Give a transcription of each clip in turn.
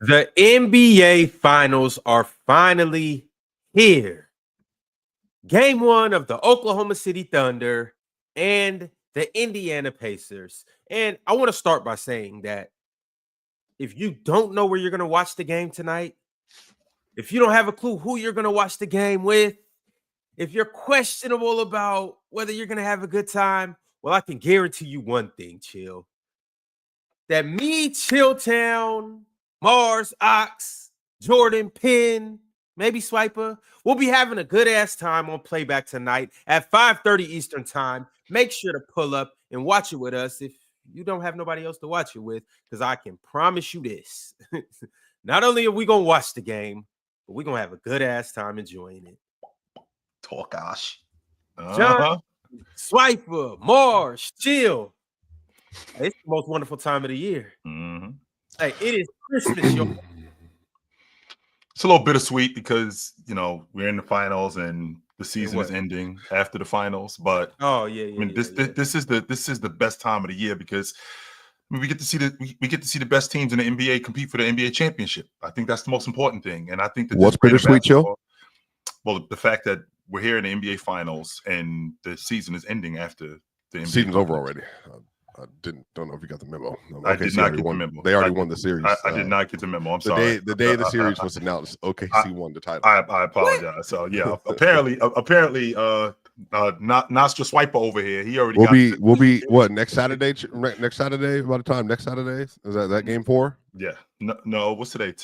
The NBA Finals are finally here. Game 1 of the Oklahoma City Thunder and the Indiana Pacers. And I want to start by saying that if you don't know where you're going to watch the game tonight, if you don't have a clue who you're going to watch the game with, if you're questionable about whether you're going to have a good time, well, I can guarantee you one thing, Chill. That me, Chilltown, Mars, Ox, Jordan, Penn, maybe Swiper, we'll be having a good-ass time on Playback tonight at 5:30 Eastern Time. Make sure to pull up and watch it with us if you don't have nobody else to watch it with, because I can promise you this. Not only are we going to watch the game, but we're going to have a good-ass time enjoying it. Gosh. John, Swiper, Mars, Chill. It's the most wonderful time of the year. Mm-hmm. Hey, it is Christmas, y'all. It's a little bittersweet because, you know, we're in the finals and the season is ending after the finals. But this is the best time of the year because we get to see the best teams in the NBA compete for the NBA championship. I think that's the most important thing. And I think that what's bittersweet, Chill? Well, the fact that we're here in the NBA finals and the season is ending after the NBA season's finals. over already. I don't know if you got the memo. I did not get the memo. They already won the series. I did not get the memo. I'm sorry. The day of the series was announced, OKC won the title. I apologize. So yeah, apparently, Nostra Swiper over here. He already we'll be what next Saturday? Next Saturday, by the time next Saturday is that game 4? Yeah. No. What's today?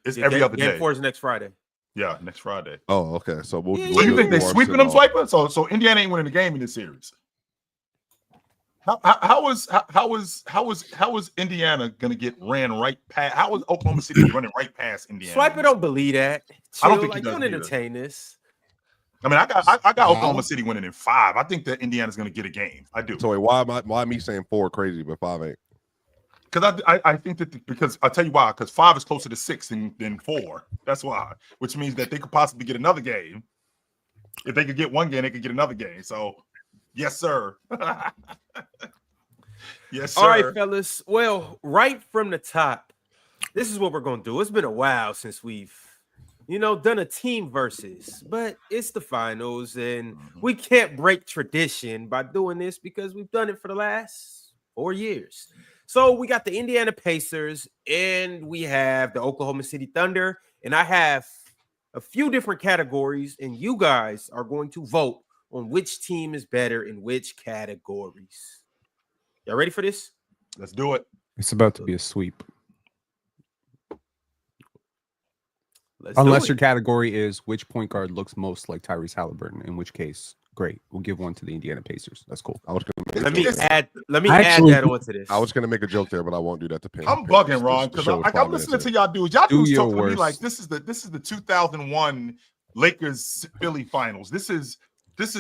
It's every other day. Game 4 is next Friday. Yeah, next Friday. Oh, okay. So we'll. So you think they sweeping them, Swiper? So Indiana ain't winning the game in this series. How is Indiana gonna get ran right past? How is Oklahoma City running right past Indiana? Swiper don't believe that. Chill, I don't think he does. Don't entertain this. I mean, I got Oklahoma City winning in 5. I think that Indiana's gonna get a game. I do. So why me saying 4 crazy but 5 ain't? Because I think that because I'll tell you why. Because 5 is closer to 6 than 4. That's why. Which means that they could possibly get another game. If they could get one game, they could get another game. So. Yes, sir. Yes, sir. All right, fellas. Well, right from the top, this is what we're going to do. It's been a while since we've, done a team versus, but it's the finals, and we can't break tradition by doing this because we've done it for the last 4 years. So we got the Indiana Pacers, and we have the Oklahoma City Thunder, and I have a few different categories, and you guys are going to vote on which team is better in which categories. Y'all ready for this? Let's do it. It's about to be a sweep. Unless your category is which point guard looks most like Tyrese Halliburton, in which case, great. We'll give one to the Indiana Pacers. That's cool. I was gonna let me add that onto this. I was gonna make a joke there, but I won't do that to Penn. I'm bugging, Ron, because I'm listening to y'all dudes. Y'all dudes talking to me like this is the 2001 Lakers Philly finals. This is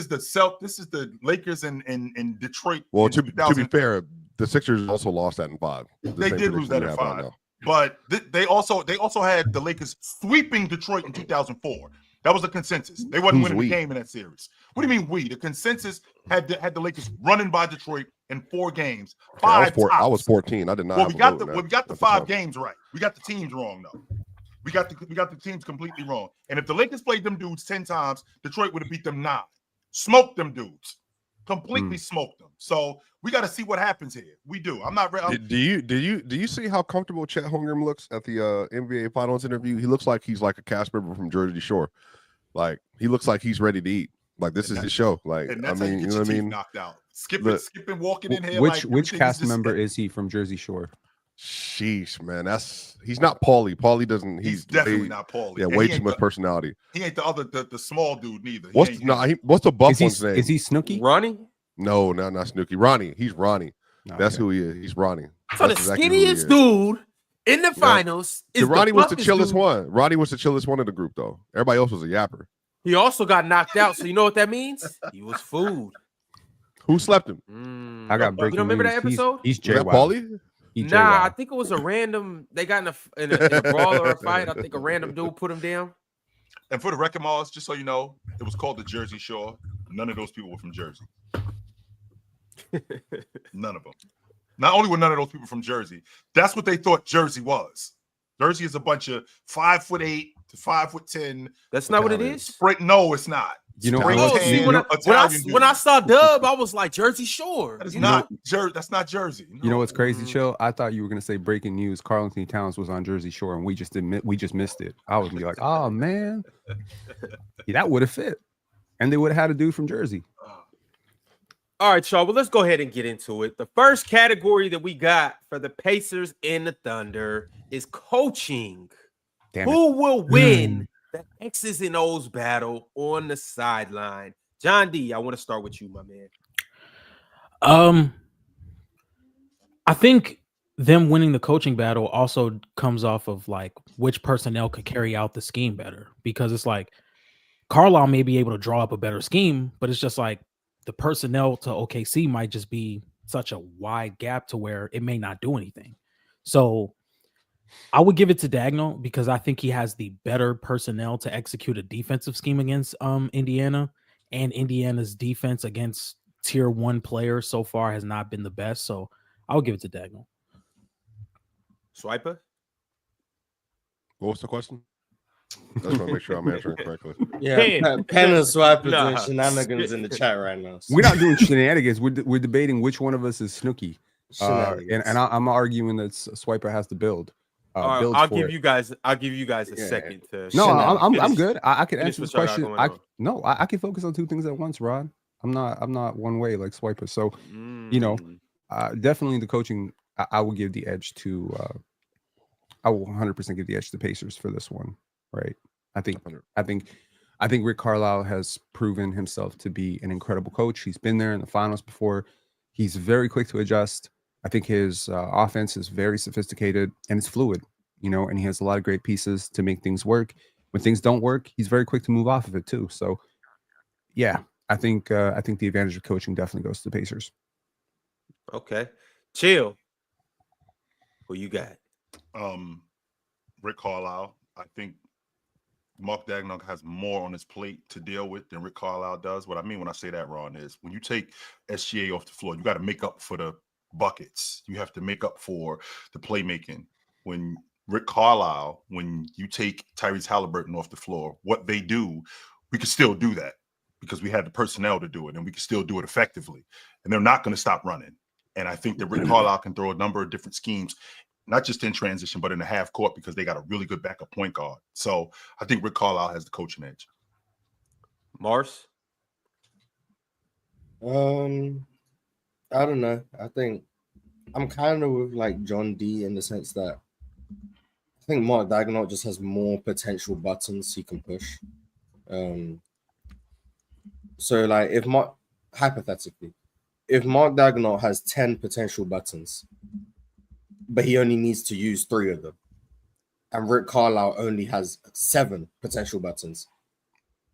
the Lakers in Detroit. Well, to be fair, the Sixers also lost that in 5. They did lose that in 5. But they also had the Lakers sweeping Detroit in 2004. That was a consensus. They wasn't winning the game in that series. What do you mean we? The consensus had the Lakers running by Detroit in 4 games. I was 14. I did not. Well, we got the 5 games right. We got the teams wrong though. We got the teams completely wrong. And if the Lakers played them dudes 10 times, Detroit would have beat them 9. Smoked them dudes, completely smoked them. So we got to see what happens here. We do. I'm not ready. Do you see how comfortable Chet Holmgren looks at the NBA Finals interview? He looks like he's like a cast member from Jersey Shore. Like he looks like he's ready to eat. Like this is his show. Like I mean, you know what I mean? Knocked out. Skipping, walking in here. Which cast member is he from Jersey Shore? Sheesh, man, he's not Paulie. Paulie doesn't. He's definitely not Paulie. Yeah, way too much personality. He ain't the small dude neither. What's the buff one's name? Is he Snooki? Ronnie? No, not Snooki. Ronnie. He's Ronnie. That's who he is. He's Ronnie. So the skinniest dude in the finals is Ronnie was the chillest one. Ronnie was the chillest one of the group, though. Everybody else was a yapper. He also got knocked out. So you know what that means? He was food. Who slept him? I got breaking. You don't remember that episode? He's Jay Paulie. Nah, I think it was a random. They got in a brawl or a fight. I think a random dude put him down. And for the record, Mars, just so you know, it was called the Jersey Shore. None of those people were from Jersey. None of them. Not only were none of those people from Jersey, that's what they thought Jersey was. Jersey is a bunch of 5'8" to 5'10". That's not what it is. No, it's not. You know, when I saw Dub, I was like Jersey Shore. That is not Jersey. That's not Jersey. No. You know what's crazy, Chill? I thought you were gonna say breaking news. Karl Anthony Towns was on Jersey Shore, and we just missed it. I was gonna be like, oh man, that would have fit, and they would have had a dude from Jersey. All right, y'all. Well, let's go ahead and get into it. The first category that we got for the Pacers and the Thunder is coaching. Who will win the X's and O's battle on the sideline? John D, I want to start with you, my man. I think them winning the coaching battle also comes off of like which personnel could carry out the scheme better, because it's like Carlisle may be able to draw up a better scheme, but it's just like the personnel to OKC might just be such a wide gap to where it may not do anything. So I would give it to Dagnall because I think he has the better personnel to execute a defensive scheme against Indiana, and Indiana's defense against tier 1 players so far has not been the best. So I would give it to Dagnall. Swiper? What was the question? I just want to make sure I'm answering correctly. Yeah, Pen and Swiper doing shenanigans in the chat right now. We're not doing shenanigans. We're debating which one of us is Snooki. And I'm arguing that Swiper has to build. I'll give you guys a second to. No, I'm good. I can answer this question. I can focus on 2 things at once, Rod. I'm not one way like Swiper. So, definitely the coaching. I will give the edge to. I will 100% give the edge to the Pacers for this one. Right. I think Rick Carlisle has proven himself to be an incredible coach. He's been there in the finals before. He's very quick to adjust. I think his offense is very sophisticated and it's fluid, and he has a lot of great pieces to make things work. When things don't work, he's very quick to move off of it too. So, yeah, I think the advantage of coaching definitely goes to the Pacers. Okay, Chill. Who you got? Rick Carlisle. I think Mark Dagnall has more on his plate to deal with than Rick Carlisle does. What I mean when I say that, Ron, is when you take SGA off the floor, you got to make up for the buckets. You have to make up for the playmaking. When Rick Carlisle, when you take Tyrese Halliburton off the floor, what they do, we can still do that because we have the personnel to do it and we can still do it effectively. And they're not going to stop running. And I think that Rick Carlisle can throw a number of different schemes, not just in transition, but in the half court because they got a really good backup point guard. So I think Rick Carlisle has the coaching edge. Mars? I don't know. I think I'm kind of with like John D in the sense that I think Mark Dagnall just has more potential buttons he can push. So like hypothetically, if Mark Dagnall has 10 potential buttons, but he only needs to use 3 of them, and Rick Carlisle only has 7 potential buttons,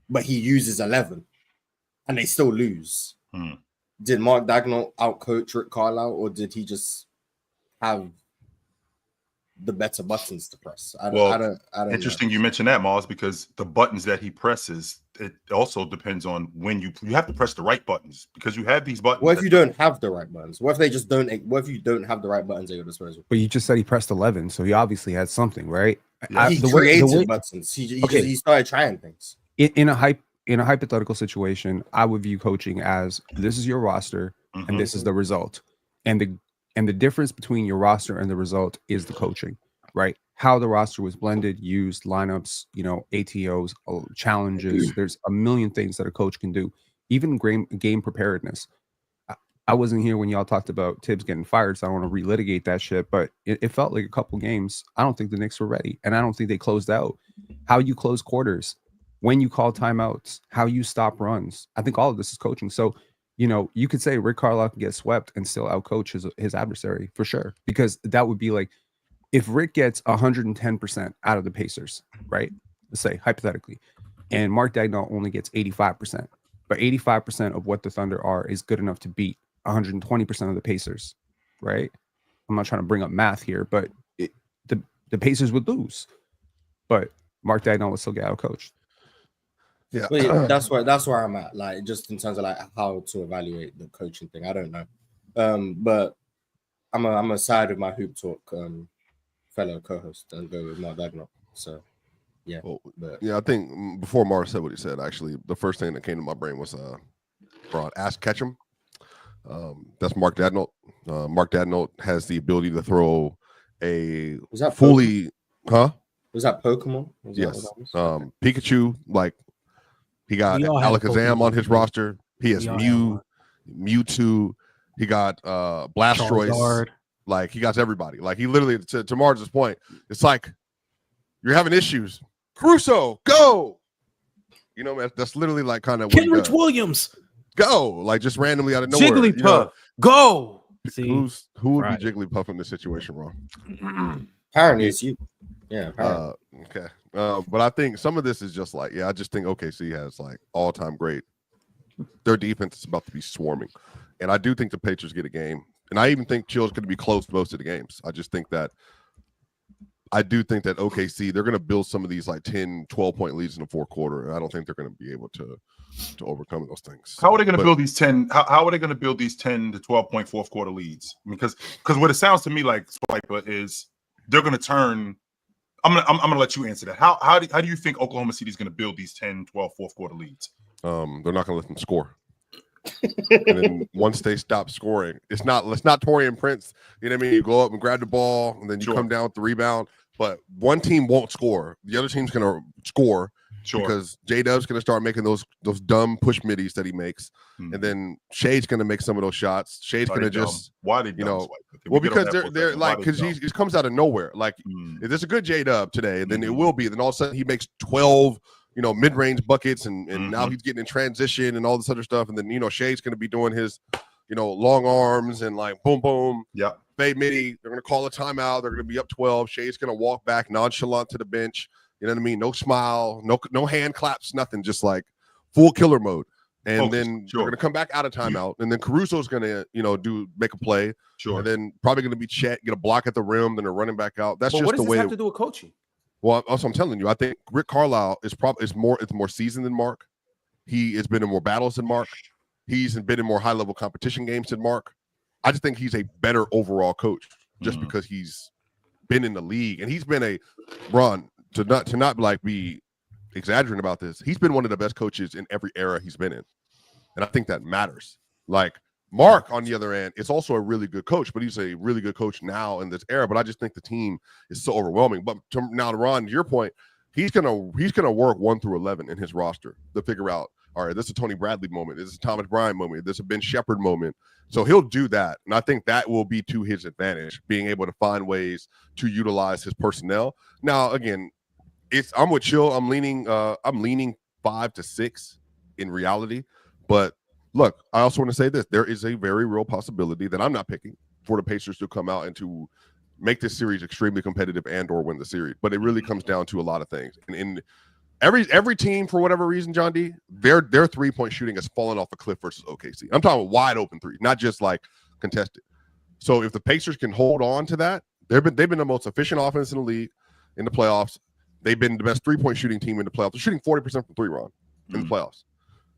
but he uses 11, and they still lose. Did Mark Dagnall outcoach Rick Carlisle, or did he just have the better buttons to press? I don't interesting know. You mentioned that, Mars, because the buttons that he presses, it also depends on when you have to press the right buttons because you have these buttons. What if you don't have the right buttons? What if they just don't? What if you don't have the right buttons at your disposal? But you just said he pressed 11, so he obviously had something, right? Yeah. He created buttons. He started trying things. In a hypothetical situation, I would view coaching as this is your roster and this is the result. And the difference between your roster and the result is the coaching, right? How the roster was blended, used, lineups, ATOs, challenges. There's a million things that a coach can do, even game preparedness. I wasn't here when y'all talked about Tibbs getting fired, so I don't want to relitigate that shit, but it felt like a couple games. I don't think the Knicks were ready, and I don't think they closed out. How you close quarters, when you call timeouts, how you stop runs. I think all of this is coaching. So, you could say Rick Carlisle can get swept and still outcoach his adversary for sure, because that would be like if Rick gets 110% out of the Pacers, right? Let's say hypothetically, and Mark Dagnall only gets 85%, but 85% of what the Thunder are is good enough to beat 120% of the Pacers, right? I'm not trying to bring up math here, but the Pacers would lose, but Mark Dagnall would still get outcoached. Yeah, well, yeah, that's where I'm at. Like, just in terms of like how to evaluate the coaching thing, I don't know. But I'm a side of my hoop talk fellow co-host and go with Mark Dagnall. So, yeah. Well, I think before Mark said what he said, actually, the first thing that came to my brain was Ask Ketchum. That's Mark Dagnall. Mark Dagnall has the ability to throw a fully, Pokemon? Was that Pokemon? Yes. Pikachu, like he got Alakazam on his roster. He has Mewtwo. He got Blastoise. Like he got everybody. Like he literally, to Marge's point, it's like you're having issues. Caruso, go. You know, man, that's literally like kind of Kenrich Williams. Go, like just randomly out of nowhere. Jigglypuff, go. See, who would be Jigglypuff in this situation, Ron? Apparently it's you. Yeah. Okay. But I think some of this is just like, I just think OKC has like all-time great. Their defense is about to be swarming, and I do think the Pacers get a game, and I even think Chill's going to be close most of the games. I do think that OKC, they're going to build some of these like 10, 12-point leads in the fourth quarter, and I don't think they're going to be able to overcome those things. How are they going to build these 10? How are they going to build these 10 to 12-point fourth quarter leads? Because what it sounds to me like, Swiper, is they're going to turn. I'm gonna let you answer that. How do you think Oklahoma City is going to build these 10, 12 fourth quarter leads? They're not going to let them score. And then once they stop scoring, it's not Torian Prince. You know what I mean? You go up and grab the ball, and then you come down with the rebound. But one team won't score. The other team's going to score because J-Dub's going to start making those dumb push middies that he makes. And then Shade's going to make some of those shots. Shade's going to just – why they dumb? Well, because they're like – because he comes out of nowhere. Like, if there's a good J-Dub today, then it will be. Then all of a sudden he makes 12 – mid-range buckets, and now he's getting in transition and all this other stuff. And then, Shade's going to be doing his, long arms and like boom, boom. Yeah. Fade midi. They're going to call a timeout. They're going to be up 12. Shade's going to walk back nonchalant to the bench. You know what I mean? No smile, no hand claps, nothing. Just like full killer mode. And then they're going to come back out of timeout. And then Caruso's going to, make a play. Sure. And then probably going to be Chet, get a block at the rim. Then they're running back out. That's just the way. What does this have to do with coaching? Well, also I'm telling you, I think Rick Carlisle is more seasoned than Mark. He has been in more battles than Mark. He's been in more high level competition games than Mark. I just think he's a better overall coach just because he's been in the league, and he's been to not like be exaggerating about this. He's been one of the best coaches in every era he's been in, and I think that matters. Like Mark, on the other end, is also a really good coach, but he's a really good coach now in this era. But I just think the team is so overwhelming. But now, Ron, to your point, he's gonna work 1 through 11 in his roster to figure out. All right, this is a Tony Bradley moment. This is a Thomas Bryant moment. This is a Ben Shepherd moment. So he'll do that, and I think that will be to his advantage, being able to find ways to utilize his personnel. Now, again, I'm with Chill. I'm leaning 5 to 6 in reality, but. Look, I also want to say this. There is a very real possibility that I'm not picking for the Pacers to come out and to make this series extremely competitive and or win the series. But it really comes down to a lot of things. And in every team, for whatever reason, John D, their three-point shooting has fallen off a cliff versus OKC. I'm talking wide open threes, not just like contested. So if the Pacers can hold on to that, they've been the most efficient offense in the league in the playoffs. They've been the best three-point shooting team in the playoffs. They're shooting 40% from three, Ron, in the playoffs.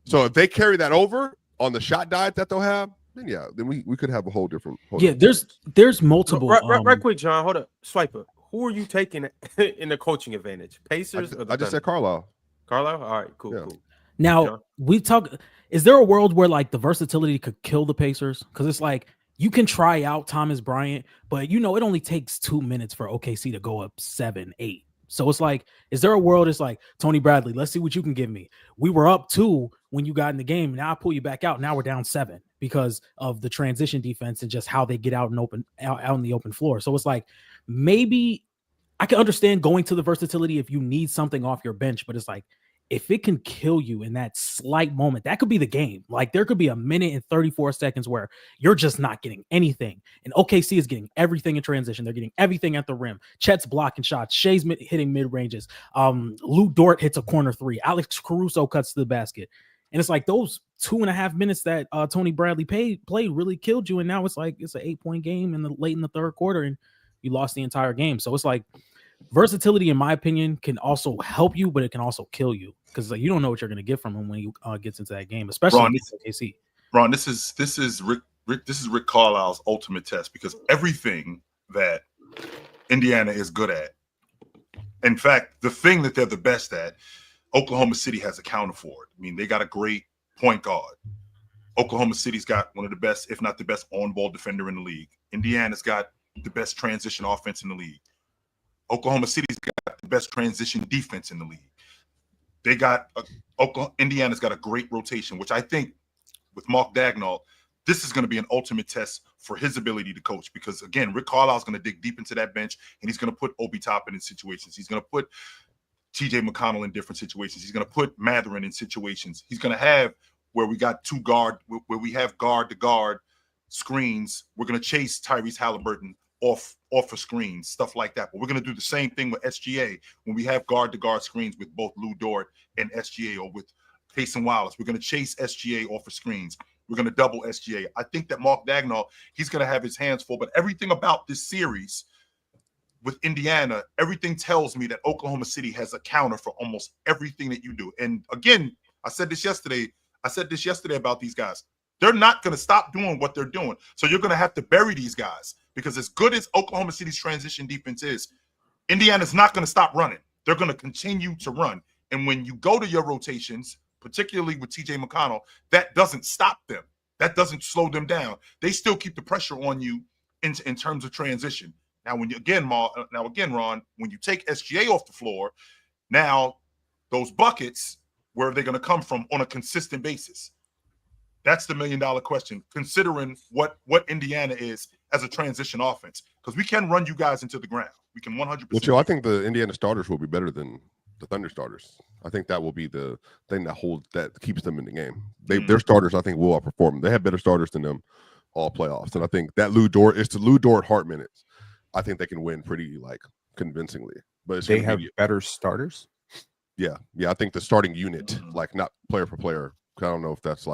So if they carry that over on the shot diet that they'll have, then we could have a whole different. There's multiple. Right quick, John. Hold up, Swiper. Who are you taking in the coaching advantage? Pacers? I just said Carlisle. Carlisle. All right, cool. Now John? we talk. Is there a world where like the versatility could kill the Pacers? Because it's like you can try out Thomas Bryant, but it only takes 2 minutes for OKC to go up 7-8. So it's like, is there a world it's like, Tony Bradley, let's see what you can give me. We were up 2 when you got in the game. Now I pull you back out. Now we're down 7 because of the transition defense and just how they get out in the open floor. So it's like, maybe I can understand going to the versatility if you need something off your bench, but it's like, if it can kill you in that slight moment, that could be the game. Like there could be 1 minute and 34 seconds where you're just not getting anything. And OKC is getting everything in transition. They're getting everything at the rim. Chet's blocking shots. Shay's hitting mid ranges. Lou Dort hits a corner 3. Alex Caruso cuts to the basket. And it's like those 2.5 minutes that Tony Bradley played really killed you. And now it's like, it's an 8-point game late in the third quarter and you lost the entire game. So it's like, versatility, in my opinion, can also help you, but it can also kill you because you don't know what you're going to get from him when he gets into that game, especially against OKC. Ron, this is Rick Carlisle's ultimate test because everything that Indiana is good at. In fact, the thing that they're the best at, Oklahoma City has accounted for it. I mean, they got a great point guard. Oklahoma City's got one of the best, if not the best, on-ball defender in the league. Indiana's got the best transition offense in the league. Oklahoma City's got the best transition defense in the league. Indiana's got a great rotation, which I think with Mark Daigneault, this is going to be an ultimate test for his ability to coach because, again, Rick Carlisle's going to dig deep into that bench, and he's going to put Obi Toppin in situations. He's going to put T.J. McConnell in different situations. He's going to put Mathurin in situations. He's going to have where we got where we have guard-to-guard screens. We're going to chase Tyrese Halliburton off of screens, stuff like that. But we're going to do the same thing with SGA when we have guard-to-guard screens with both Lou Dort and SGA or with Cason Wallace. We're going to chase SGA off of screens. We're going to double SGA. I think that Mark Daigneault, he's going to have his hands full. But everything about this series with Indiana, everything tells me that Oklahoma City has a counter for almost everything that you do. And again, I said this yesterday about these guys. They're not going to stop doing what they're doing. So you're going to have to bury these guys because as good as Oklahoma City's transition defense is, Indiana's not going to stop running. They're going to continue to run. And when you go to your rotations, particularly with T.J. McConnell, that doesn't stop them. That doesn't slow them down. They still keep the pressure on you in terms of transition. Now, Ron, when you take SGA off the floor, now those buckets, where are they going to come from on a consistent basis? That's the $1 million question, considering what Indiana is as a transition offense. Because we can run you guys into the ground. We can 100%. Well, Joe, I think the Indiana starters will be better than the Thunder starters. I think that will be the thing that keeps them in the game. Their starters, I think, will outperform. They have better starters than them all playoffs. And I think that Lou Dort Hart minutes. I think they can win pretty convincingly. But they have better starters. Yeah. I think the starting unit, not player for player. I don't know if that's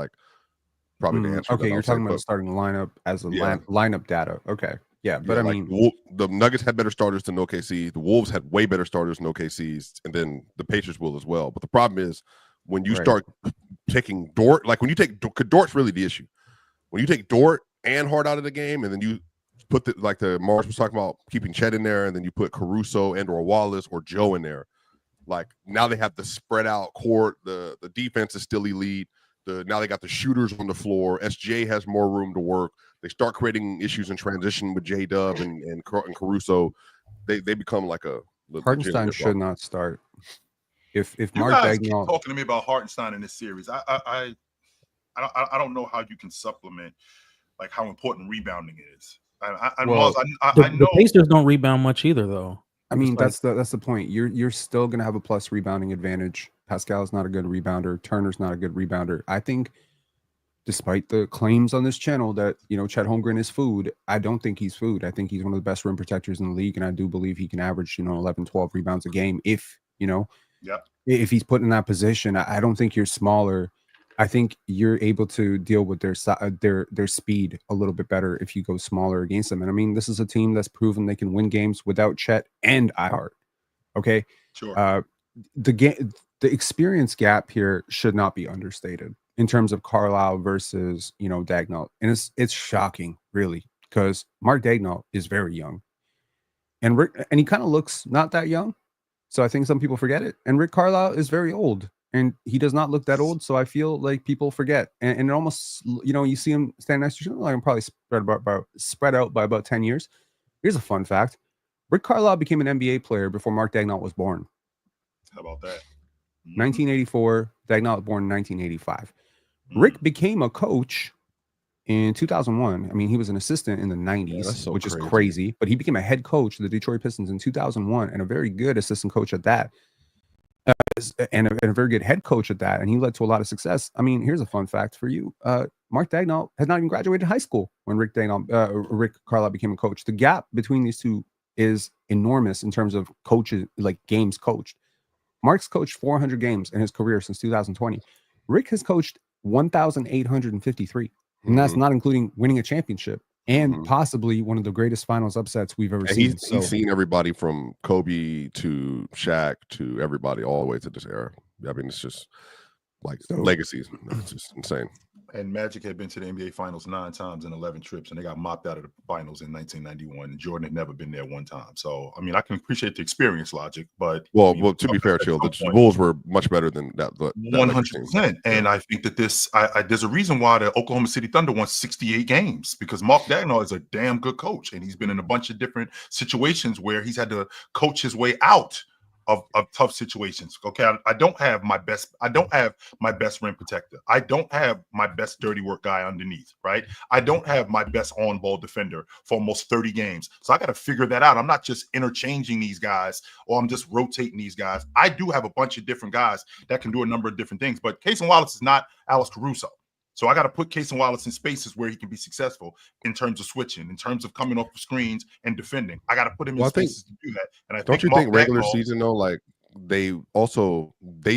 probably the answer. Okay, you're talking about the starting lineup as a lineup data. Okay. Yeah, but I mean, the Nuggets had better starters than OKC. The Wolves had way better starters than OKC's, and then the Pacers will as well. But the problem is when you start taking Dort, Dort's really the issue. When you take Dort and Hart out of the game, and then you put the Mars was talking about keeping Chet in there, and then you put Caruso and/or Wallace or Joe in there. Now they have the spread out court. The defense is still elite. Now they got the shooters on the floor. SGA has more room to work. They start creating issues in transition with J-Dub and Caruso. They become like a Hartenstein should not start. If Mark Daigneault keep talking to me about Hartenstein in this series, I don't know how you can supplement how important rebounding is. I know the Pacers don't rebound much either, though. I mean, that's the point. You're still gonna have a plus rebounding advantage. Pascal's not a good rebounder. Turner's not a good rebounder. I think, despite the claims on this channel that Chet Holmgren is food, I don't think he's food. I think he's one of the best rim protectors in the league, and I do believe he can average 11, 12 rebounds a game if he's put in that position. I don't think you're smaller. I think you're able to deal with their speed a little bit better if you go smaller against them. And I mean, this is a team that's proven they can win games without Chet and Ihart. Okay, sure. The experience gap here should not be understated in terms of Carlisle versus Daigneault, and it's shocking, really, because Mark Daigneault is very young, and he kind of looks not that young, so I think some people forget it. And Rick Carlisle is very old, and he does not look that old, so I feel like people forget, and it almost you see him stand next to you, I'm probably spread out by about 10 years. Here's a fun fact: Rick Carlisle became an NBA player before Mark Daigneault was born. How about that? 1984. Daigneault was born in 1985. Rick became a coach in 2001. I mean, he was an assistant in the 90s, which is crazy. But he became a head coach of the Detroit Pistons in 2001, and a very good assistant coach at that, and a very good head coach at that. And he led to a lot of success. I mean, here's a fun fact for you: Mark Daigneault has not even graduated high school when Rick Carlisle became a coach. The gap between these two is enormous in terms of coaches, games coached. Mark's coached 400 games in his career since 2020. Rick has coached 1,853, and that's not including winning a championship and possibly one of the greatest finals upsets we've ever seen. He's seen everybody from Kobe to Shaq to everybody all the way to this era. I mean, it's just legacies. It's just insane. and Magic had been to the NBA Finals 9 times in 11 trips, and they got mopped out of the finals in 1991. And Jordan had never been there one time. So, I mean, I can appreciate the experience logic, but well, to be fair, Chill, the Bulls were much better than that. 100%. And I think that there's a reason why the Oklahoma City Thunder won 68 games, because Mark Daigneault is a damn good coach, and he's been in a bunch of different situations where he's had to coach his way out of tough situations. Okay, I don't have my best rim protector. I don't have my best dirty work guy underneath, right? I don't have my best on-ball defender for almost 30 games. So I got to figure that out. I'm not just interchanging these guys, or I'm just rotating these guys. I do have a bunch of different guys that can do a number of different things, but Cason Wallace is not Alex Caruso. So I got to put Cason Wallace in spaces where he can be successful in terms of switching, in terms of coming off the screens and defending. I got to put him in spaces to do that. And I don't you think regular season though, like they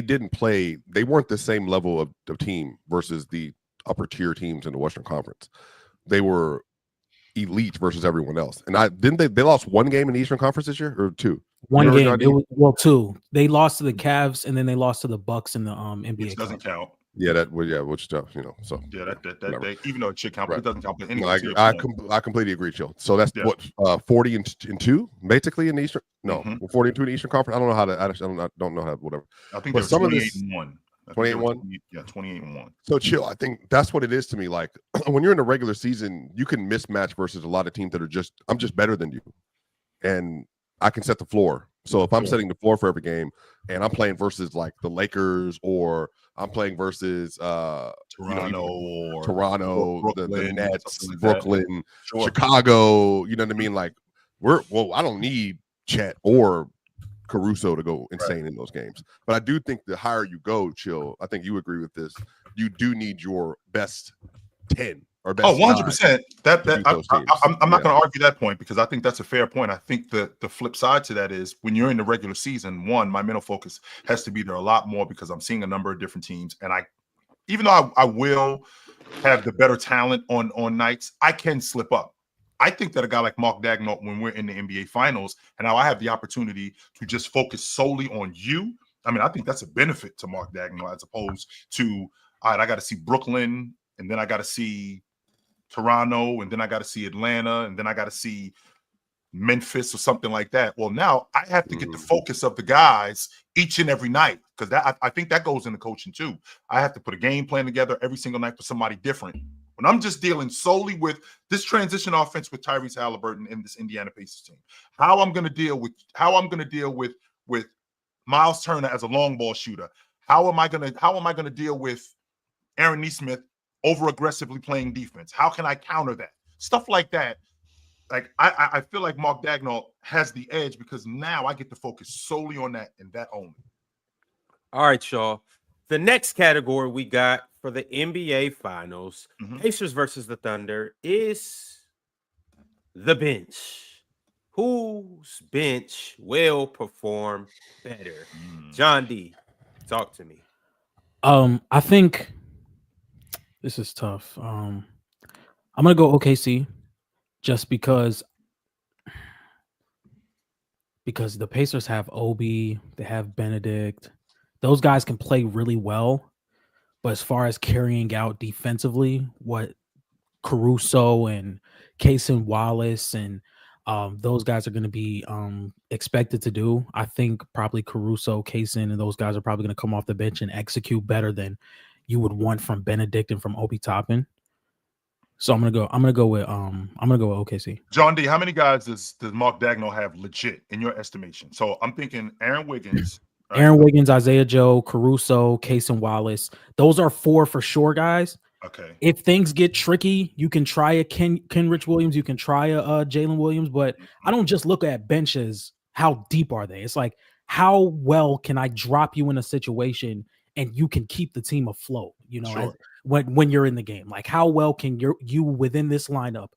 didn't play, they weren't the same level of team versus the upper tier teams in the Western Conference. They were elite versus everyone else. And they lost one game in the Eastern Conference this year, or two? One game. Two. They lost to the Cavs, and then they lost to the Bucks in the NBA. Which doesn't count. Yeah, which stuff, so yeah, that even though it should count, but it doesn't count. But anyway, I completely agree, Chill. So that's what 40 and 2 basically in the Eastern. No, 40 and 2 in the Eastern Conference. I don't know how to. I don't know how. Whatever. I think there's 28 and 1. 28 and 1. Yeah, 28 and 1. So Chill. I think that's what it is to me. Like when you're in the regular season, you can mismatch versus a lot of teams that are I'm just better than you, and I can set the floor. So if I'm setting the floor for every game, and I'm playing versus like the Lakers, or I'm playing versus Toronto, the Nets, like Brooklyn, Chicago. You know what I mean? Like I don't need Chet or Caruso to go insane in those games. But I do think the higher you go, Chill, I think you agree with this. You do need your best 10. 100%. I'm not going to argue that point, because I think that's a fair point. I think the flip side to that is when you're in the regular season, one, my mental focus has to be there a lot more, because I'm seeing a number of different teams. And even though I will have the better talent on nights, I can slip up. I think that a guy like Mark Daigneault, when we're in the NBA Finals, and now I have the opportunity to just focus solely on you, I mean, I think that's a benefit to Mark Daigneault, as opposed to, all right, I got to see Brooklyn, and then I got to see Toronto, and then I got to see Atlanta, and then I got to see Memphis or something like that. Well, now I have to get the focus of the guys each and every night, because I think that goes into coaching too. I have to put a game plan together every single night for somebody different. When I'm just dealing solely with this transition offense with Tyrese Halliburton and this Indiana Pacers team, how I'm going to deal with Miles Turner as a long ball shooter. How am I going to deal with Aaron Nesmith over aggressively playing defense? How can I counter that? Stuff like that. Like I feel like Mark Daigneault has the edge, because now I get to focus solely on that and that only. All right, y'all. The next category we got for the NBA Finals, Pacers versus the Thunder, is the bench. Whose bench will perform better? John D, talk to me. I think this is tough. I'm gonna go OKC, just because the Pacers have Obi, they have Benedict. Those guys can play really well, but as far as carrying out defensively, what Caruso and Cason Wallace and those guys are going to be expected to do, I think probably Caruso, Cason, and those guys are probably going to come off the bench and execute better than you would want from Benedict and from Obi Toppin. So I'm gonna go with OKC. John D, how many guys does Mark Daigneault have legit in your estimation? So I'm thinking Aaron Wiggins. Aaron Wiggins, Isaiah Joe, Caruso, Cason Wallace. Those are 4 for sure, guys. Okay. If things get tricky, you can try a Kenrich Williams, you can try a Jalen Williams, but I don't just look at benches. How deep are they? It's like, how well can I drop you in a situation and you can keep the team afloat? You know, sure. when you're in the game, like how well can you within this lineup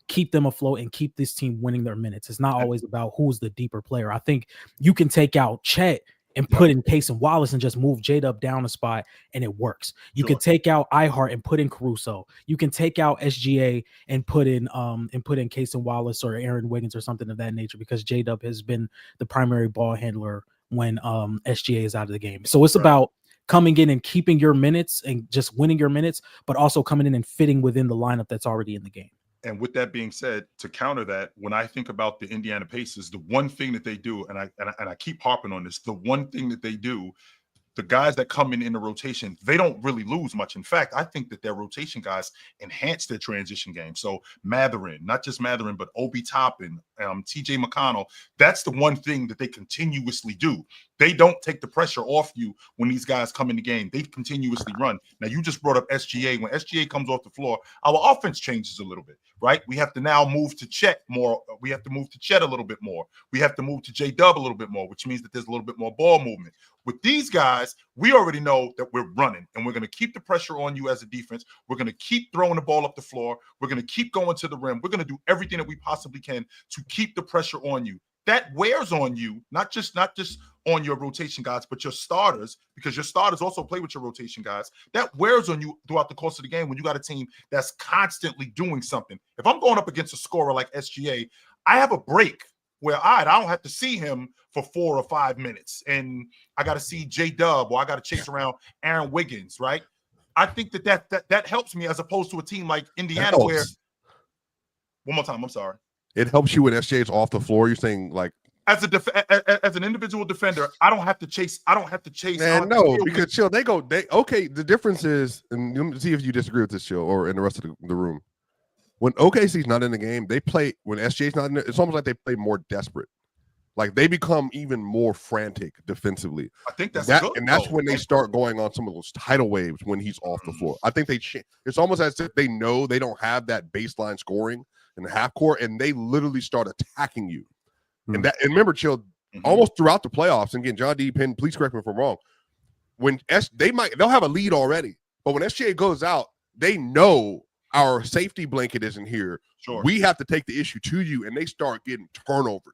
keep them afloat and keep this team winning their minutes? It's not always about who's the deeper player. I think you can take out Chet and put in Cason Wallace and just move J-Dub down a spot, and it works. You can take out iHeart and put in Caruso. You can take out SGA and put in Cason Wallace or Aaron Wiggins or something of that nature, because J-Dub has been the primary ball handler when SGA is out of the game. So it's about coming in and keeping your minutes and just winning your minutes, but also coming in and fitting within the lineup that's already in the game. And with that being said, to counter that, when I think about the Indiana Pacers, the one thing that they do, and I keep harping on this, the one thing that they do, the guys that come in the rotation, they don't really lose much. In fact, I think that their rotation guys enhance their transition game. So Mathurin, not just Mathurin, but Obi Toppin, TJ McConnell, that's the one thing that they continuously do. They don't take the pressure off you when these guys come in the game. They continuously run. Now, you just brought up SGA. When SGA comes off the floor, our offense changes a little bit, right? We have to now move to Chet more. We have to move to Chet a little bit more. We have to move to J-Dub a little bit more, which means that there's a little bit more ball movement. With these guys, we already know that we're running, and we're going to keep the pressure on you as a defense. We're going to keep throwing the ball up the floor. We're going to keep going to the rim. We're going to do everything that we possibly can to keep the pressure on you. That wears on you, not just on your rotation guys, but your starters, because your starters also play with your rotation guys. That wears on you throughout the course of the game when you got a team that's constantly doing something. If I'm going up against a scorer like SGA, I have a break where I don't have to see him for 4 or 5 minutes, and I got to see J-Dub, or I got to chase around Aaron Wiggins, right? I think that helps me as opposed to a team like Indiana where – one more time, I'm sorry. It helps you when SJ's off the floor. You're saying like as an individual defender, I don't have to chase. Man, no, because chill. The difference is, and let me see if you disagree with this, chill, or in the rest of the room. When OKC's not in the game, they play. When SJ's not in it, it's almost like they play more desperate. Like they become even more frantic defensively. I think that's when they start going on some of those tidal waves when he's off the floor. I think it's almost as if they know they don't have that baseline scoring in the half court, and they literally start attacking you. And remember, chill, almost throughout the playoffs. And again, John D. Penn, please correct me if I'm wrong. When they'll have a lead already, but when SGA goes out, they know our safety blanket isn't here. Sure. We have to take the issue to you, and they start getting turnover.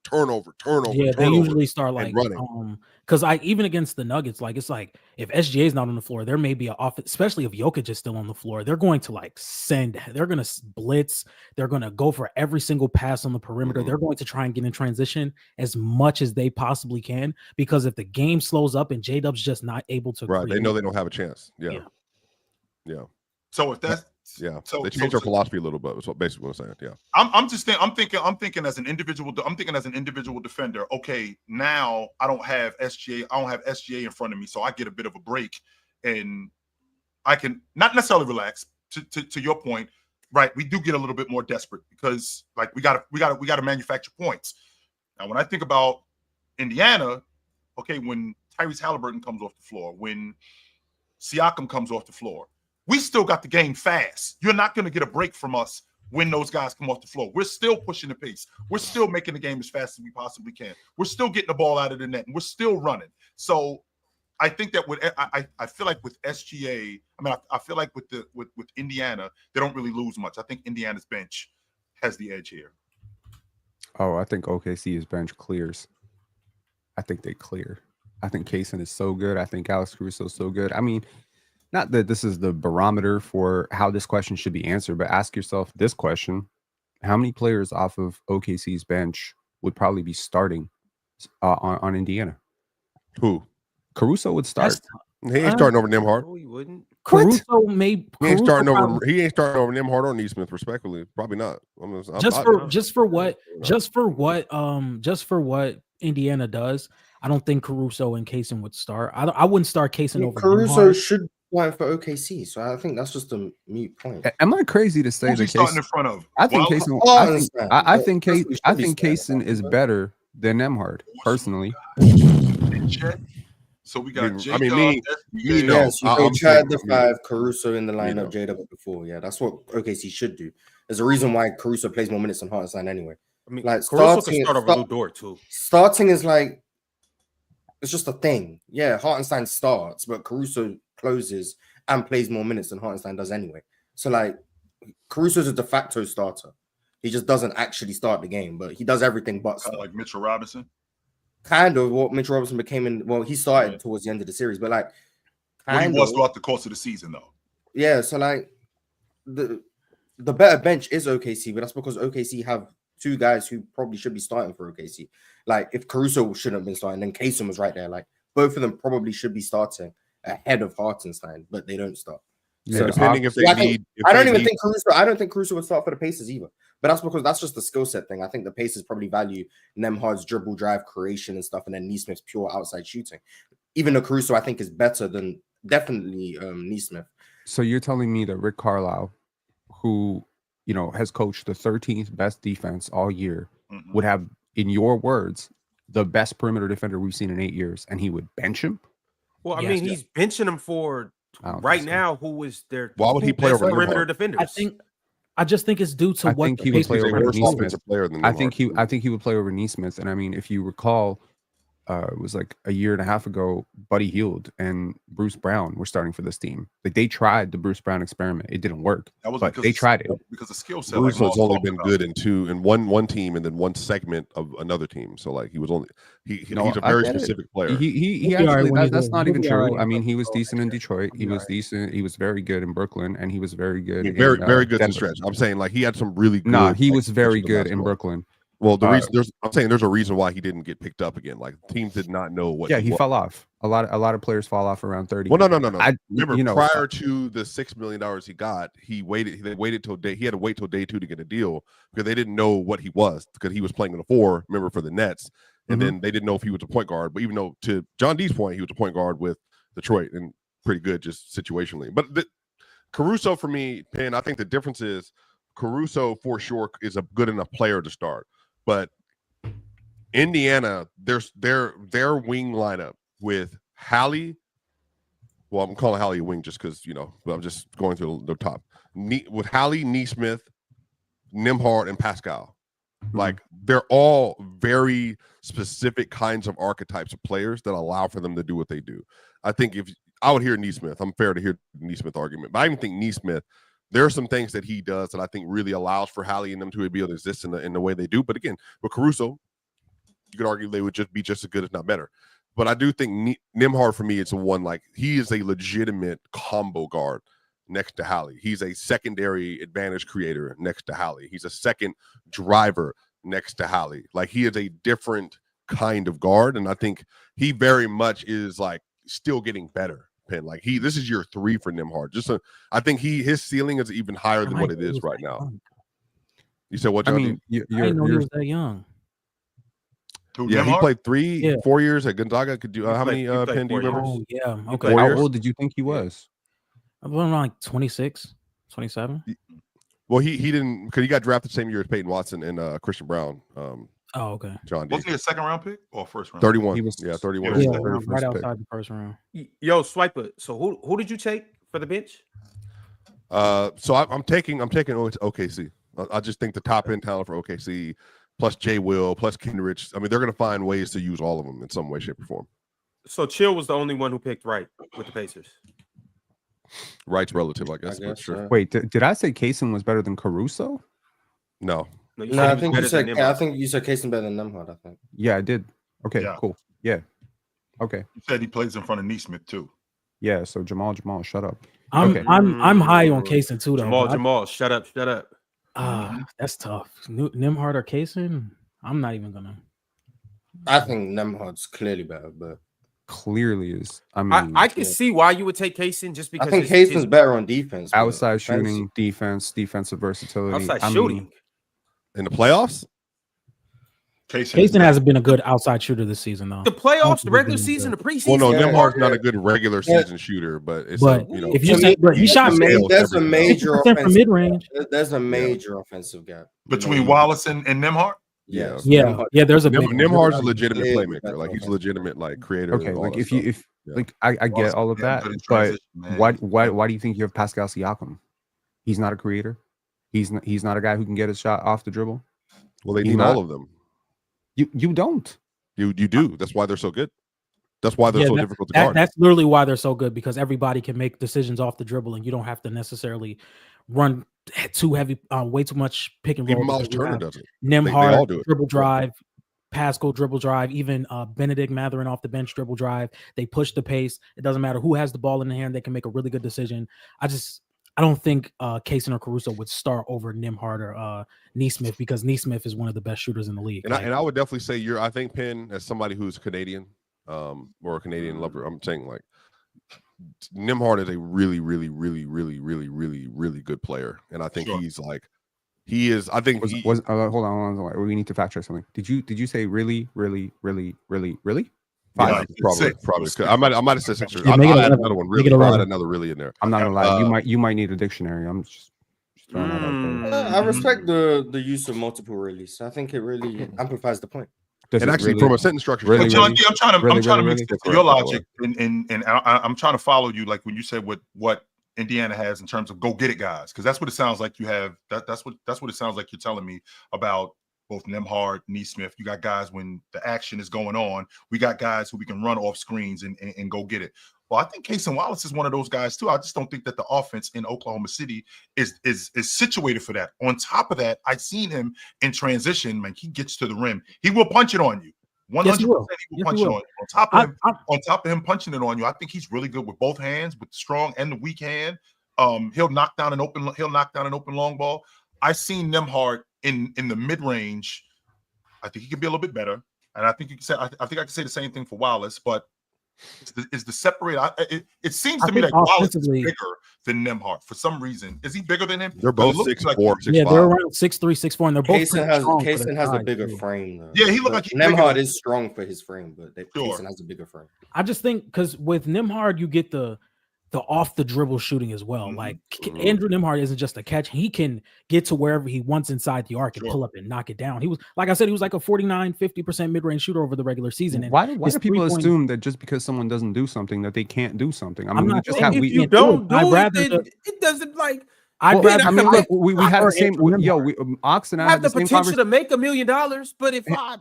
Yeah, they usually start like running. Because even against the Nuggets, like it's like if SGA is not on the floor, there may be an offense, especially if Jokic is still on the floor. They're going to they're going to blitz. They're going to go for every single pass on the perimeter. They're going to try and get in transition as much as they possibly can, because if the game slows up and J-Dub's just not able to, they know they don't have a chance. Yeah. So if that's so they changed their philosophy a little bit. That's what basically what I'm saying. Yeah, I'm thinking as an individual defender. Okay, now I don't have SGA in front of me, so I get a bit of a break, and I can not necessarily relax. To your point, right? We do get a little bit more desperate because like we got to manufacture points. Now, when I think about Indiana, okay, when Tyrese Halliburton comes off the floor, when Siakam comes off the floor, we still got the game fast. You're not going to get a break from us when those guys come off the floor. We're still pushing the pace. We're still making the game as fast as we possibly can. We're still getting the ball out of the net, and we're still running. So I think that I feel like with SGA, I feel like with Indiana, they don't really lose much. I think Indiana's bench has the edge here. Oh, I think OKC's bench clears. I think they clear. I think Cason is so good. I think Alex Caruso is so good. I mean, not that this is the barometer for how this question should be answered, but ask yourself this question. How many players off of OKC's bench would probably be starting on Indiana? Who? Caruso would start. He ain't starting over Nembhard. No, he wouldn't. Caruso He ain't starting over Nembhard or Neesmith, respectfully. Probably not. Just for what Indiana does, I don't think Caruso and Cason would start. I wouldn't start Cason over Caruso. Should play for OKC, so I think that's just a mute point. Am I crazy to say that Cason in front of? I think Cason. I think Cason is better than Nembhard, personally. So we got. You tried the 5 Caruso in the lineup. J-Dub before. Yeah, that's what OKC should do. There's a reason why Caruso plays more minutes than Hartenstein anyway. I mean, like Caruso can start over Lou Dort too. Starting is like it's just a thing. Yeah, Hartenstein starts, but Caruso closes and plays more minutes than Hartenstein does anyway. So like Caruso's a de facto starter. He just doesn't actually start the game, but he does everything but start. Like Mitchell Robinson. Kind of what Mitchell Robinson became in. Well, he started towards the end of the series, but like he was throughout the course of the season, though. Yeah, so like the better bench is OKC, but that's because OKC have 2 guys who probably should be starting for OKC. Like if Caruso shouldn't have been starting, then Cason was right there. Like both of them probably should be starting, ahead of Hartenstein, but they don't start. Yeah, so depending if they need. I don't think Caruso would start for the Pacers either. But that's because that's just the skill set thing. I think the Pacers probably value Nembhard's dribble drive creation and stuff, and then Nesmith's pure outside shooting. Even though Caruso, I think, is better than definitely Nesmith. So you're telling me that Rick Carlisle, who has coached the 13th best defense all year, would have, in your words, the best perimeter defender we've seen in 8 years, and he would bench him? Well, I mean, he's benching him for right now. Who is their? Why would he play over perimeter defenders? I just think it's due to what he would play over Nesmith. I think he would play over Nesmith. And I mean, if you recall, it was like a year and a half ago, Buddy Hield and Bruce Brown were starting for this team. Like they tried the Bruce Brown experiment. It didn't work. But they tried it because the skill set. Bruce has only been good in one team and then one segment of another team. So like he was only he's a very specific player. He actually that's not even true. I mean, he was decent in Detroit. He was decent. He was very good in Brooklyn, and he was very good. Very good in stretch. I'm saying like he had some really good. No, he was very good in Brooklyn. Well, the reason I'm saying there's a reason why he didn't get picked up again. Like teams did not know what. Yeah, he fell off. A lot of players fall off around 30. Well, no. I remember prior to the $6 million he got, he waited till he had to wait till day 2 to get a deal because they didn't know what he was because he was playing in the 4. Remember for the Nets, and then they didn't know if he was a point guard. But even though to John D's point, he was a point guard with Detroit and pretty good just situationally. But Caruso for me, Penn, I think the difference is Caruso for sure is a good enough player to start. But Indiana, their wing lineup with Hallie. Well, I'm calling Hallie a wing just because but I'm just going through the top. With Hallie, Nesmith, Nembhard, and Pascal. Like they're all very specific kinds of archetypes of players that allow for them to do what they do. I think if I would hear Nesmith, I'm fair to hear the Nesmith argument, but I even think Nesmith. There are some things that he does that I think really allows for Hallie and them to be able to exist in the way they do. But again, with Caruso, you could argue they would just be just as good, if not better. But I do think Nembhard for me, it's one like he is a legitimate combo guard next to Hallie. He's a secondary advantage creator next to Hallie. He's a second driver next to Hallie. Like he is a different kind of guard, and I think he very much is like still getting better. Pen like this is year 3 for Nembhard. I think his ceiling is even higher than what it is right now. You said what? John? I mean, I didn't know he was that young. Yeah, he played 4 years at Gonzaga. Could do how many? Pen do you remember? Oh, yeah. Okay. How old did you think he was? I was around like 26, 27. Well, he didn't because he got drafted the same year as Peyton Watson and Christian Brown. Oh, okay. John D. Wasn't he a second round pick or first round? 31. He was 31. Yeah, right outside the first round. Yo, Swiper. So who did you take for the bench? So I'm taking OKC. I just think the top end talent for OKC plus Jay Will plus Kenrich. I mean, they're going to find ways to use all of them in some way, shape, or form. So Chill was the only one who picked right with the Pacers. Right's relative, I guess. But sure. Wait, did I say Cason was better than Caruso? No. I think you said Cason better than Nembhard. I think. Yeah, I did. Okay, cool. Yeah. Okay. You said he plays in front of Nesmith too. Yeah. So Jamal, shut up. I'm high on Cason too, though. Jamal, shut up. That's tough. Nembhard or Cason? I'm not even gonna. I think Nembhard's clearly better, but clearly is. I mean, I can see why you would take Cason just because I think Cason's better on defense. Outside shooting, defensive versatility. Outside shooting in the playoffs. Cason hasn't been a good outside shooter this season, though. The playoffs, the regular season, the preseason. Well, no, Nembhard's not a good regular season shooter, but it's if you say he shot, there's a major from mid range. There's a major offensive gap between Wallace and Nembhard. Yeah. There's a Nembhard's a legitimate playmaker. Like he's a legitimate creator. Okay, like if I get all of that, but why do you think you have Pascal Siakam? He's not a creator. He's not a guy who can get a shot off the dribble. Well, they need all of them. You don't. You do. That's why they're so good. That's why they're so difficult to guard. That's literally why they're so good, because everybody can make decisions off the dribble, and you don't have to necessarily run too heavy, way too much pick and roll. Even Miles Turner does it. Nembhard dribble drive, Pascal dribble drive, even Benedict Mathurin off the bench dribble drive. They push the pace. It doesn't matter who has the ball in the hand; they can make a really good decision. I don't think Cason or Caruso would start over Nembhard or Nesmith, because Nesmith is one of the best shooters in the league. And I would definitely say I think Penn, as somebody who's Canadian or a Canadian lover, I'm saying Nembhard is a really, really, really, really, really, really, really good player, and I think he's like, he is. I think hold on. We need to fact check something. Did you say really, really, really, really, really? Yeah, probably. I might have said 6. Yeah, I'll add another one. Really, I'll add another really in there. I'm not gonna lie. You might need a dictionary. I'm just throwing that out there. I respect the use of multiple release. I think it really amplifies the point. And actually, from a sentence structure, I'm trying to mix it to your logic, and I'm trying to follow you. Like when you said what Indiana has in terms of go get it guys, because that's what it sounds like you have. That's what it sounds like you're telling me about both Nembhard, Nesmith. You got guys when the action is going on. We got guys who we can run off screens and go get it. Well, I think Cason Wallace is one of those guys too. I just don't think that the offense in Oklahoma City is situated for that. On top of that, I've seen him in transition. Man, he gets to the rim. He will punch it on you. 100%. He will punch it on you. On top of him punching it on you, I think he's really good with both hands, with the strong and the weak hand. He'll knock down an open long ball. I've seen Nembhard in the mid range. I think he could be a little bit better, and I think you can say. I think I can say the same thing for Wallace, but is the separate? It seems to me like Wallace is bigger than Nembhard for some reason. Is he bigger than him? They're both 6'4", 6'5". Yeah, they're around 6'3", 6'4", and they're both. Cason has a bigger frame. Though. Yeah, he looked like Nembhard is strong for his frame, but Cason has a bigger frame. I just think because with Nembhard, you get the off the dribble shooting as well. Like Andrew Nembhard isn't just a catch; he can get to wherever he wants inside the arc and pull up and knock it down. He was, like I said, he was like a 49-50% mid range shooter over the regular season. And why do people assume that just because someone doesn't do something that they can't do something? I mean, if you don't do it, it doesn't like. We had the same. Ox and I have the potential to make $1 million, but if I.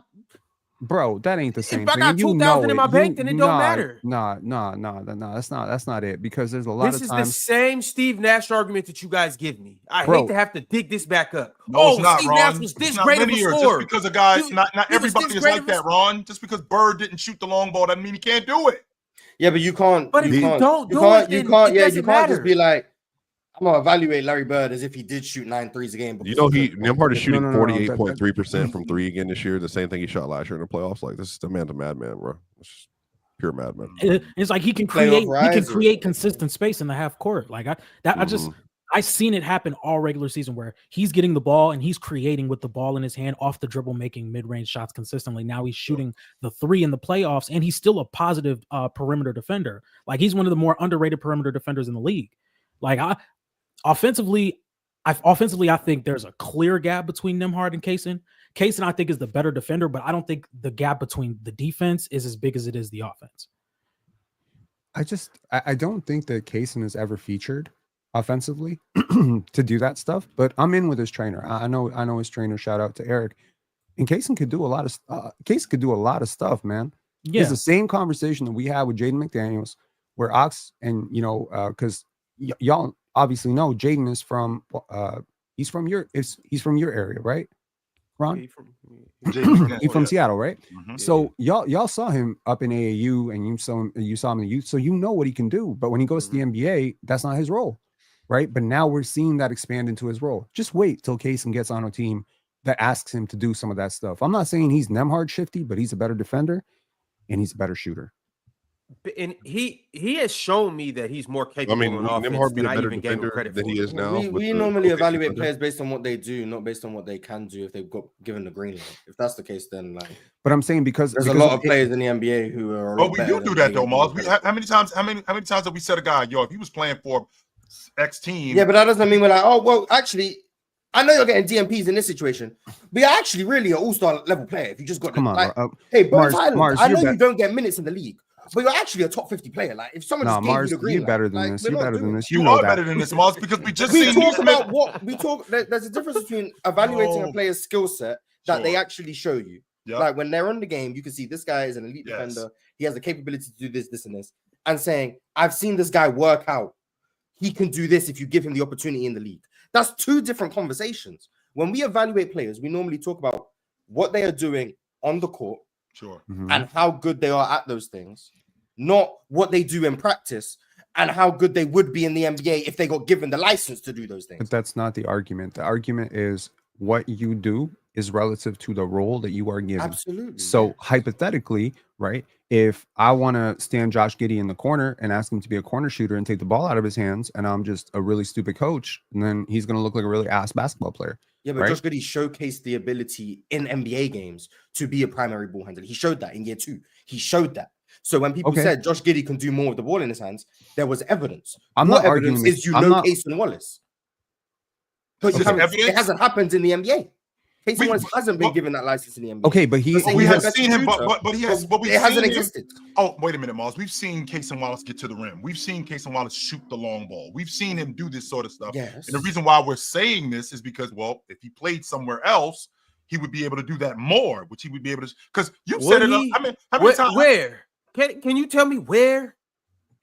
Bro, that ain't the same if thing. If I got 2,000 in my bank, then it don't matter. Nah. That's not it. Because there's a lot of times. This is the same Steve Nash argument that you guys give me. I hate to have to dig this back up. No, it's not, Steve Ron. Nash was this great of a scorer. Just because a guy, not everybody is like that, Ron. Just because Bird didn't shoot the long ball doesn't mean he can't do it. Yeah, but you can't. But if you don't do it, you can't just be like, I'm gonna evaluate Larry Bird as if he did shoot 9 threes a game. You know, Nembhard is shooting 48.3% from 3 again this year. The same thing he shot last year in the playoffs. Like, this is the man's a madman, bro. It's just pure madman. It's like he can create consistent space in the half court. Like I seen it happen all regular season where he's getting the ball and he's creating with the ball in his hand off the dribble, making mid-range shots consistently. Now he's shooting the 3 in the playoffs, and he's still a positive perimeter defender. Like, he's one of the more underrated perimeter defenders in the league. Like, Offensively, I think there's a clear gap between Nembhard and Cason. Cason, I think, is the better defender, but I don't think the gap between the defense is as big as it is the offense. I don't think that Cason has ever featured offensively to do that stuff, but I'm in with his trainer. I know his trainer. Shout out to Eric. And Cason could do a lot of stuff, man. Yeah. It's the same conversation that we had with Jaden McDaniels, where Ox and because y'all obviously know Jaden is from he's from your area, right, Ron? He's from Seattle, right? Mm-hmm. So y'all saw him up in AAU, and you saw him in the youth, so you know what he can do. But when he goes to the NBA, that's not his role, right? But now we're seeing that expand into his role. Just wait till Cason gets on a team that asks him to do some of that stuff. I'm not saying he's Nembhard shifty, but he's a better defender and he's a better shooter. And he has shown me that he's more capable. I mean, Nembhard being a better defender than he is now. We normally evaluate players based on what they do, not based on what they can do if they've got given the green light. If that's the case, then like. But I'm saying because there's a lot of players in the NBA who are. Well, we do that though, Mars. How many times have we said a guy, if he was playing for X team? Yeah, but that doesn't mean we're like, oh well, actually. I know you're getting DMPs in this situation, but you're actually really an all-star level player. If you just got hey, Burns Island, I know you don't get minutes in the league, but you're actually a top 50 player. Like if someone just gave you the green light, you're better than this. You're better than this. You are better than this, Mars, because we talk about what we talk. There's a difference between evaluating a player's skill set that they actually show you. Yep. Like when they're on the game, you can see this guy is an elite defender. He has the capability to do this, this, and this. And saying, I've seen this guy work out. He can do this if you give him the opportunity in the league. That's two different conversations. When we evaluate players, we normally talk about what they are doing on the court, and how good they are at those things, not what they do in practice and how good they would be in the NBA if they got given the license to do those things. But that's not the argument. The argument is what you do is relative to the role that you are given. Absolutely. So hypothetically, right, if I want to stand Josh Giddey in the corner and ask him to be a corner shooter and take the ball out of his hands, and I'm just a really stupid coach, and then he's going to look like a really ass basketball player. Yeah, but right? Josh Giddey showcased the ability in NBA games to be a primary ball handler. He showed that in year 2. He showed that. So when people said Josh Giddey can do more with the ball in his hands, there was evidence. I'm what not evidence arguing is Cason Wallace? But it hasn't happened in the NBA. Cason Wallace hasn't been given that license in the NBA. Okay, but we have seen him, but it hasn't existed. Oh, wait a minute, Mars. We've seen Cason Wallace get to the rim. We've seen Cason Wallace shoot the long ball. We've seen him do this sort of stuff. Yes. And the reason why we're saying this is because, well, if he played somewhere else, he would be able to do that more, which he would be able to. Because you said it. I mean, how many times? Where? Can you tell me where?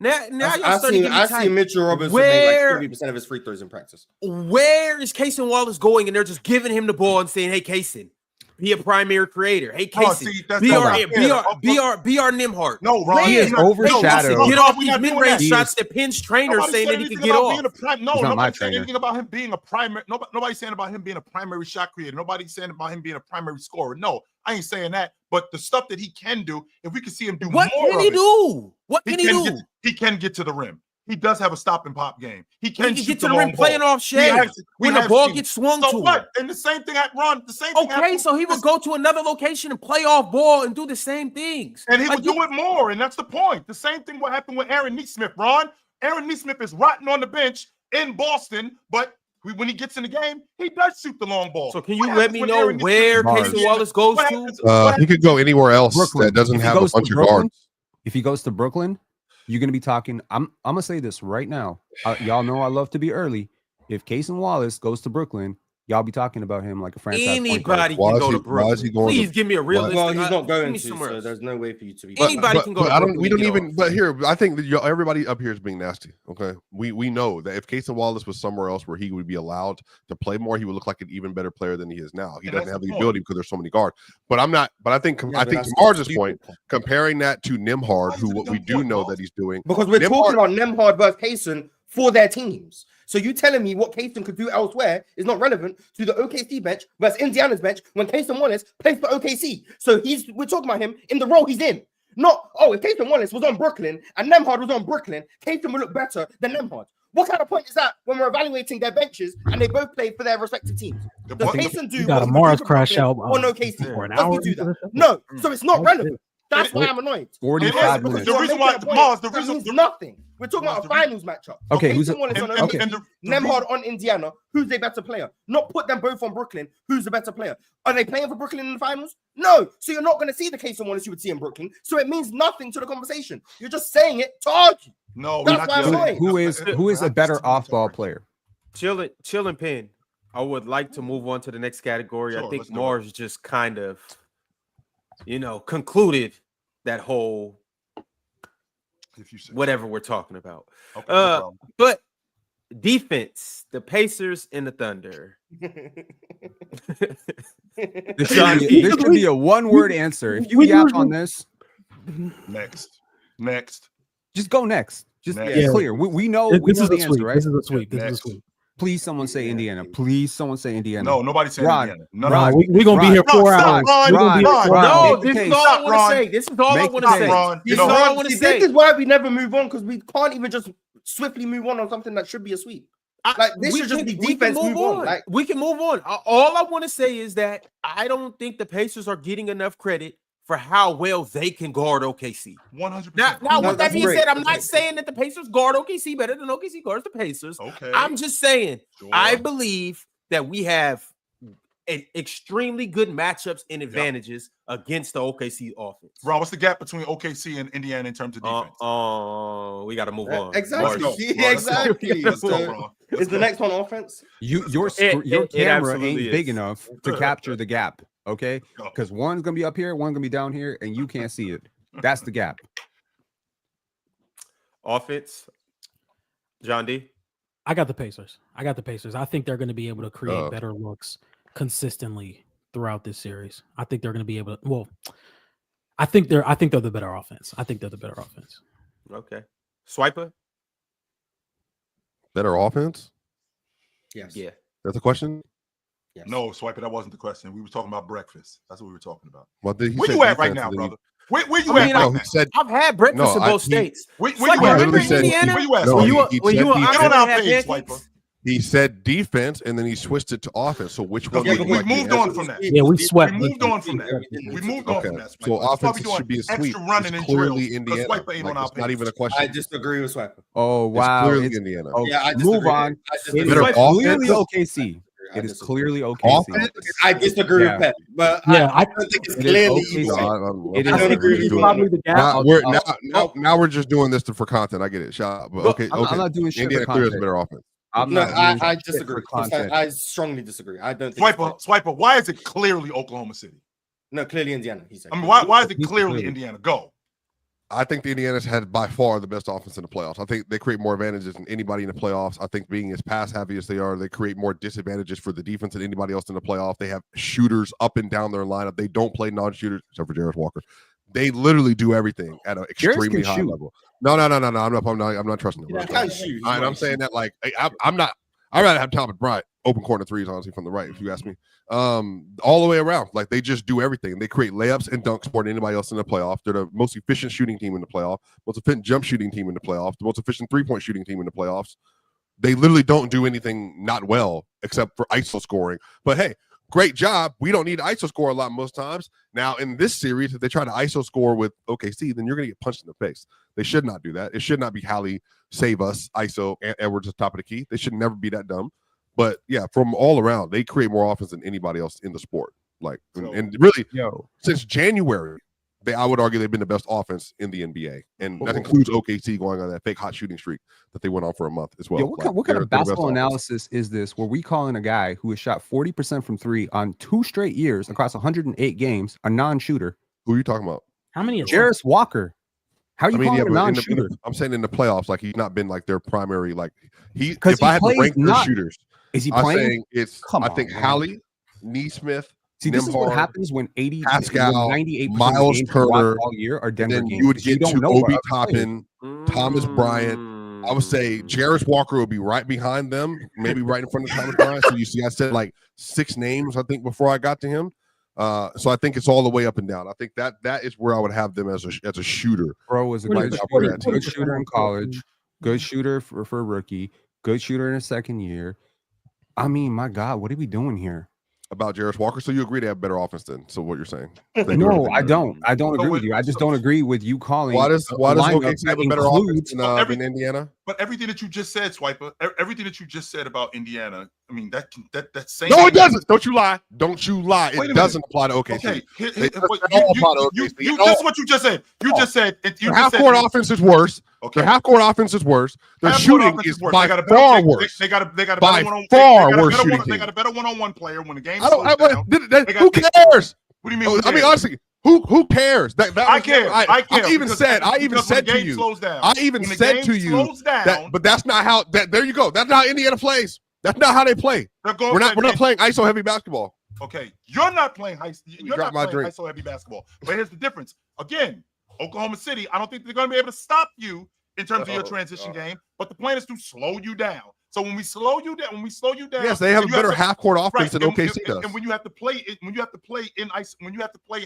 Now I see Mitchell Robinson make like 30% of his free throws in practice. Where is Cason Wallace going? And they're just giving him the ball and saying, "Hey, Cason, be a primary creator. Hey, Cason, be our Nimhart." No, Ron, he is overshadowed. Get off these mid-range shots that Pinch trainer saying that he can get off. Nobody's saying anything about him being a primary. Nobody's saying about him being a primary shot creator. Nobody's saying about him being a primary scorer. No, I ain't saying that. But the stuff that he can do, if we can see him do more, what can he do? What can he do? He can get to the rim. He does have a stop and pop game. He can get to the rim playing off shade when the ball gets swung to him. And the same thing at Ron. The same thing. Okay, so he would go to another location and play off ball and do the same things. And he would do it more. And that's the point. The same thing what happened with Aaron Nesmith, Ron. Aaron Nesmith is rotting on the bench in Boston, but when he gets in the game, he does shoot the long ball. So can you let me know where Cason Wallace goes to? He could go anywhere else that doesn't have a bunch of guards. If he goes to Brooklyn, you're going to be talking. I'm going to say this right now. Y'all know I love to be early. If Cason Wallace goes to Brooklyn, y'all be talking about him like a franchise. Anybody can go to Brooklyn. Please give me a realistic. Well, he's not going to, so there's no way for you to be. Anybody can go to Brooklyn. We don't even. But here, I think that everybody up here is being nasty. Okay, we know that if Cason Wallace was somewhere else where he would be allowed to play more, he would look like an even better player than he is now. He doesn't have the ability because there's so many guards. But I'm not. But I think to Mars's point, comparing that to Nimhard, who what we do know that he's doing, because we're talking about Nimhard versus Cason for their teams. So you telling me what Cason could do elsewhere is not relevant to the OKC bench versus Indiana's bench when Cason Wallace plays for OKC. So we're talking about him in the role he's in. Not, if Cason Wallace was on Brooklyn and Nimhard was on Brooklyn, Cason would look better than Nimhard. What kind of point is that when we're evaluating their benches and they both play for their respective teams? Does Cason do got a Mars crash out on OKC? Does he do that? No. So it's not relevant. That's why I'm annoyed. 45 minutes. The reason why that means nothing. We're talking about a finals matchup. Okay, who's Nimhard on Indiana? Who's a better player? Not put them both on Brooklyn. Who's the better player? Are they playing for Brooklyn in the finals? No. So you're not going to see the Cason Wallace you would see in Brooklyn. So it means nothing to the conversation. You're just saying it to argue. No, that's why I'm annoyed. Who is a better off-ball player? Chillin' Pin. I would like to move on to the next category. I think Mars just kind of, concluded that whole whatever we're talking about. Okay, but defense, the Pacers and the Thunder. This could be a one-word answer. If you yap on this, next. Just go next. Just clear. We know the answer, right? This is a sweep. Please, someone say Indiana. Please, someone say Indiana. No, nobody said Indiana. Ron, we're going to be here 4 hours. No, this is all I want to say. This is all I want to say. This is all I want to say. This is why we never move on, because we can't even just swiftly move on something that should be a sweep. This should just be defense move on. We can move on. All I want to say is that I don't think the Pacers are getting enough credit for how well they can guard OKC. 100%. Now with that being said, I'm not saying that the Pacers guard OKC better than OKC guards the Pacers. Okay. I'm just saying, I believe that we have extremely good matchups and advantages against the OKC offense. Ron, what's the gap between OKC and Indiana in terms of defense? We got to move on. Exactly. Exactly. Let's go, Ron. Is the next one offense? Your camera ain't big enough to capture the gap. Okay, because one's gonna be up here, one's gonna be down here, and you can't see it. That's the gap. Offense, John D. I got the Pacers. I think they're going to be able to create better looks consistently throughout this series. I think they're going to be able to. Well, I think they're the better offense. Okay, Swiper. Better offense? Yes. Yeah. That's a question. Yes. No, Swiper, that wasn't the question. We were talking about breakfast. That's what we were talking about. Well, where you at right now, brother? Where you at right now? Said, I've had breakfast in both states. Where you at? Remember in Indiana? Where you at? No, when you were get on our page, Swiper. He said defense, and then he switched it to offense. So which one? Yeah, but we moved on from that. Yeah, we swept. We moved on from that. We moved on from that. So offense should be a sweep. Running it's and clearly drills, Indiana. Swiper ain't on our it's not page. even a question. I disagree with Swiper. Oh wow, it's clearly Indiana. Oh, Yeah, I move on. It is clearly OKC. It is clearly OKC. I disagree with Pep, but yeah, I don't think it's clearly. I don't agree with probably the gap. Now we're just doing this for content. I get it. Shout out. But okay, I'm not doing shit Indiana for clears content. better offense. I disagree. I strongly disagree. I don't think Swiper, why is it clearly Oklahoma City? No, clearly Indiana. He said. I mean, why is it clearly Indiana? Go. I think the Indiana's had by far the best offense in the playoffs. I think they create more advantages than anybody in the playoffs. I think being as pass heavy as they are, they create more disadvantages for the defense than anybody else in the playoff. They have shooters up and down their lineup. They don't play non-shooters except for Jarris Walker. They literally do everything at an extremely high level. No. I'm not trusting them. I'm saying that like I'm not. I'd rather have Thomas Bryant open corner threes, honestly, from the right, if you ask me. All the way around. Like they just do everything. They create layups and dunks more than anybody else in the playoff. They're the most efficient shooting team in the playoff, most efficient jump shooting team in the playoff, the most efficient three-point shooting team in the playoffs. They literally don't do anything not well except for ISO scoring. But hey, great job. We don't need to ISO score a lot most times. Now, in this series, if they try to ISO score with OKC, then you're going to get punched in the face. They should not do that. It should not be Hallie, save us, ISO, Edwards at the top of the key. They should never be that dumb. But yeah, from all around, they create more offense than anybody else in the sport. Like, and really, since January, I would argue they've been the best offense in the NBA, and that includes OKC going on that fake hot shooting streak that they went on for a month as well. Yeah, what kind of basketball analysis is this? Where we calling a guy who has shot 40% from three on 2 straight years across 108 games a non-shooter? Who are you talking about? How many? Jarris Walker. How are you calling him a non-shooter? I'm saying in the playoffs, like he's not been like their primary. Like if I had to rank their shooters. Is he playing? I think Hallie, Neesmith. See, this is what happens when 80, Pascal, 98% Miles of Turner all year are Denver then games. You would get to Obi Toppin, Thomas Bryant. I would say Jarris Walker would be right behind them, maybe right in front of Thomas Bryant. So you see, I said like 6 names, I think, before I got to him. So I think it's all the way up and down. I think that is where I would have them as a shooter. Bro was a good shooter in college, good shooter for a rookie, good shooter in his second year. I mean, my God, what are we doing here? About Jarris Walker, so you agree they have better offense then? So what you're saying? No, I don't. I don't agree with you. I just don't agree with you calling. Why does OKC have a better offense than Indiana? But everything that you just said, Swiper, everything that you just said about Indiana, I mean that same. No, it doesn't. Don't you lie. Don't you lie. It doesn't apply to OKC. Okay, this is what you just said. You just said half-court offense is worse. Okay, their half-court offense is worse. Their shooting is by far worse. They got a by far worse shooting team. They got a better one-on-one player when the game. Who cares? What do you mean? I mean, honestly, who cares? I care. I even said to you. I even said to you that, but that's not how. There you go. That's not how Indiana plays. That's not how they play. We're not playing ISO heavy basketball. Okay, you're not playing ISO heavy basketball. But here's the difference. Again, Oklahoma City. I don't think they're going to be able to stop you in terms of your transition game. But the plan is to slow you down. So when we slow you down, yes, they have a better half-court offense than OKC does. And when you have to play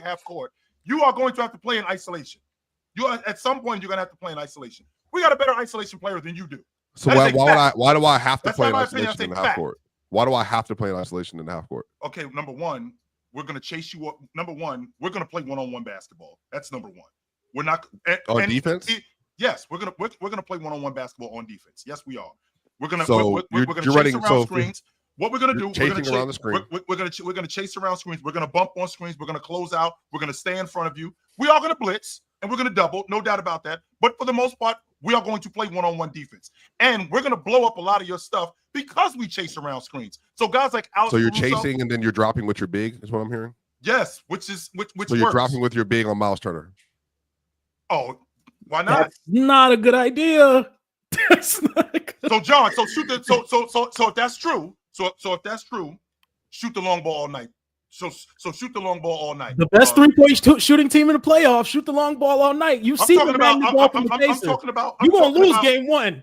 half court, you are going to have to play in isolation. At some point you're going to have to play in isolation. We got a better isolation player than you do. So why do I have to play in isolation in the half court? Why do I have to play in isolation in the half court? Okay, number one, we're going to chase you up. Number one, we're going to play one-on-one basketball. That's number one. We're not on defense. Yes, we're gonna play one-on-one basketball on defense. Yes, we are. We're gonna chase around screens. What we're gonna do? We're gonna chase around screens. We're gonna bump on screens. We're gonna close out. We're gonna stay in front of you. We are gonna blitz and we're gonna double, no doubt about that. But for the most part, we are going to play one-on-one defense, and we're gonna blow up a lot of your stuff because we chase around screens. So guys like Alex. So you're chasing and then you're dropping with your big, is what I'm hearing. Yes, which. So you're dropping with your big on Miles Turner. Oh, why not? That's not a good idea. That's not good. So John, so shoot the so if that's true, if that's true, shoot the long ball all night. So shoot the long ball all night. The best 3-point shooting team in the playoffs. Shoot the long ball all night. You've seen the ball from the Pacers. You're gonna lose game one.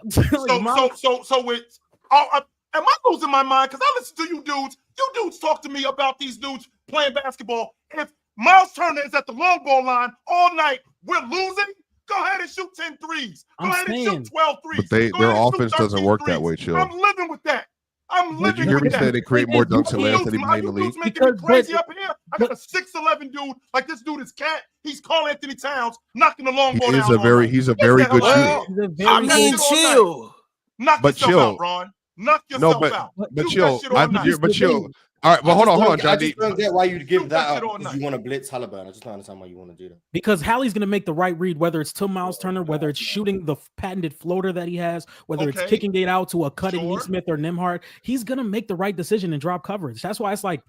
So with Am I losing my mind? Because I listen to you dudes. You dudes talk to me about these dudes playing basketball. If Miles Turner is at the long ball line all night, we're losing. Go ahead and shoot 10 threes. Go ahead and shoot 12 threes. But their offense doesn't work that way, Chill. I'm living with that. Did you hear me say they create more dunks than Anthony Bryant in the league? Making me crazy up here. I got a 6'11" dude like this dude is cat. He's Karl Anthony Towns knocking the long ball down. He's a very good shooter. I mean, Chill. Knock yourself out, Ron. Knock yourself out. But Chill. But Chill. All right, well, hold on, John. I just don't get why you'd give that up because you want to blitz Halliburton. I just don't understand why you want to do that. Because Hallie's going to make the right read, whether it's to Miles Turner, whether it's shooting the patented floater that he has, whether it's kicking it out to a cutting Neesmith or Nembhard. He's going to make the right decision and drop coverage. That's why it's like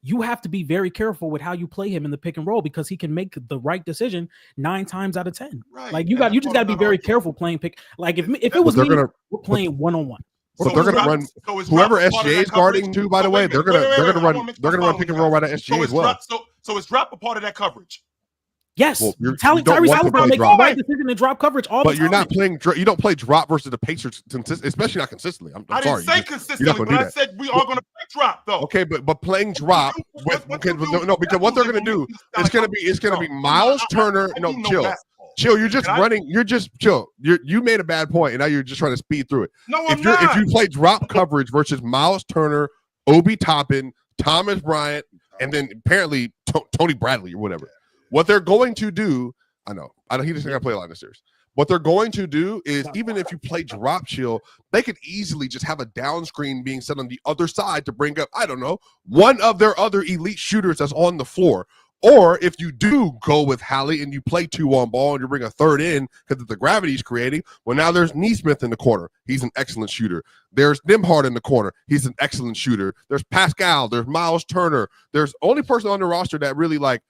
you have to be very careful with how you play him in the pick and roll because he can make the right decision 9 times out of 10. Right. Like you just got to be very careful playing pick. Like if it was me, we're playing one-on-one. But they're going to run whoever SGA is guarding too. By the way, they're going to run pick and roll right at SGA as well. So is drop a part of that coverage? Yes, Tyrese Halliburton makes the right decision to drop coverage all the time. But you're not playing. You don't play drop versus the Pacers, especially not consistently. I didn't say consistently, but I said we are going to play drop though. Okay, but playing drop because what they're going to do is going to be Miles Turner. No, Chill. You're just running. You're just chill. You made a bad point, and now you're just trying to speed through it. No, if you play drop coverage versus Miles Turner, Obi Toppin, Thomas Bryant, and then apparently Tony Bradley or whatever, what they're going to do, I know he doesn't got to play a lot in the series. What they're going to do is even if you play drop Chill, they could easily just have a down screen being set on the other side to bring up, I don't know, one of their other elite shooters that's on the floor. Or if you do go with Hallie and you play 2 on ball and you bring a third in because the gravity he's creating, well, now there's Neesmith in the corner. He's an excellent shooter. There's Nembhard in the corner. He's an excellent shooter. There's Pascal. There's Miles Turner. There's only person on the roster that really like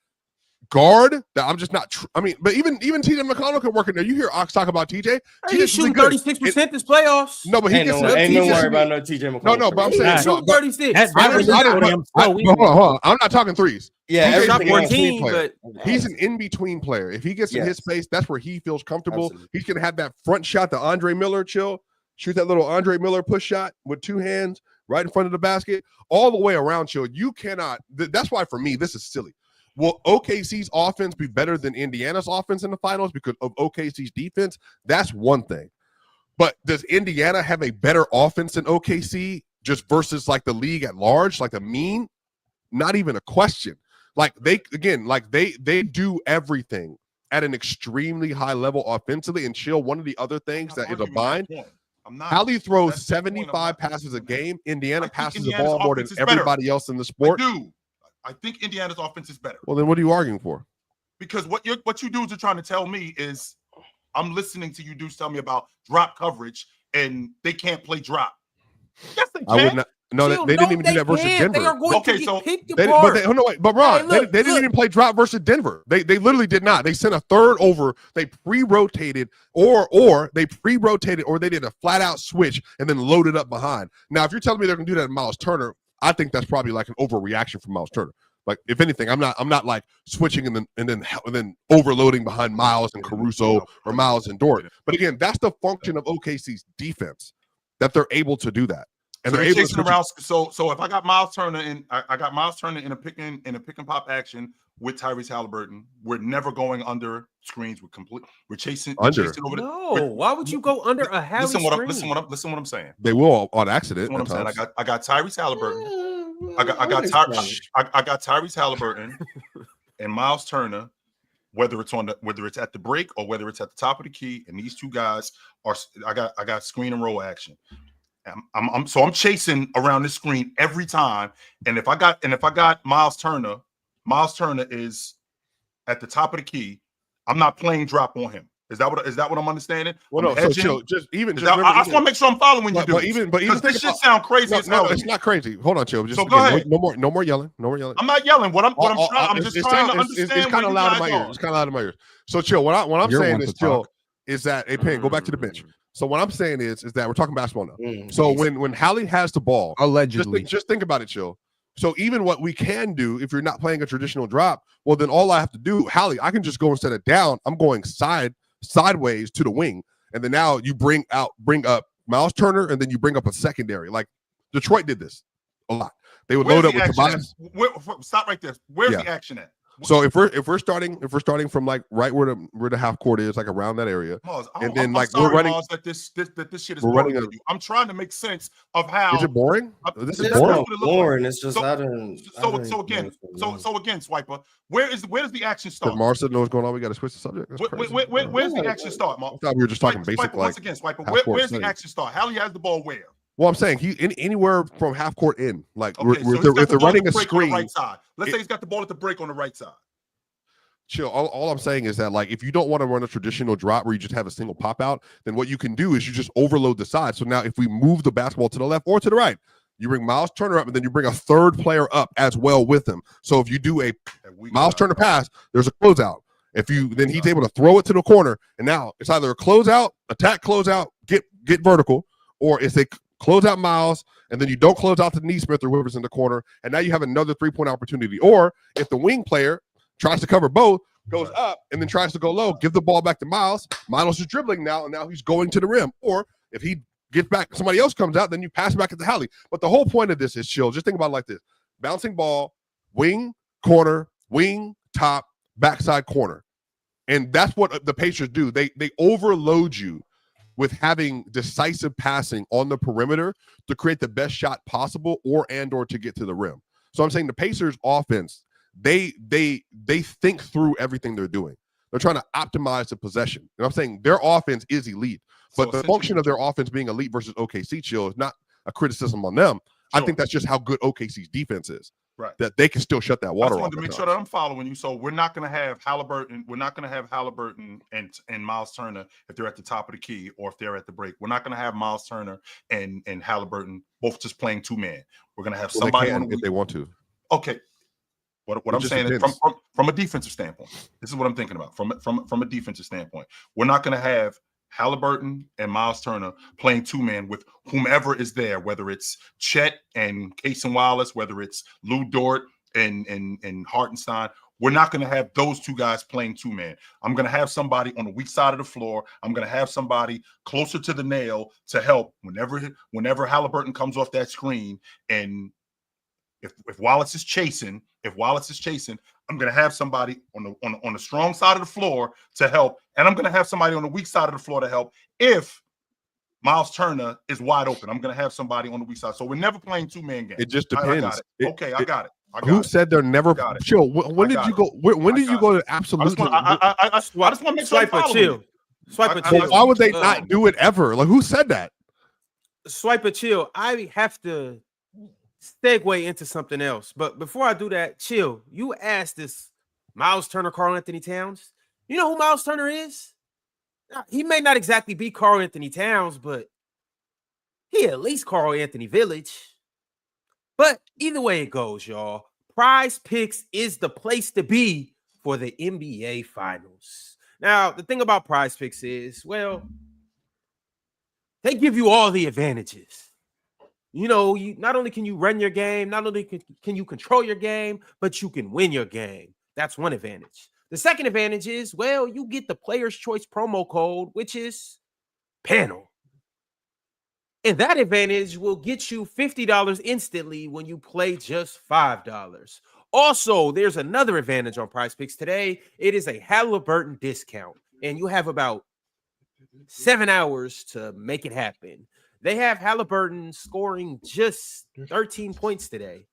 guard that I'm just not. But even TJ McConnell can work in there. You hear Ox talk about TJ. He's shooting 36% this playoffs. No, but he gets ain't no worry about no TJ McConnell. No, but I'm saying shooting 36. Hold on. I'm not talking threes. Yeah, he's an in-between player. If he gets in his space, that's where he feels comfortable. Absolutely. He's gonna have that front shot, the Andre Miller shoot that little Andre Miller push shot with 2 hands right in front of the basket, all the way around. You cannot. That's why for me this is silly. Will OKC's offense be better than Indiana's offense in the finals because of OKC's defense? That's one thing. But does Indiana have a better offense than OKC just versus like the league at large, like the mean? Not even a question. Like they do everything at an extremely high level offensively. And Chill, one of the other things that is a bind. Hallie throws 75 passes a game. Indiana passes the ball more than everybody else in the sport. I think Indiana's offense is better. Well, then what are you arguing for? Because what you dudes are trying to tell me is I'm listening to you dudes tell me about drop coverage and they can't play drop. Yes, they can. I would not. No, they didn't even do that versus Denver. They are going to get picked apart. But Ron, they didn't even play drop versus Denver. They literally did not. They sent a third over. They pre-rotated or they pre-rotated or they did a flat-out switch and then loaded up behind. Now, if you're telling me they're going to do that in Miles Turner, I think that's probably like an overreaction from Miles Turner. Like, if anything, I'm not like switching and then overloading behind Miles and Caruso or Miles and Dort. But again, that's the function of OKC's defense, that they're able to do that. And so they're chasing around. So if I got Miles Turner in a pick and pop action with Tyrese Halliburton, we're never going under screens. We're chasing over. No, why would you go under a Hallie screen? Listen what I'm saying. They will on accident. What I'm saying. I got Tyrese Halliburton. I got Tyrese Halliburton and Miles Turner. Whether it's at the break or whether it's at the top of the key, and these two guys I got screen and roll action. I'm chasing around this screen every time, and if I got Miles Turner is at the top of the key. I'm not playing drop on him. Is that what I'm understanding? Well, no. So chill. I just want to make sure I'm following you. But even this shit sound crazy. No, it's not crazy. Hold on, chill. So go ahead. No more yelling. I'm not yelling. I'm just trying to understand. It's kind of loud in my ears. It's kind of loud in my ears. So chill. What I'm saying is chill. Is that hey Payne? Go back to the bench. So what I'm saying is that we're talking basketball now. So when Hallie has the ball, allegedly, just think about it, chill. So even what we can do, if you're not playing a traditional drop, well then all I have to do, Hallie, I can just go instead of down, I'm going sideways to the wing, and then now you bring up Miles Turner, and then you bring up a secondary. Like Detroit did this a lot. They would load up with Tobias. Stop right there. Where's the action at? So if we're starting from like right where the half court is, like around that area, Mars, and then I'm like sorry, we're running. Mars, that this shit is boring to you. I'm trying to make sense of how. Is it boring? This is boring. Boring. It's just so again, Swiper. Where does the action start? Mars doesn't know what's going on. We got to switch the subject. Where's the action start, Mars? I thought we were just talking basic. Swiper, once again, Swiper. Where's the action start? Hallie has the ball where? Well, I'm saying anywhere from half court in, like okay, if they're running a screen. Right side. Let's say he's got the ball at the break on the right side. Chill. All I'm saying is that, like, if you don't want to run a traditional drop where you just have a single pop out, then what you can do is you just overload the side. So now if we move the basketball to the left or to the right, you bring Miles Turner up and then you bring a third player up as well with him. So if you do a Miles Turner pass, there's a closeout. Then he's able to throw it to the corner, and now it's either a closeout, attack closeout, get vertical, or it's a close out Miles, and then you don't close out to Neesmith or whoever's in the corner, and now you have another 3-point opportunity. Or if the wing player tries to cover both, goes up, and then tries to go low, give the ball back to Miles. Miles is dribbling now, and now he's going to the rim. Or if he gets back, somebody else comes out, then you pass back at the Hallie. But the whole point of this is chill. Just think about it like this. Bouncing ball, wing, corner, wing, top, backside corner. And that's what the Pacers do. They overload you with having decisive passing on the perimeter to create the best shot possible or to get to the rim. So I'm saying the Pacers offense, they think through everything they're doing. They're trying to optimize the possession. And I'm saying their offense is elite, but the function of their offense being elite versus OKC chill is not a criticism on them. Sure. I think that's just how good OKC's defense is. Right. That they can still shut that water off. I just wanted to make sure that I'm following you. So we're not going to have Halliburton. We're not going to have Halliburton and Miles Turner if they're at the top of the key or if they're at the break. We're not going to have Miles Turner and Halliburton both just playing two-man. We're going to have somebody if they want to. Okay. What I'm saying is from a defensive standpoint, this is what I'm thinking about. From a defensive standpoint, we're not going to have Halliburton and Miles Turner playing two-man with whomever is there, whether it's Chet and Cason Wallace, whether it's Lou Dort and Hartenstein. We're not going to have those two guys playing two-man. I'm going to have somebody on the weak side of the floor. I'm going to have somebody closer to the nail to help whenever Halliburton comes off that screen. And if Wallace is chasing, I'm going to have somebody on the strong side of the floor to help, and I'm going to have somebody on the weak side of the floor to help. If Miles Turner is wide open, I'm going to have somebody on the weak side. So we're never playing two-man games. It just depends. I got it. Who said they're never? Chill. When did you go? When did you go to absolute? I just want to make sure chill. Swipe a chill. Why would they not do it ever? Like, who said that? Swipe a chill. I have to segue into something else, but before I do that, chill. You asked this Miles Turner, Karl Anthony Towns. You know who Miles Turner is? He may not exactly be Karl Anthony Towns, but he at least Karl Anthony Village. But either way it goes, y'all, PrizePicks is the place to be for the NBA Finals. Now, the thing about PrizePicks is, well, they give you all the advantages. You know, not only can you run your game, not only can you control your game, but you can win your game. That's one advantage. The second advantage is, well, you get the Player's Choice promo code, which is panel. And that advantage will get you $50 instantly when you play just $5. Also, there's another advantage on PrizePicks today. It is a Halliburton discount, and you have about 7 hours to make it happen. They have Halliburton scoring just 13 points today.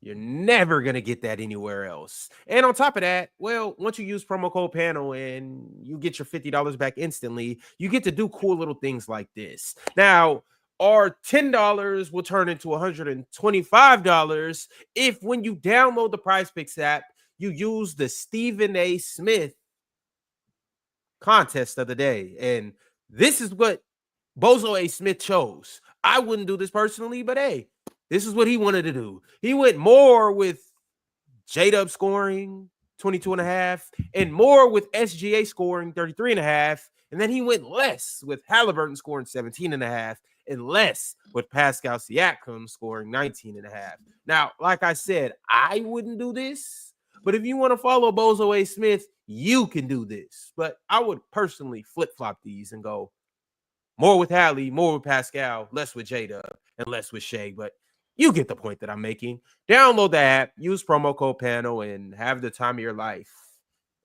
You're never going to get that anywhere else. And on top of that, well, once you use promo code panel and you get your $50 back instantly, you get to do cool little things like this. Now, our $10 will turn into $125 if when you download the PrizePicks app, you use the Stephen A. Smith contest of the day. And this is what Bozo A. Smith chose. I wouldn't do this personally, but hey, this is what he wanted to do. He went more with J-Dub scoring 22.5 and more with SGA scoring 33.5. And then he went less with Halliburton scoring 17.5 and less with Pascal Siakam scoring 19.5. Now, like I said, I wouldn't do this, but if you want to follow Bozo A. Smith, you can do this. But I would personally flip-flop these and go More with Hallie, more with Pascal, less with J-Dub, and less with Shay. But you get the point that I'm making. Download the app, use promo code PANEL, and have the time of your life.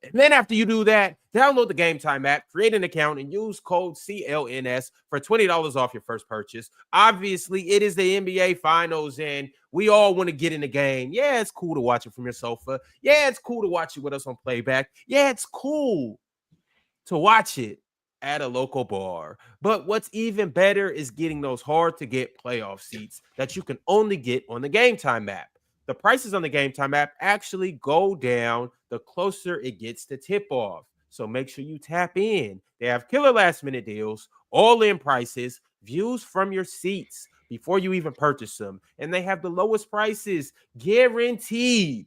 And then after you do that, download the Gametime app, create an account, and use code CLNS for $20 off your first purchase. Obviously, it is the NBA Finals, and we all want to get in the game. Yeah, it's cool to watch it from your sofa. Yeah, it's cool to watch it with us on Playback. Yeah, it's cool to watch it at a local bar. But what's even better is getting those hard-to-get playoff seats that you can only get on the Gametime app. The prices on the Gametime app actually go down the closer it gets to tip-off. So make sure you tap in. They have killer last-minute deals, all-in prices, views from your seats before you even purchase them. And they have the lowest prices guaranteed.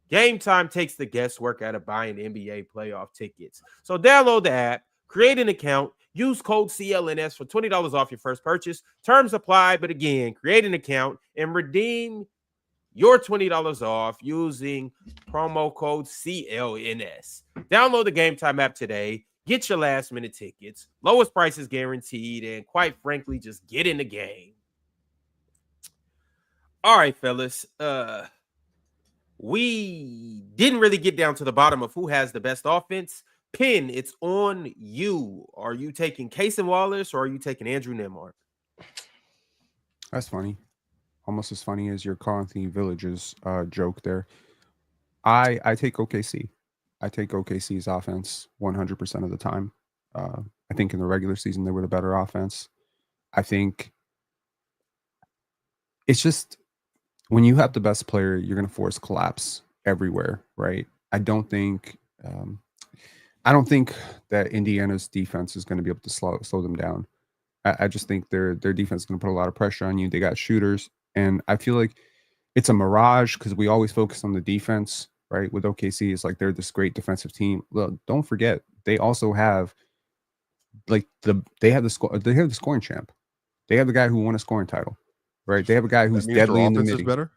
Gametime takes the guesswork out of buying NBA playoff tickets. So download the app, create an account, use code CLNS for $20 off your first purchase. Terms apply, but again, create an account and redeem your $20 off using promo code CLNS. Download the Gametime app today. Get your last-minute tickets. Lowest prices guaranteed, and quite frankly, just get in the game. All right, fellas. We didn't really get down to the bottom of who has the best offense. Pin, it's on you. Are you taking Cason Wallace or are you taking Andrew Nembhard? That's funny. Almost as funny as your Carl Anthony Village's joke there. I take OKC. I take OKC's offense 100% of the time. I think in the regular season they were the better offense. I think it's just when you have the best player, you're going to force collapse everywhere, right? I don't think that Indiana's defense is going to be able to slow them down. I just think their defense is going to put a lot of pressure on you. They got shooters, and I feel like it's a mirage because we always focus on the defense, right? With OKC, it's like they're this great defensive team. Well, don't forget they also have they have the scoring champ. They have the guy who won a scoring title, right? They have a guy who's deadly in the middle. Better.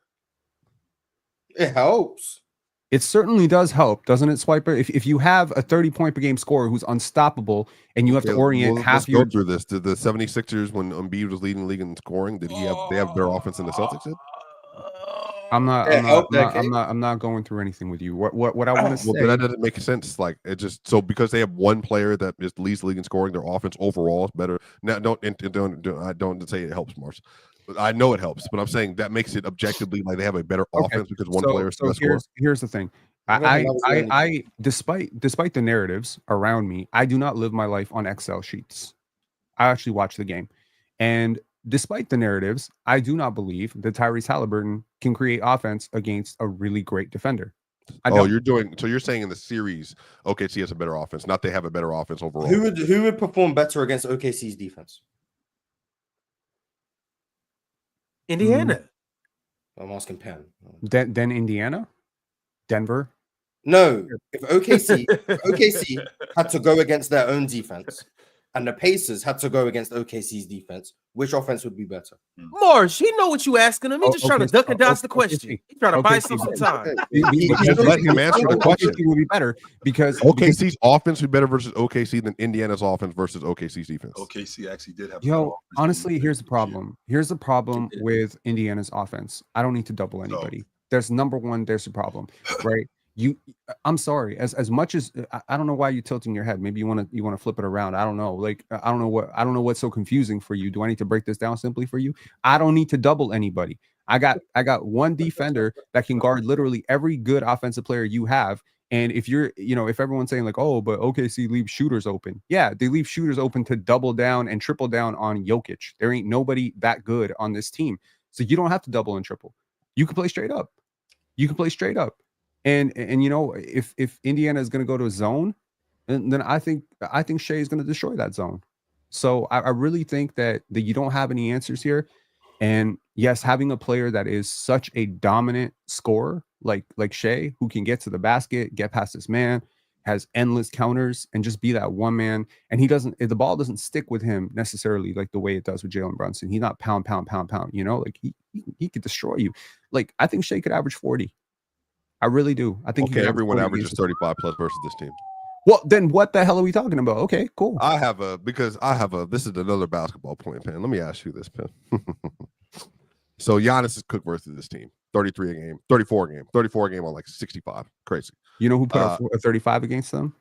It helps. It certainly does help, doesn't it, Swiper? If you have a 30-point per game scorer who's unstoppable and you have to orient half your... Let's go through this. Did the 76ers, when Embiid was leading the league in scoring, they have better offense than the Celtics did? I'm not going through anything with you. What I want to say... Well, that doesn't make sense. Like, it just... So because they have one player that is leads the league in scoring, their offense overall is better. Now, don't say it helps, Mars. I know it helps, but I'm saying that makes it objectively like they have a better offense because one player is the score. Here's the thing. I despite the narratives around me, I do not live my life on Excel sheets. I actually watch the game. And despite the narratives, I do not believe that Tyrese Halliburton can create offense against a really great defender. You're saying in the series, OKC has a better offense, not they have a better offense overall. Who would perform better against OKC's defense? Indiana. I'm asking Penn. Then Indiana? Denver? No. If OKC had to go against their own defense and the Pacers had to go against OKC's defense, which offense would be better? Mars, he know what you asking him. He's just trying to duck and dodge the question. He's trying to buy some time. Just let him answer the question. OKC will be better because OKC's offense would be better versus OKC than Indiana's offense versus OKC's defense. OKC actually did have. Honestly, here's the problem. Here's the problem with Indiana's offense. I don't need to double anybody. There's number one. There's a problem, right? I'm sorry. As much as I don't know why you're tilting your head. Maybe you want to flip it around. I don't know. Like I don't know what's so confusing for you. Do I need to break this down simply for you? I don't need to double anybody. I got one defender that can guard literally every good offensive player you have. And if if everyone's saying like, oh, but OKC leaves shooters open. Yeah, they leave shooters open to double down and triple down on Jokic. There ain't nobody that good on this team. So you don't have to double and triple. You can play straight up. And if Indiana is going to go to a zone, then I think Shea is going to destroy that zone. So I really think that you don't have any answers here. And yes, having a player that is such a dominant scorer like Shea, who can get to the basket, get past his man, has endless counters, and just be that one man. And the ball doesn't stick with him necessarily like the way it does with Jalen Brunson. He's not pound. Like he could destroy you. Like I think Shea could average 40. I really do. I think everyone averages 35 plus versus this team. Well, then what the hell are we talking about? Okay, cool. This is another basketball point, Pen. Let me ask you this, Pen. So Giannis is cooked versus this team. 33 a game, 34 a game, 34 a game on like 65. Crazy. You know who put up a 35 against them?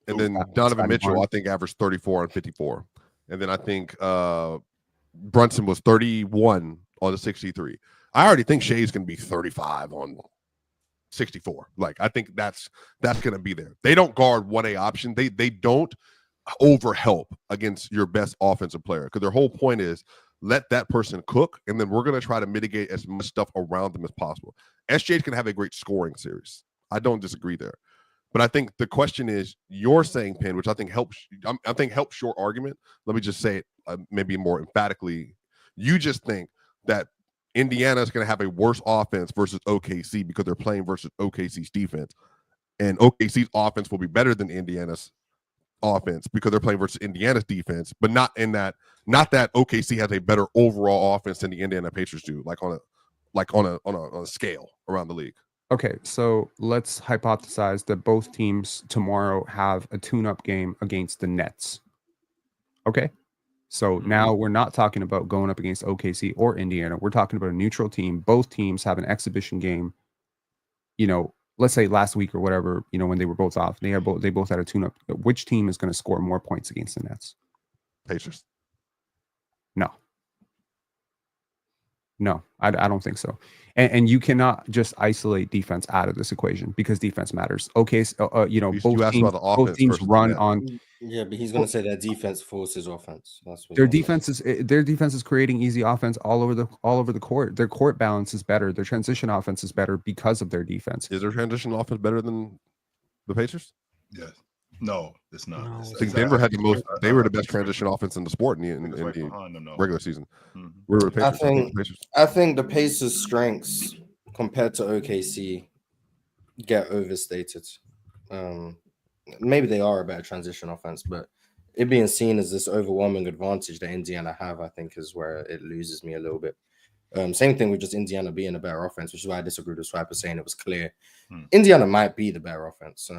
And then Donovan Mitchell, I think, averaged 34 and 54. And then I think Brunson was 31 on the 63. I already think Shea's going to be 35 on 64. Like, I think that's going to be there. They don't guard 1A option. They don't overhelp against your best offensive player, because their whole point is let that person cook, and then we're going to try to mitigate as much stuff around them as possible. SJ's going to have a great scoring series. I don't disagree there. But I think the question is, you're saying, Penn, which I think helps your argument. Let me just say it maybe more emphatically. You just think that Indiana is going to have a worse offense versus OKC because they're playing versus OKC's defense, and OKC's offense will be better than Indiana's offense because they're playing versus Indiana's defense, but not that OKC has a better overall offense than the Indiana Pacers do, like on a scale around the league. Okay, so let's hypothesize that both teams tomorrow have a tune-up game against the Nets. Okay, so now we're not talking about going up against OKC or Indiana. We're talking about a neutral team. Both teams have an exhibition game. You know, let's say last week or whatever. You know, when they were both off, they both had a tune-up. Which team is going to score more points against the Nets? Pacers. No, I don't think so. And you cannot just isolate defense out of this equation, because defense matters. Okay, so, you know, both teams run on. Yeah, but he's going to say that defense forces offense. That's what their defense is creating easy offense all over the court. Their court balance is better. Their transition offense is better because of their defense. Is their transition offense better than the Pacers? Yes. No, it's not. No. I think Denver had the most. They were the best transition offense in the sport in the regular season. We were the Pacers. I think the Pacers' strengths compared to OKC get overstated. Maybe they are a better transition offense, but it being seen as this overwhelming advantage that Indiana have, I think, is where it loses me a little bit. Same thing with just Indiana being a better offense, which is why I disagree with Swiper saying it was clear. Indiana might be the better offense.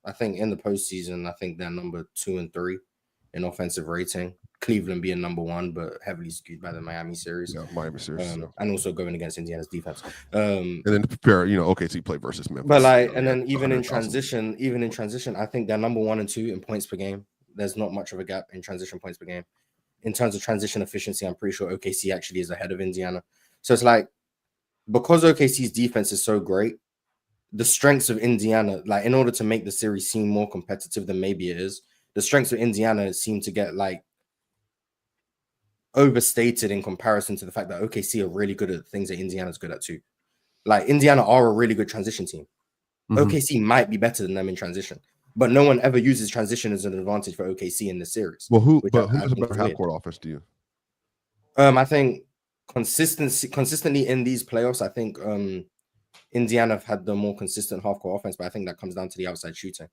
I think in the postseason, I think they're number 2 and 3 in offensive rating. Cleveland being number 1, but heavily skewed by the Miami series. Yeah, Miami series. And also going against Indiana's defense. And then to prepare, OKC play versus Memphis. But and then even in transition, I think they're number 1 and 2 in points per game. There's not much of a gap in transition points per game. In terms of transition efficiency, I'm pretty sure OKC actually is ahead of Indiana. So it's like, because OKC's defense is so great, the strengths of Indiana, like, in order to make the series seem more competitive than maybe it is, the strengths of Indiana seem to get like overstated in comparison to the fact that OKC are really good at things that Indiana's good at too. Like, Indiana are a really good transition team. OKC might be better than them in transition, but no one ever uses transition as an advantage for OKC in this series. Well, who's a better half-court offense to you? I think consistently in these playoffs, I think Indiana have had the more consistent half-court offense, but I think that comes down to the outside shooting.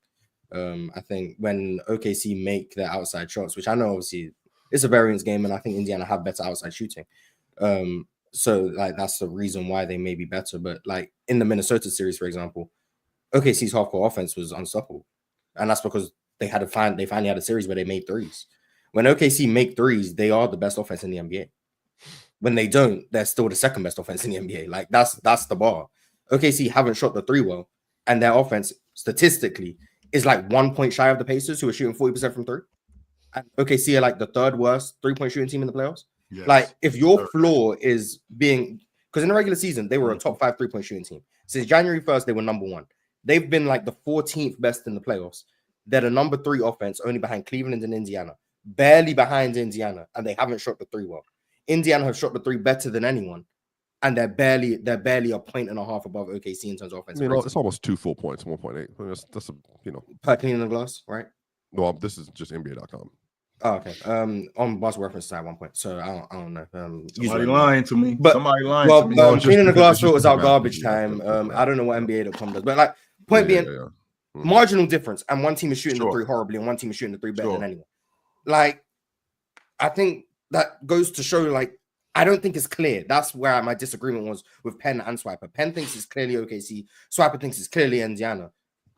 I think when OKC make their outside shots, which I know obviously it's a variance game, and I think Indiana have better outside shooting. So like, that's the reason why they may be better. But like in the Minnesota series, for example, OKC's half-court offense was unstoppable, and that's because they finally had a series where they made threes. When OKC make threes, they are the best offense in the NBA. When they don't, they're still the second best offense in the NBA. Like, that's the bar. OKC haven't shot the 3 well, and their offense statistically is like 1 point shy of the Pacers, who are shooting 40% from 3. And OKC are like the 3rd worst 3-point shooting team in the playoffs. Yes. Like, if your floor is being, because in the regular season they were a top 5 3-point shooting team. Since January 1st, they were number 1. They've been like the 14th best in the playoffs. They're the number 3 offense, only behind Cleveland and Indiana, barely behind Indiana, and they haven't shot the 3 well. Indiana have shot the 3 better than anyone, and they're barely a point and a half above OKC in terms of offense. It's almost 2 full points, 1.8. That's per clean in the glass, right? Well, this is just NBA.com. Oh, okay. On Basketball Reference side, 1 point. So I don't know. Somebody lying to me. Somebody lying to me. Cleaning the glass filters out garbage time. I don't know what NBA.com does, but like, point being, marginal difference, and one team is shooting the 3 horribly, and one team is shooting the 3 better than anyone. Like, I think that goes to show, like, I don't think it's clear. That's where my disagreement was with Penn and Swiper. Penn thinks it's clearly OKC. Swiper thinks it's clearly Indiana.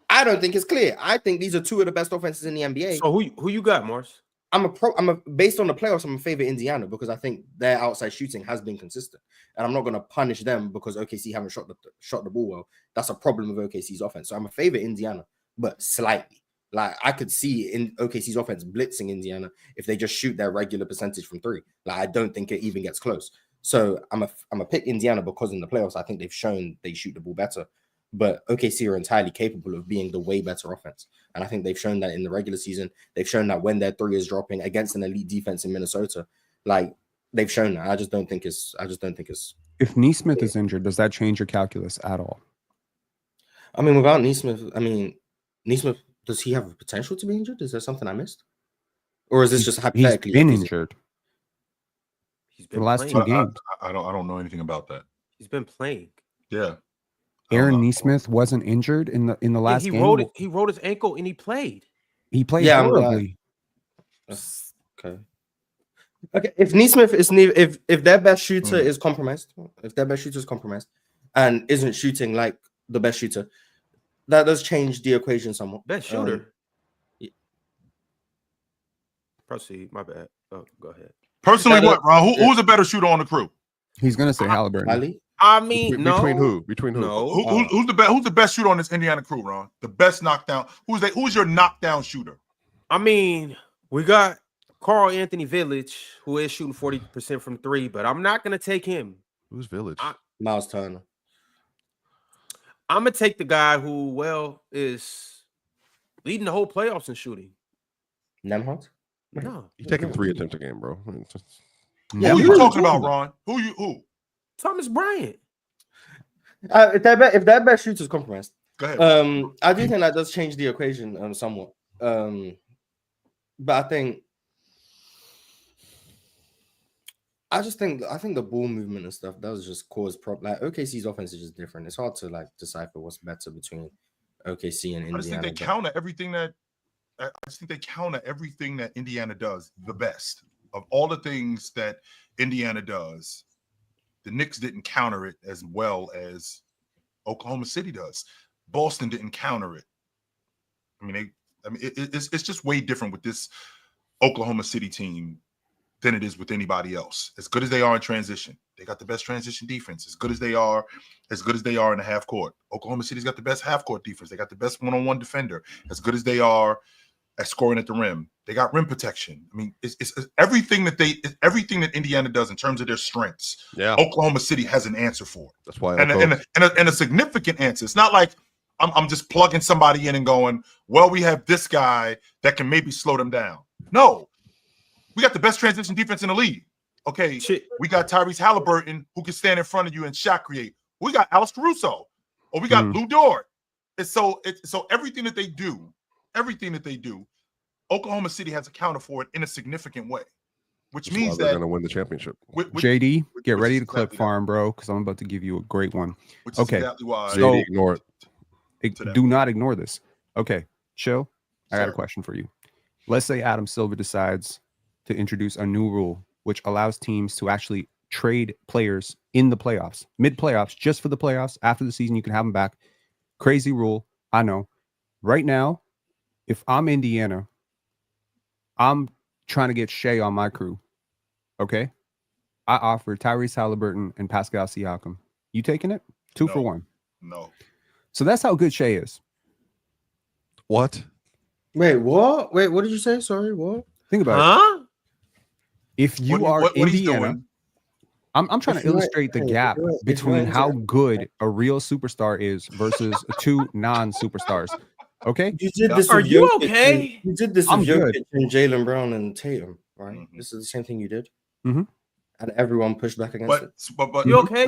I don't think it's clear. I think these are two of the best offenses in the NBA. So who you got, Morris? Based on the playoffs, I'm in favor of Indiana because I think their outside shooting has been consistent, and I'm not going to punish them because OKC haven't shot the ball well. That's a problem with OKC's offense. So I'm in favor of Indiana, but slightly. Like I could see in OKC's offense blitzing Indiana if they just shoot their regular percentage from three. Like I don't think it even gets close. So I'm a pick Indiana because in the playoffs I think they've shown they shoot the ball better. But OKC are entirely capable of being the way better offense. And I think they've shown that in the regular season. They've shown that when their three is dropping against an elite defense in Minnesota, like they've shown that. I just don't think it's. If Nesmith is injured, does that change your calculus at all? I mean, without Nesmith, Nesmith, does he have a potential to be injured? Is there something I missed? Or is this just hypothetically? He's been injured. He's been the last 2 games. I don't know anything about that. He's been playing. Yeah. Aaron Nesmith wasn't injured in the last game. He rolled his ankle and he played. He played horribly. Okay. Okay. If Nesmith is if their best shooter is compromised, and isn't shooting like the best shooter, that does change the equation somewhat. Best shooter. Proceed. My bad. Oh, go ahead. Personally, what, Ron? Who's a better shooter on the crew? He's gonna say Halliburton. I mean, no. Between who? No. Who's the best shooter on this Indiana crew, Ron? The best knockdown. Who's your knockdown shooter? I mean, we got Carl Anthony Village, who is shooting 40% from three, but I'm not gonna take him. Who's Village? Miles Turner. I'm gonna take the guy who is leading the whole playoffs in shooting. Nemhart? No, You're taking 3 attempts a game, bro. Yeah, who you talking about, Ron? Who? Thomas Bryant. If that best shooter is compromised, go ahead. I do think that does change the equation somewhat. But I think the ball movement and stuff does just cause problems. Like OKC's offense is just different. It's hard to like decipher what's better between OKC and Indiana. I just think they counter everything that Indiana does the best. Of all the things that Indiana does, the Knicks didn't counter it as well as Oklahoma City does. Boston didn't counter it. It's just way different with this Oklahoma City team than it is with anybody else. As good as they are in transition, they got the best transition defense. As good as they are in the half court. Oklahoma City's got the best half court defense. They got the best one-on-one defender. As good as they are at scoring at the rim, they got rim protection. I mean, it's everything that Indiana does in terms of their strengths. Yeah, Oklahoma City has an answer for it. That's why, and a significant answer. It's not like I'm just plugging somebody in and going, well, we have this guy that can maybe slow them down. No, we got the best transition defense in the league. Okay, we got Tyrese Halliburton who can stand in front of you and shot create. We got Alex Caruso, or we got Lou Dort. So everything that they do, Oklahoma City has accounted for it in a significant way, which means they're going to win the championship. JD, get ready to clip farm, bro, because I'm about to give you a great one. Which is exactly why JD, ignore it. Do not ignore this. Okay, chill. I got a question for you. Let's say Adam Silver decides to introduce a new rule which allows teams to actually trade players in the playoffs, mid-playoffs, just for the playoffs. After the season, you can have them back. Crazy rule, I know. Right now, if I'm Indiana, I'm trying to get Shea on my crew. Okay? I offer Tyrese Halliburton and Pascal Siakam. You taking it? 2 for 1. No. So that's how good Shea is. What? Wait, what? Wait, what did you say? Sorry, what? Think about it. If you are Indiana, I'm trying to illustrate the gap between how good a real superstar is versus 2 non-superstars. Okay, you did this. Are you okay? You did this. I'm good. And Jaylen Brown and Tatum, right? Mm-hmm. This is the same thing you did. Mm-hmm. And everyone pushed back against it. But you okay?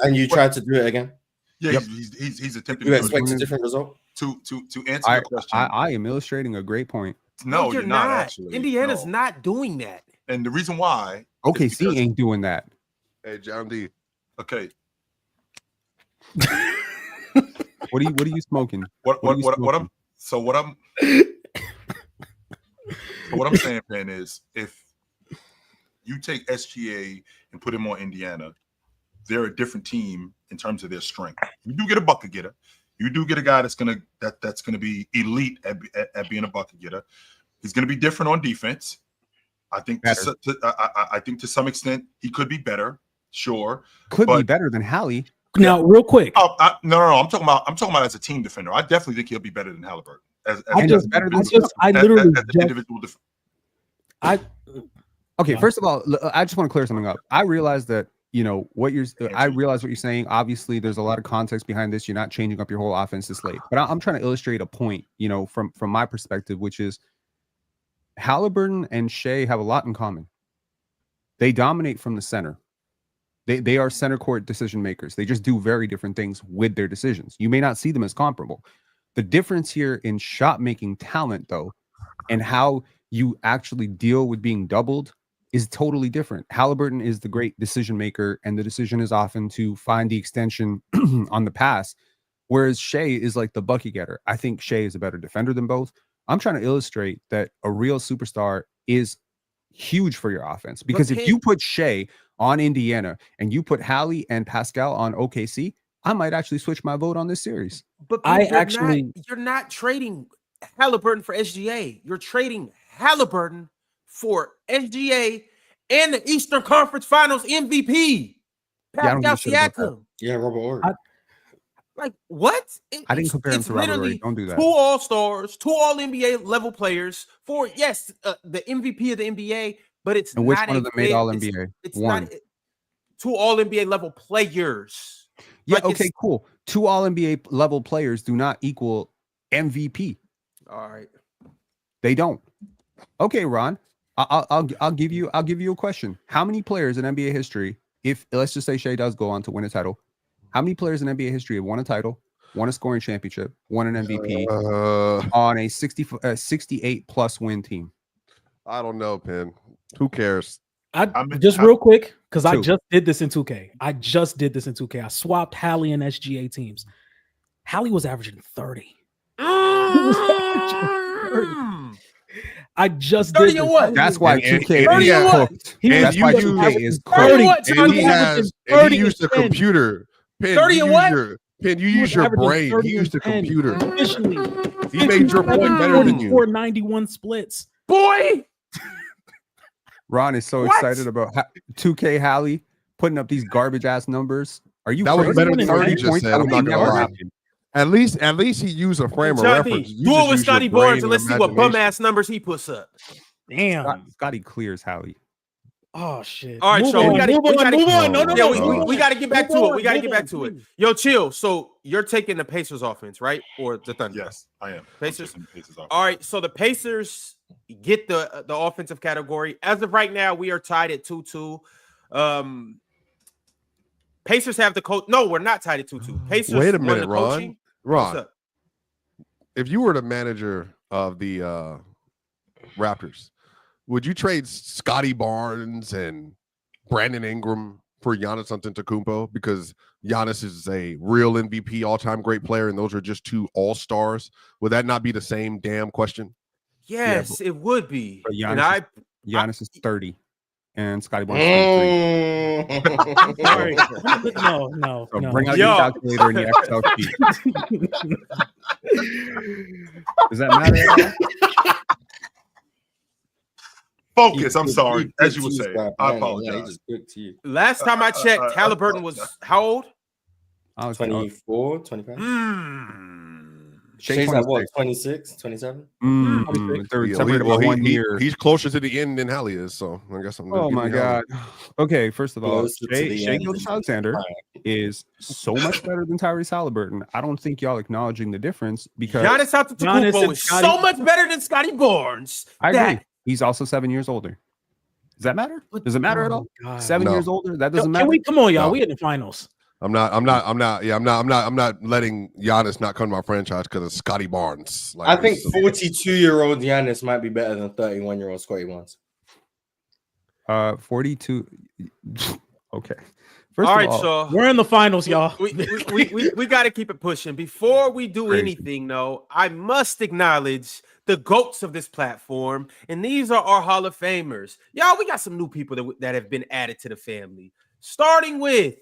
And you tried to do it again. Yeah, he's attempting. You expect a different result. To answer your question, I am illustrating a great point. No, you're not actually. Indiana's not doing that. And the reason why OKC ain't doing that. Hey, John D. Okay. What are you smoking? What I'm saying, man, is if you take SGA and put him on Indiana, they're a different team in terms of their strength. You do get a bucket getter. You do get a guy that's gonna be elite at being a bucket getter. He's gonna be different on defense. I think I think to some extent he could be better. Sure, could be better than Hallie. Now, real quick. No. I'm talking about as a team defender. I definitely think he'll be better than Halliburton. Okay, first of all, I just want to clear something up. I realize that I realize what you're saying. Obviously, there's a lot of context behind this. You're not changing up your whole offense this late, but I'm trying to illustrate a point, from my perspective, which is Halliburton and Shea have a lot in common. They dominate from the center. They are center court decision makers. They just do very different things with their decisions. You may not see them as comparable. The difference here in shot making talent, though, and how you actually deal with being doubled is totally different. Halliburton is the great decision maker, and the decision is often to find the extension on the pass, whereas Shea is like the bucket getter. I think Shea is a better defender than both. I'm trying to illustrate that a real superstar is huge for your offense, because if you put Shea on Indiana and you put Hallie and Pascal on OKC, I might actually switch my vote on this series. But you're not trading Halliburton for SGA. You're trading Halliburton for SGA and the Eastern Conference Finals MVP. Pascal Siakam. Yeah, Robert Horry. Like what? I didn't compare him to Robert Horry. Don't do that. 2 All-Stars, 2 All-NBA level players for the MVP of the NBA, but it's and which one of them made All-NBA? It's not 2 All-NBA level players. Yeah, okay, cool. 2 All-NBA level players do not equal MVP. All right. They don't. Okay, Ron. I'll give you a question. How many players in NBA history, if let's just say Shea does go on to win a title, how many players in NBA history have won a title, won a scoring championship, won an MVP on a 68 plus win team? I don't know, Penn. Who cares? Real quick, because I just did this in 2K. I swapped Hallie and SGA teams. Hallie was averaging 30. I just 30 did and what? That's why 2K is cooked. That's why 2K is cooked. And he used a computer. Penn, 30 and what? Penn, you use your brain. He used a computer. Officially. He made your point better than you. 491 splits. Boy! Ron is so excited about 2K Hallie putting up these garbage ass numbers. Are you? That was better than 30 just said. I'm not gonna lie. At least he used a frame of reference. Do it with Scotty Barnes and let's see what bum ass numbers he puts up. Damn. Scotty clears Hallie. Oh shit! All right, so we gotta move on. No. We gotta get back to it. We gotta get back to it. Yo, chill. So you're taking the Pacers offense, right, or the Thunder? Yes, I am. Pacers. All right, so the Pacers get the offensive category. As of right now, we are tied at 2-2. Pacers have the coach. No, we're not tied at 2-2. Pacers. Wait a minute, Ron. Ron, if you were the manager of the Raptors, would you trade Scotty Barnes and Brandon Ingram for Giannis Antetokounmpo? Because Giannis is a real MVP, all-time great player, and those are just 2 all-stars. Would that not be the same damn question? Yes, it would be. Giannis is 30, and Scotty Barnes is 23. Sorry. No. So bring out your calculator and your Excel sheet. Does that matter? Focus. I'm sorry. As you would say, I apologize. Last time I checked, Halliburton was how old? I was 24, 25. Shay's like what, 26, 27? He's closer to the end than Hallie is, so I guess I'm oh my god. Okay, first of all, Shai Gilgeous-Alexander is so much better than Tyrese Halliburton. I don't think y'all acknowledging the difference because Giannis Antetokounmpo is so much better than Scotty Barnes. I agree. He's also 7 years older. Does that matter? Does it matter at all? God. 7 years older? That doesn't matter. Come on, y'all. We in the finals. I'm not letting Giannis not come to my franchise because of Scotty Barnes. I think 42-year-old Giannis might be better than 31-year-old Scotty Barnes. 42. Okay. First all right, so we're in the finals, y'all. We got to keep it pushing. Before we do anything, though, I must acknowledge the GOATs of this platform, and these are our Hall of Famers. Y'all, we got some new people that have been added to the family. Starting with,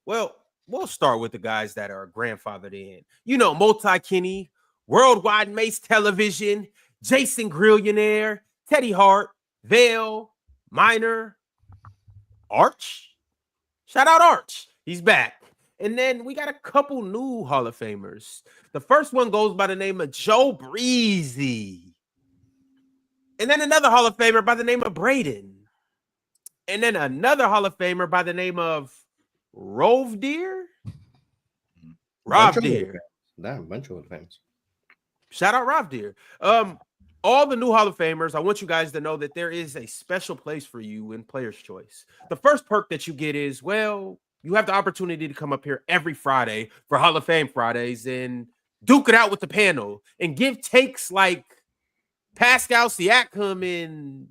well, we'll start with the guys that are grandfathered in. You know, Multi-Kenny, Worldwide Mace Television, Jason Grillionaire, Teddy Hart, Vale, Minor, Arch. Shout out Arch. He's back. And then we got a couple new Hall of Famers. The first one goes by the name of Joe Breezy. And then another Hall of Famer by the name of Braden. And then another Hall of Famer by the name of Rove Deer. Rob Deer. Damn, bunch of fans. Shout out Rob Deer. All the new Hall of Famers, I want you guys to know that there is a special place for you in Player's Choice. The first perk that you get is, well, you have the opportunity to come up here every Friday for Hall of Fame Fridays and duke it out with the panel and give takes like Pascal Siakam and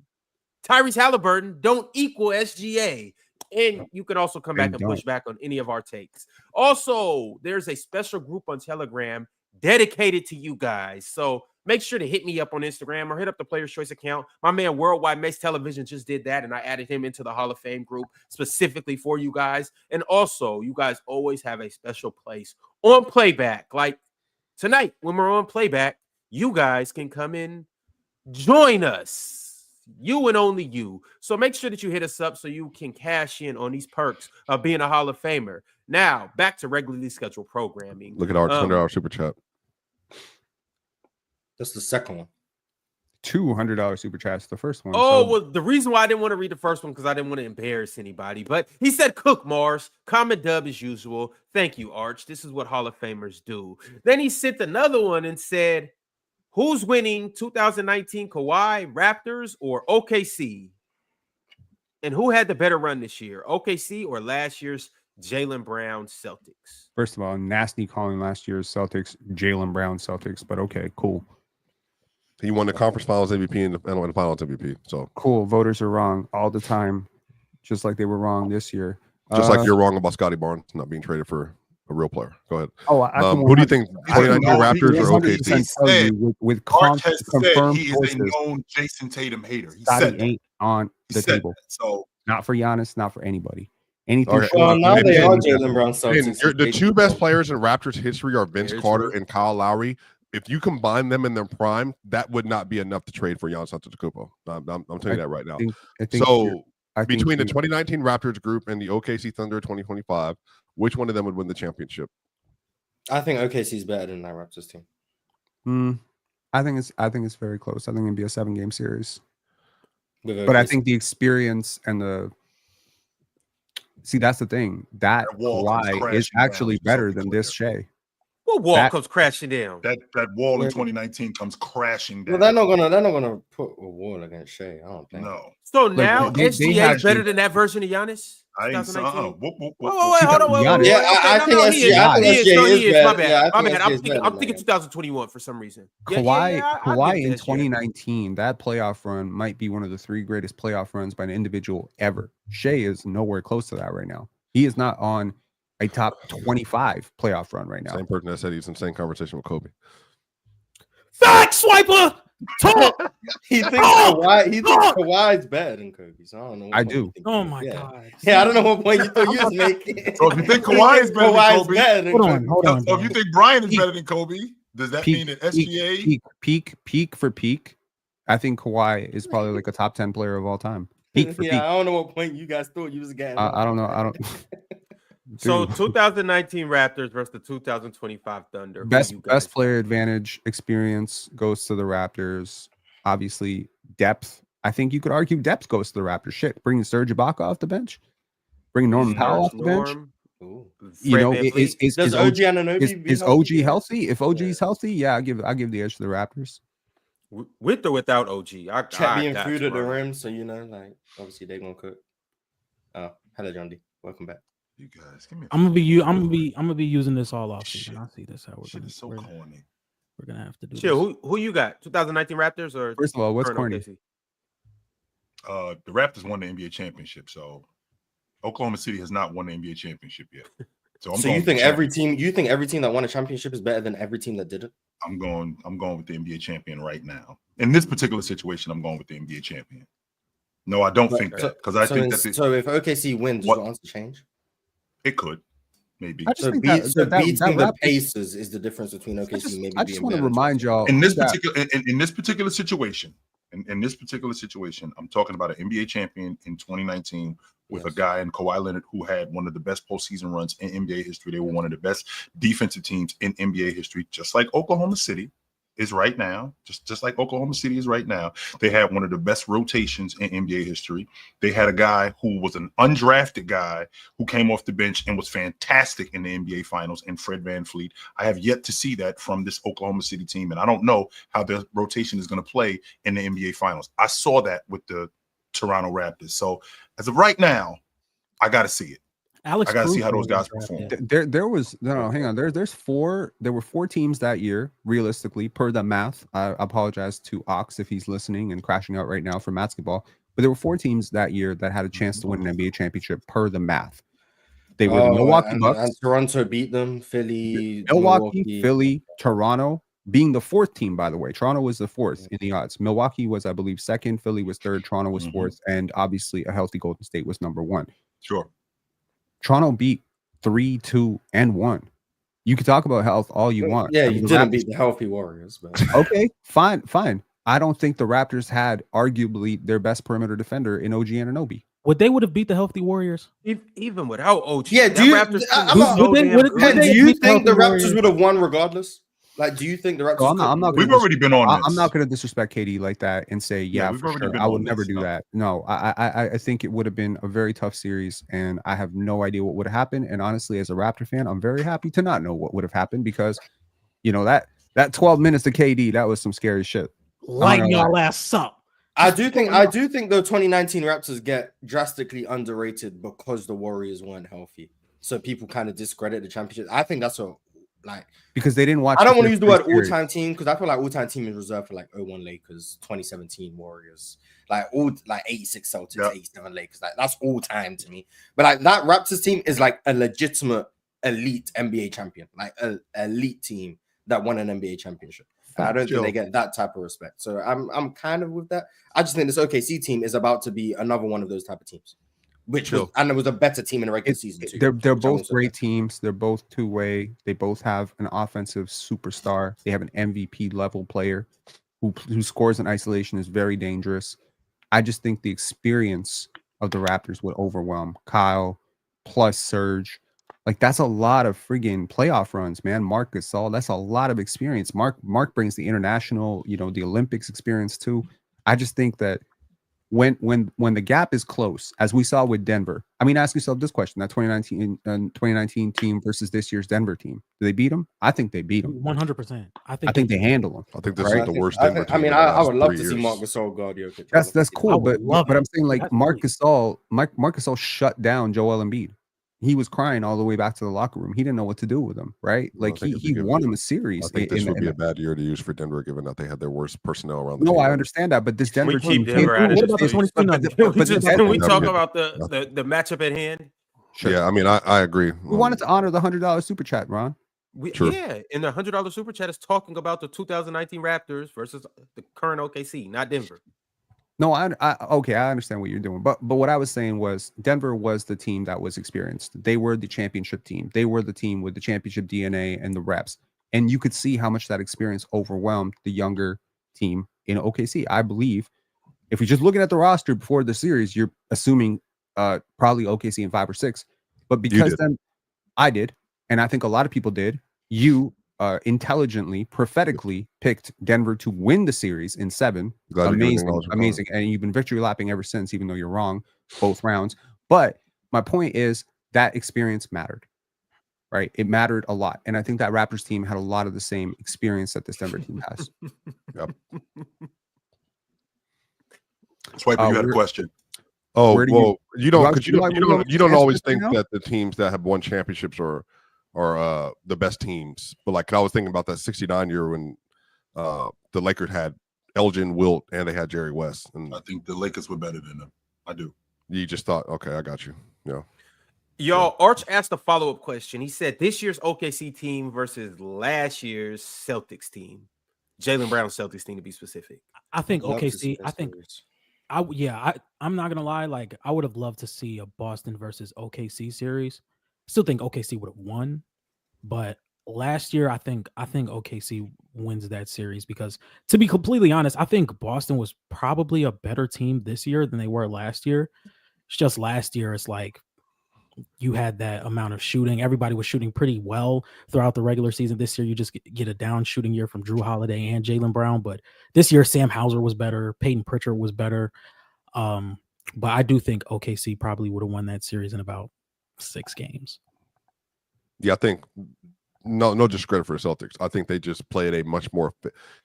Tyrese Halliburton don't equal SGA. And you can also come back and push back on any of our takes. Also, there's a special group on Telegram dedicated to you guys. So make sure to hit me up on Instagram or hit up the Player's Choice account. My man Worldwide Mace Television just did that, and I added him into the Hall of Fame group specifically for you guys. And also, you guys always have a special place on Playback. Like tonight, when we're on Playback, you guys can come in, join us, you and only you. So make sure that you hit us up so you can cash in on these perks of being a Hall of Famer. Now, back to regularly scheduled programming. Look at our $200 super chat. That's the second one. $200 super chats. The first one. Oh, well, the reason why I didn't want to read the first one because I didn't want to embarrass anybody. But he said, "Cook Mars, comment dub as usual. Thank you, Arch. This is what Hall of Famers do." Then he sent another one and said, "Who's winning 2019 Kawhi Raptors or OKC? And who had the better run this year, OKC or last year's Jaylen Brown Celtics?" First of all, nasty calling last year's Celtics Jaylen Brown Celtics, but okay, cool. He won the conference finals MVP and the finals MVP. So cool. Voters are wrong all the time, just like they were wrong this year. Just like you're wrong about Scotty Barnes not being traded for a real player. Go ahead. Oh, who do you think? 2019 Raptors or OKC? With Mark has confirmed said he is a known Jason Tatum hater. He Scotty said that. ain't on the table. So not for Giannis, not for anybody. Anything. Okay. Well, now they are Jaylen Brown Celtics. The two best players in Raptors history are Vince Carter and Kyle Lowry. If you combine them in their prime, that would not be enough to trade for Giannis Antetokounmpo. I'm telling you that right now. I think between the 2019 Raptors group and the OKC Thunder 2025, which one of them would win the championship? I think OKC is better than that Raptors team. I think it's very close. I think it'd be a 7-game series. But I think the experience and that's the thing. That Kawhi is actually better than this Shea. What wall comes crashing down? That wall in 2019 comes crashing down. Well, they're not gonna put a wall against Shea. I don't think. No. So now SGA is better than that version of Giannis. I ain't Wait, hold on. Yeah, I think SGA is better. My bad. I'm thinking 2021 for some reason. Kawhi in 2019, that playoff run might be one of the 3 greatest playoff runs by an individual ever. Shea is nowhere close to that right now. He is not on a top 25 playoff run right now. Same person that said he's in the same conversation with Kobe. Fact swiper. Talk. He thinks Kawhi's better than Kobe. So I don't know. I do. Oh my god. Yeah, I don't know what point you thought you was making. So if you think Kawhi is better than Kobe, hold on. So if you think Brian is better than Kobe, does that mean that SGA peak for peak? I think Kawhi is probably like a top 10 player of all time. Peak for peak. I don't know what point you guys thought you was getting. I don't know. So 2019 Raptors versus the 2025 Thunder. Best player advantage experience goes to the Raptors. Obviously, depth. I think you could argue depth goes to the Raptors. Shit, bring Serge Ibaka off the bench. Bring Norman Powell off the bench. You know, is OG healthy? If OG is healthy, yeah, I give the edge to the Raptors. With or without OG, Chet being food at the rim, so you know, like obviously they're gonna cook. Oh, hello, John D. Welcome back. You guys, give me. I'm gonna be using this all off season. I see this. How we're gonna. So corny. We're gonna have to do. Chill. Who you got? 2019 Raptors or first of all, what's corny? OKC? The Raptors won the NBA championship, so Oklahoma City has not won the NBA championship yet. So you think every team that won a championship is better than every team that didn't? I'm going with the NBA champion right now. In this particular situation, I'm going with the NBA champion. No, I don't think that because I think that. So if OKC wins, does your answer change? It could. maybe. I just So, think beating the Raptors, Pacers is the difference between OKC maybe I being just want to better than remind y'all in this particular situation, I'm talking about an NBA champion in 2019 with a guy in Kawhi Leonard who had one of the best postseason runs in NBA history. They were one of the best defensive teams in NBA history, just like Oklahoma City is right now. Just like Oklahoma City is right now. They had one of the best rotations in NBA history. They had a guy who was an undrafted guy who came off the bench and was fantastic in the NBA Finals, and Fred VanVleet. I have yet to see that from this Oklahoma City team, and I don't know how their rotation is going to play in the NBA Finals. I saw that with the Toronto Raptors. So as of right now, I got to see it. I got to see how those guys perform. There was hang on. There were 4 teams that year, realistically, per the math. I apologize to Ox if he's listening and crashing out right now for basketball. But there were 4 teams that year that had a chance to win an NBA championship per the math. They were the Milwaukee Bucks. And Toronto beat them. Milwaukee, Philly, Toronto being the 4th team, by the way. Toronto was the 4th in the odds. Milwaukee was, I believe, 2nd. Philly was 3rd. Toronto was 4th. And obviously a healthy Golden State was number 1. Sure. Toronto beat 3, 2, and 1. You can talk about health all you want. Yeah, you didn't beat the healthy Warriors. But... Okay, fine. I don't think the Raptors had arguably their best perimeter defender in OG Anunoby. They would have beat the healthy Warriors even without OG. Yeah, do you think the Raptors would have won regardless? Like, do you think the Raptors? We've already been on this. I'm not going to disrespect KD like that and say, for sure. I would never do that. No, I think it would have been a very tough series, and I have no idea what would have happened. And honestly, as a Raptor fan, I'm very happy to not know what would have happened because, that 12 minutes to KD, that was some scary shit. Lighten y'all ass up. I do think the 2019 Raptors get drastically underrated because the Warriors weren't healthy. So people kind of discredit the championship. I think that's because they didn't watch. I don't want to use the word all-time team because I feel like all-time team is reserved for like 01 Lakers, 2017 Warriors, like 86 Celtics, 87 Lakers. Like that's all-time to me. But like that Raptors team is like a legitimate elite NBA champion, like an elite team that won an NBA championship. And I don't think they get that type of respect. So I'm kind of with that. I just think this OKC team is about to be another one of those type of teams. And it was a better team in the regular season too. They're both great teams. They're both two-way. They both have an offensive superstar. They have an MVP level player who scores in isolation, is very dangerous. I just think the experience of the Raptors would overwhelm Kyle plus Serge. Like that's a lot of friggin' playoff runs, man. Marc Gasol, that's a lot of experience. Mark brings the international, the Olympics experience too. I just think that when the gap is close, as we saw with Denver, I mean, ask yourself this question: that 2019 team versus this year's Denver team, do they beat them? I think they beat them 100%. I think they handle them. I think this is the worst Denver team. I mean, I would love to see Marc Gasol guard Jokic. That's cool, but I'm saying like Marc Gasol shut down Joel Embiid. He was crying all the way back to the locker room. He didn't know what to do with him, right? Like he won him a series. I think this would be a bad year to use for Denver, given that they had their worst personnel around the team. No, I understand that, but this Denver team. Can we talk about the matchup at hand? Sure. Yeah, I mean, I agree. We wanted to honor the $100 super chat, Ron. Yeah, and the $100 super chat is talking about the 2019 Raptors versus the current OKC, not Denver. No, I understand what you're doing, but what I was saying was Denver was the team that was experienced. They were the championship team. They were the team with the championship DNA and the reps, and you could see how much that experience overwhelmed the younger team in OKC. I believe if you're just looking at the roster before the series, you're assuming probably OKC in 5 or 6, but because then I did, and I think a lot of people did. You intelligently, prophetically picked Denver to win the series in 7. Amazing. And you've been victory lapping ever since, even though you're wrong both rounds. But my point is that experience mattered, right? It mattered a lot. And I think that Raptors team had a lot of the same experience that this Denver team has. Yep. Swiper, you had a question. Oh, well, you don't always think that the teams that have won championships are the best teams, but like I was thinking about that 69 year when the Lakers had Elgin, Wilt, and they had Jerry West. And I think the Lakers were better than them. I do. You just thought, okay, I got you. Yeah. Y'all, Arch asked a follow-up question. He said this year's OKC team versus last year's Celtics team, Jaylen Brown's Celtics team to be specific. I think OKC. I'm not gonna lie. Like I would have loved to see a Boston versus OKC series. still think OKC would have won, but last year I think OKC wins that series because, to be completely honest, I think Boston was probably a better team this year than they were last year. It's just last year it's like you had that amount of shooting. Everybody was shooting pretty well throughout the regular season. This year you just get a down shooting year from Drew Holiday and Jaylen Brown, but this year Sam Hauser was better, Peyton Pritchard was better. But I do think OKC probably would have won that series in about 6 games. Yeah, I think no discredit for the Celtics. I think they just played a much more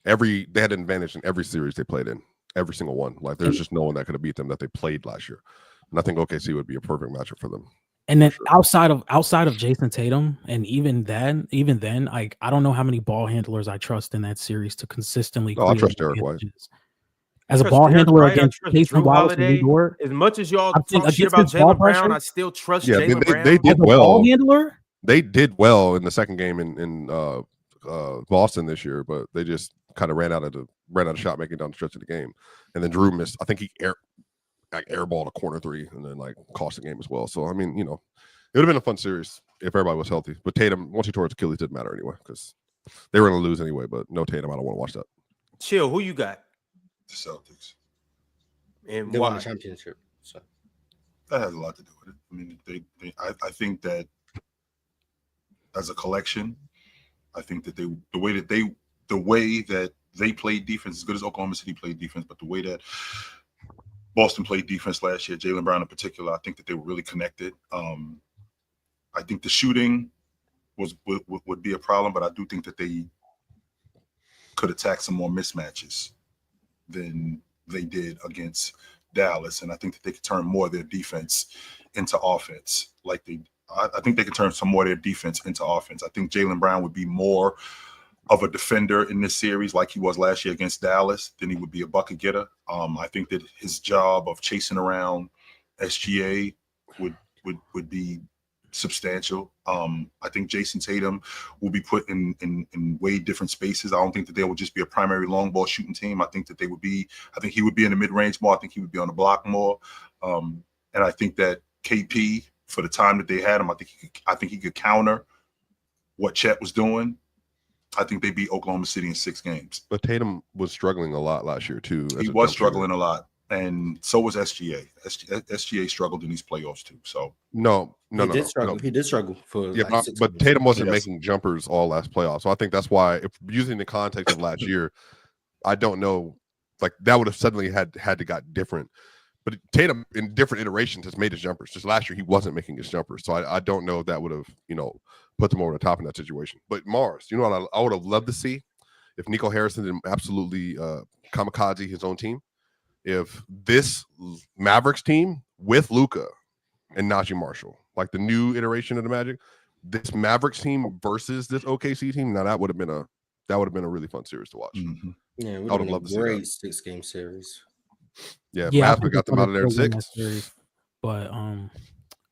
they had an advantage in every series they played in, every single one. Like there's just no one that could have beat them that they played last year. And I think OKC would be a perfect matchup for them. And then outside of Jason Tatum, and even then, like I don't know how many ball handlers I trust in that series to consistently. Oh, I trust Derek White. As a ball handler against Cason Wallace and Dort. As much as y'all talk shit about Jaylen Brown, I still trust Jaylen Brown. They did well. Ball handler? They did well in the second game in Boston this year, but they just kind of ran out of shot making down the stretch of the game. And then Drew missed. I think he airballed a corner 3 and then like cost the game as well. So I mean, it would have been a fun series if everybody was healthy. But Tatum, once he tore his Achilles, didn't matter anyway because they were going to lose anyway. But no Tatum, I don't want to watch that. Chill. Who you got? The Celtics. And they why? won the championship. So that has a lot to do with it. I mean, I think that as a collection, I think that the way that they played defense, as good as Oklahoma City played defense, but the way that Boston played defense last year, Jaylen Brown in particular, I think that they were really connected. I think the shooting would be a problem, but I do think that they could attack some more mismatches than they did against Dallas, and I think that they could turn more of their defense into offense. I think they could turn some more of their defense into offense. I think Jaylen Brown would be more of a defender in this series, like he was last year against Dallas, than he would be a bucket getter. I think that his job of chasing around SGA would be substantial. I think Jason Tatum will be put in way different spaces. I don't think that they would just be a primary long ball shooting team. I think he would be in the mid-range more. I think he would be on the block more. And I think that KP, for the time that they had him, I think he could counter what Chet was doing. I think they beat Oklahoma City in 6 games. But Tatum was struggling a lot last year too. He was struggling a lot. And so was SGA. SGA struggled in these playoffs too. So he did struggle. He did struggle for but Tatum wasn't making jumpers all last playoff. So I think that's why, if using the context of last year, I don't know, like that would have suddenly had to got different. But Tatum in different iterations has made his jumpers. Just last year he wasn't making his jumpers. So I don't know if that would have, put them over the top in that situation. But Mars, what I would have loved to see if Nico Harrison didn't absolutely kamikaze his own team. If this Mavericks team with Luka and Najee Marshall, like the new iteration of the Magic, this Mavericks team versus this OKC team, now that would have been a really fun series to watch. Mm-hmm. Yeah, I would have loved to see that. Great 6-game series. Yeah, Mavs got them out of there in 6. Series, but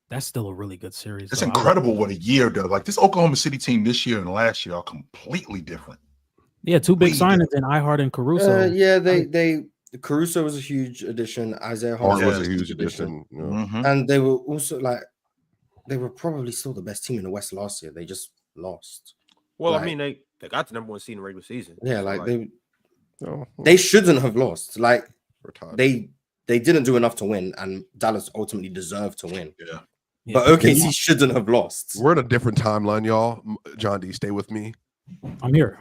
that's still a really good series. It's incredible what a year does. Like this Oklahoma City team this year and last year are completely different. Yeah, 2 big signings in Ihart and Caruso. Caruso was a huge addition. Isaiah Harden was a huge addition. Mm-hmm. And they were also they were probably still the best team in the West last year. They just lost. Well, I mean, they got the #1 seed in the regular season. Yeah, they shouldn't have lost. Like they didn't do enough to win, and Dallas ultimately deserved to win. Yeah. But OKC shouldn't have lost. We're in a different timeline, y'all. John D, stay with me. I'm here.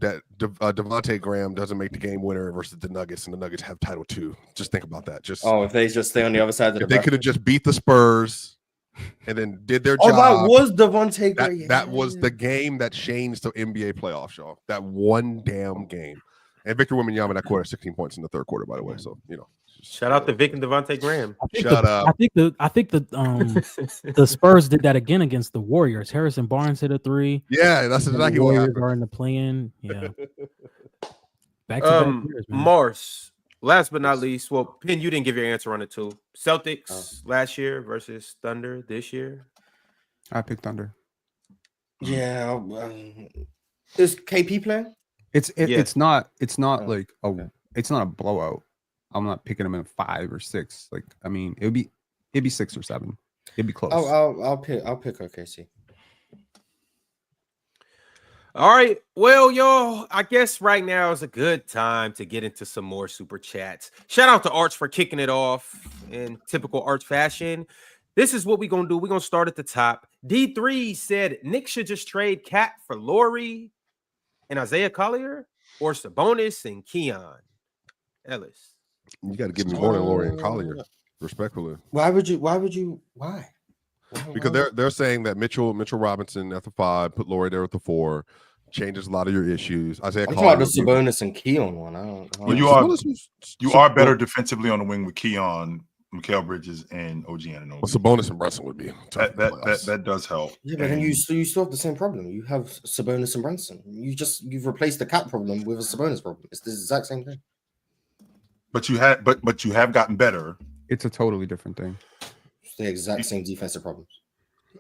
That Devontae Graham doesn't make the game winner versus the Nuggets, and the Nuggets have title 2. Just think about that. If they just stay on the other side of the they could have just beat the Spurs and then did their job. That was Devontae Graham. That was the game that changed the NBA playoffs, y'all. That one damn game. And Victor Wembanyama that quarter 16 points in the third quarter, by the way. So shout out to Vic and Devontae Graham. I think the Spurs did that again against the Warriors. Harrison Barnes hit a 3. Yeah, that's exactly what happened. Are in the play-in. Yeah. Back to back years, man. Mars. Last but not least, well, Penn, you didn't give your answer on it too. Celtics last year versus Thunder this year. I picked Thunder. Yeah. Is KP playing? It's not like it's not a blowout. I'm not picking them in 5 or 6. Like, I mean, it'd be 6 or 7. It'd be close. I'll pick OKC. All right. Well, y'all, I guess right now is a good time to get into some more super chats. Shout out to Arch for kicking it off in typical Arch fashion. This is what we're going to do. We're going to start at the top. D3 said Nick should just trade Cat for Laurie and Isaiah Collier or Sabonis and Keon Ellis. You got to give me more than Laurie and Collier, respectfully. Why? Because they're saying that Mitchell Robinson at the 5, put Laurie there at the 4, changes a lot of your issues. Isaiah I'm Collier, talking about the Sabonis and Keon one. I don't well, you are better defensively on the wing with Keon, Mikal Bridges, and OG Anunoby. Well, Sabonis and Brunson would be that does help. Yeah, but then you still have the same problem. You have Sabonis and Brunson. You've replaced the Cat problem with a Sabonis problem. It's the exact same thing. But you have gotten better. It's a totally different thing. It's the exact same defensive problems.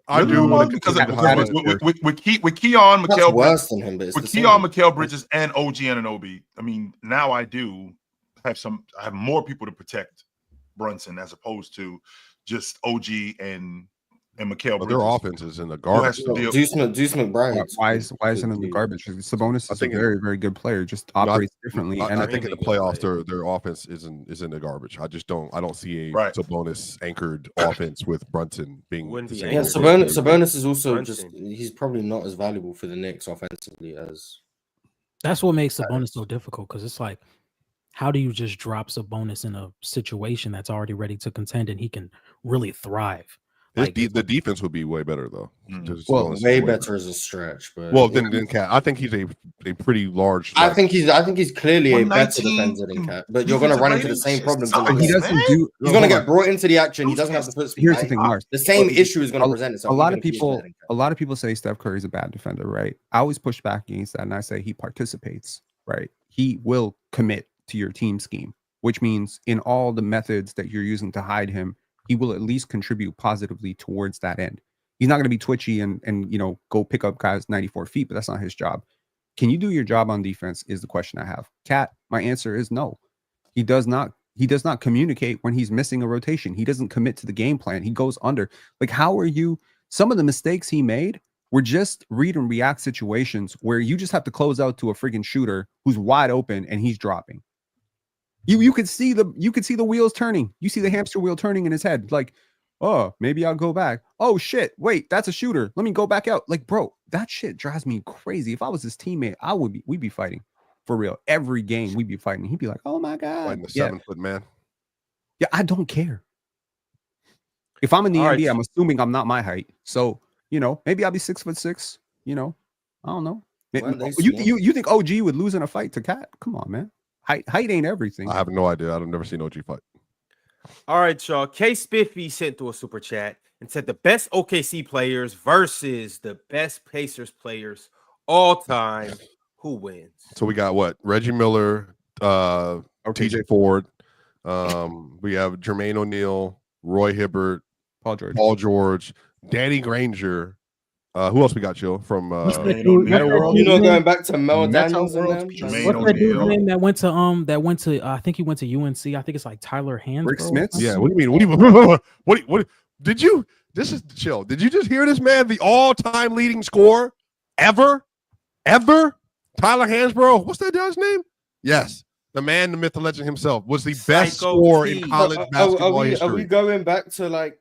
I do because with Keon, That's worse than him, but it's with the same. Keon, Mikal Bridges, and OG Anunoby. I mean, now I do have I have more people to protect Brunson as opposed to just OG and Mikal Bridges. Their offense is in the garbage. Deuce McBride. Why isn't it in the garbage? Sabonis is a very, very good player, just operates differently. And and I think in the playoffs, their offense is in the garbage. I don't see a Sabonis anchored offense with Brunson being the same. Yeah, Sabonis is also he's probably not as valuable for the Knicks offensively as. That's what makes Sabonis so difficult, because it's like, how do you just drop Sabonis in a situation that's already ready to contend and he can really thrive? Like, the defense would be way better though. Well, way better as a stretch, but than Cat. I think he's a pretty large. I think he's clearly a better defender than Cat. But you're going to run into the same problems. He's going to get brought into the action. He doesn't have to put. Here's the thing, Mars. The same issue is going to present itself. A lot of people say Steph Curry's a bad defender, right? I always push back against that, and I say he participates, right? He will commit to your team scheme, which means in all the methods that you're using to hide him, he will at least contribute positively towards that end. He's not going to be twitchy and go pick up guys 94 feet, but that's not his job. Can you do your job on defense is the question I have. Cat, my answer is no. He does not communicate when he's missing a rotation. He doesn't commit to the game plan. He goes under. Like, how are you? Some of the mistakes he made were just read and react situations where you just have to close out to a freaking shooter who's wide open and he's dropping. You could see the wheels turning. You see the hamster wheel turning in his head. Like, oh, maybe I'll go back. Oh shit, wait, that's a shooter. Let me go back out. Like, bro, that shit drives me crazy. If I was his teammate, we'd be fighting for real. Every game we'd be fighting. He'd be like, oh my god, fighting the 7-foot man. Yeah, I don't care. If I'm in the NBA, I'm assuming I'm not my height. So maybe I'll be 6'6". I don't know. You think OG would lose in a fight to Cat? Come on, man. Height ain't everything. I have no idea. I've never seen OG fight. All right, y'all. K Spiffy sent through a super chat and said the best OKC players versus the best Pacers players all time. Who wins? So we got what? Reggie Miller, TJ Ford. We have Jermaine O'Neal, Roy Hibbert, Paul George, Danny Granger. Who else we got, Chill? From going back to Mel Daniels and them. What's that dude's name that went to I think he went to UNC. I think it's like Tyler Hansbrough. Rick Smith? Yeah, what do you mean? What did you this is Chill. Did you just hear this man? The all-time leading scorer ever? Tyler Hansbrough. What's that guy's name? Yes. The man, the myth, the legend himself was the best scorer in college basketball history. Are we going back to like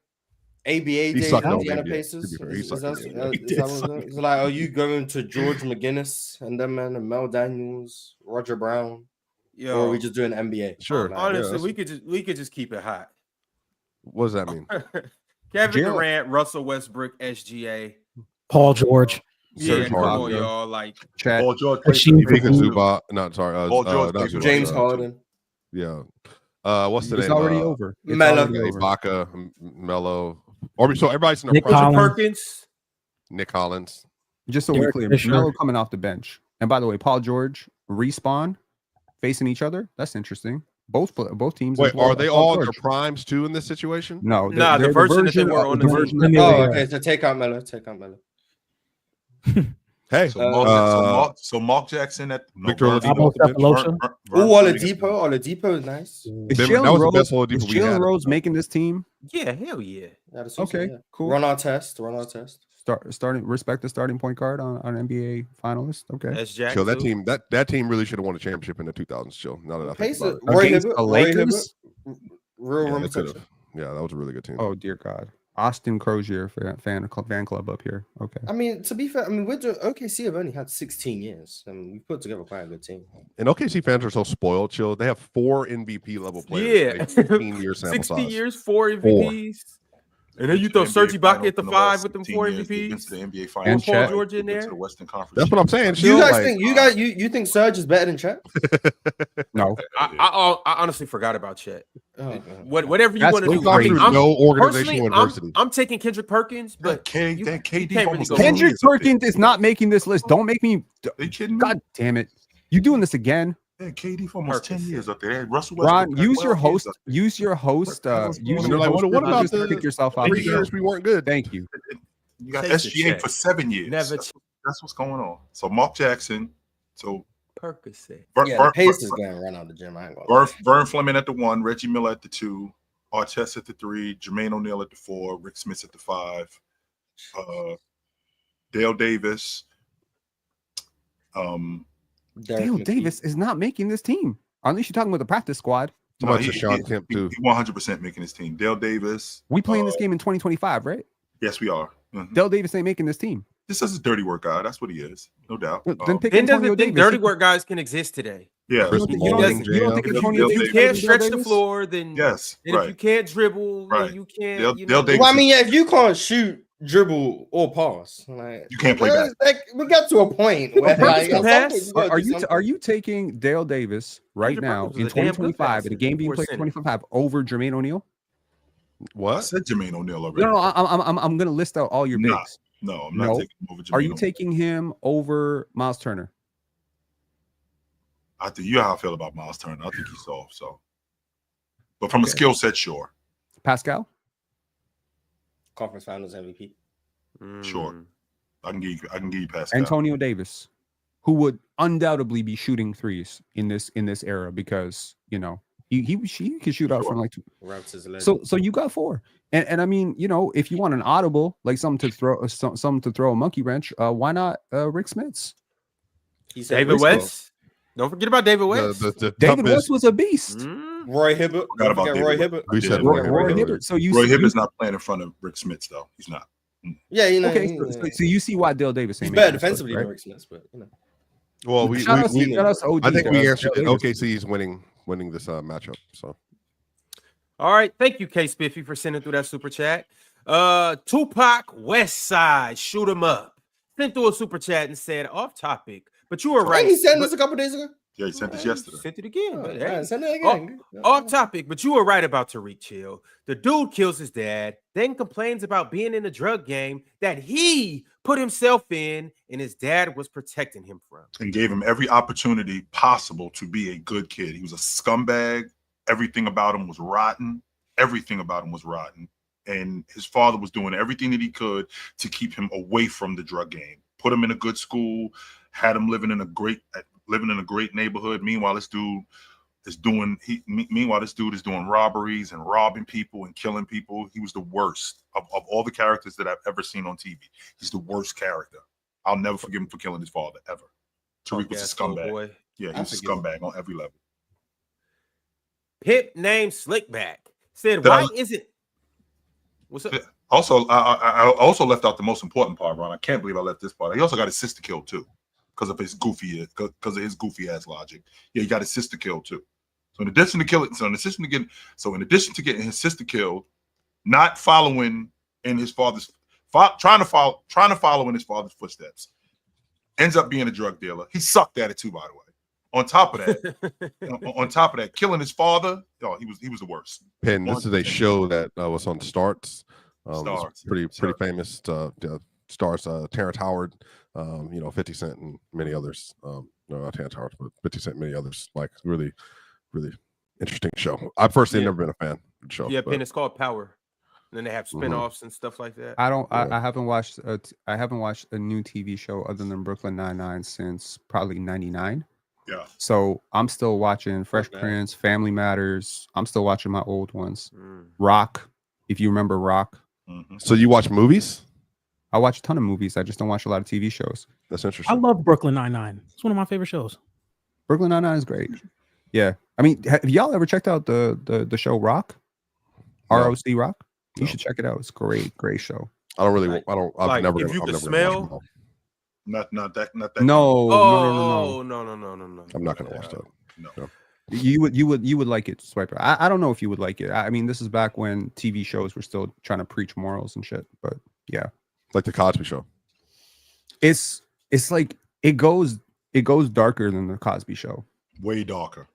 ABA days, Indiana ABA. Pacers? Is that like, are you going to George McGinnis and them, man, and Mel Daniels, Roger Brown? Or are we just doing NBA? Sure. Honestly, we could just keep it hot. What does that mean? Kevin Durant, Russell Westbrook, SGA, Paul George. Yeah, come on, y'all. Like Paul George, Zubac. No, sorry. Paul George, James Harden. Yeah. What's the name? It's already over. Melo, Ibaka, Melo. So everybody's in the Nick Perkins, Nick Collins. Just so we're clear, Melo coming off the bench. And by the way, Paul George, Respawn, facing each other. That's interesting. Both teams. Wait, are they all in their primes too in this situation? No, the version that they were on the version. Okay, so take out Melo. Hey, so Mark Jackson at Victor Oladipo. Oladipo is nice. That was the best Oladipo we had. Jalen Rose making this team? Yeah, hell yeah. Okay, cool. Run our test. Respect the starting point guard on NBA finalist. Okay. That's Jack. So that team really should have won a championship in the 2000s. Chill. Now that I think about it. Roy Against Hibbert, the Lakers. Real Yeah, rim they could've. protection. Yeah, that was a really good team. Oh dear God, Austin Crozier fan club up here. Okay. I mean, to be fair, OKC have only had 16 years, and we put together quite a good team. And OKC fans are so spoiled. Chill. They have 4 MVP level players. Yeah, 16 years sample 60 size. years, 4 MVPs. And then you throw Serge Ibaka at the 5 with them 4 MVPs. The NBA And Finals. Chet. George in there. To the Western Conference. That's what I'm saying. Do you Chill, guys think you think Serge is better than Chet? No. I honestly forgot about Chet. Oh, Whatever you That's want to do. crazy. No organizational Personally, adversity. I'm taking Kendrick Perkins, but KD can't really almost go wrong. Kendrick Perkins is not making this list. Don't make me. Are you kidding me? God damn it! You doing this again? Yeah, KD for almost 10 Perkins. years up there. They had Russell Westbrook. Ron, use your 12 years host. up there. Use your host. Use And your they're like, host what about privileges to the pick yourself out. 3 years we weren't good? Thank you. You got Takes a SGA check. for 7 years. Never That's what's going on. So Mark Jackson. So Percocet. the Pacers gonna run out the gym. I ain't gonna lie. Vern Fleming at the 1, Reggie Miller at the 2, Artest at the 3, Jermaine O'Neal at the 4, Rick Smith at the 5, Dale Davis. Dale Davis is not making this team. Unless you're talking about the practice squad. So much as Sean Kemp too. He 100% making his team. Dale Davis. We playing this game in 2025, right? Yes, we are. Mhm. Dale Davis ain't making this team. This is a dirty work guy. That's what he is, no doubt. Then pick Ben Antonio doesn't think Davis. dirty work guys can exist today. Yeah, Chris You Paul, don't think Jam. Antonio If you Davis can't is better stretch than the Davis? floor, then yes, and if you can't dribble, Right. then you can't. Dale- you Dale know, Davis- Well, I mean, if you can't shoot, dribble, or pass, like You can't play back. like, we got to a point where like, Perkins at some pass? point you gotta Are do you something. are you taking Dale Davis right Andrew now Perkins in was a damn good 2025 in a passer game being before played in center. 2025 over Jermaine O'Neal? I What? said Jermaine O'Neal already. No, I'm gonna list out all your Nah. bigs. No, I'm not No. taking him over Jermaine Are you O'Neal. taking him over Miles Turner? I think you know how I feel about Miles Turner. I think he's soft. So, but from a skill set, sure. Pascal? Conference Finals MVP? Sure. I can give you Pascal. Antonio Davis, who would undoubtedly be shooting threes in this era because you know he could shoot out from like two. So you got 4, and I mean, you know, if you want an audible, like something to throw a monkey wrench, why not Rick Smith's? David West. Don't forget about David West. The David toughest- West was a beast. Roy Hibbert. Forgot about Roy David. Hibbert. We said Yeah, Roy Roy Hibbert. Hibbert. So you Roy see, Hibbert's not playing in front of Rick Smith, though. He's not. Yeah, you know. okay. So you see why Dale Davis he's ain't better making this list, defensively right? than Rick Smith, but you know. Well, Shout out to OG, I think we Dale answered it. Davis. OKC is winning this matchup. So All right, thank you, K Spiffy, for sending through that super chat. Tupac Westside, shoot 'em up. Sent through a super chat and said, off topic, but you were right. He sent this a couple days ago. Yeah, he sent this yesterday. Sent it again. But, hey. Send it again. Off topic, but you were right about Tariq Chill. The dude kills his dad, then complains about being in a drug game that he put himself in and his dad was protecting him from. And gave him every opportunity possible to be a good kid. He was a scumbag. Everything about him was rotten. Everything about him was rotten. And his father was doing everything that he could to keep him away from the drug game. Put him in a good school, had him living in a great neighborhood. Meanwhile, this dude is doing robberies and robbing people and killing people. He was the worst of all the characters that I've ever seen on TV. He's the worst character. I'll never forgive him for killing his father ever. Tariq was a scumbag. Boy. Yeah, he was a scumbag on every level. Pip named Slickback said, why is it? What's up? Also, I also left out the most important part, Ron. I can't believe I left this part. He also got his sister killed too, because of his goofy ass logic. Yeah, he got his sister killed too. So in addition to getting his sister killed, not following in his father's trying to follow in his father's footsteps, ends up being a drug dealer. He sucked at it too, by the way. On top of that, killing his father, he was the worst. Penn, this is a show that was on Starts. Stars. Pretty famous. Stars Terrence Howard, 50 Cent and many others. No, not Terrence Howard, but 50 Cent and many others. Like really, really interesting show. I personally never been a fan of the show. Yeah, Penn, it's called Power. And then they have spin-offs and stuff like that. I haven't watched a new TV show other than Brooklyn Nine-Nine since probably 99. Yeah. So I'm still watching Fresh Prince, Family Matters. I'm still watching my old ones. Rock, if you remember Rock. So you watch movies? I watch a ton of movies. I just don't watch a lot of TV shows. That's interesting. I love Brooklyn Nine-Nine. It's one of my favorite shows. Brooklyn Nine-Nine is great. Yeah. I mean, have y'all ever checked out the show Rock? No. ROC Rock? You No. should check it out. It's a great show. I've Like, never. if you I've could never smell- watched them. Not that. No. No. I'm not gonna watch that. No. You would like it, Swiper. I don't know if you would like it. I mean, this is back when TV shows were still trying to preach morals and shit. But yeah, Like the Cosby Show. it's like it goes darker than the Cosby Show. Way darker.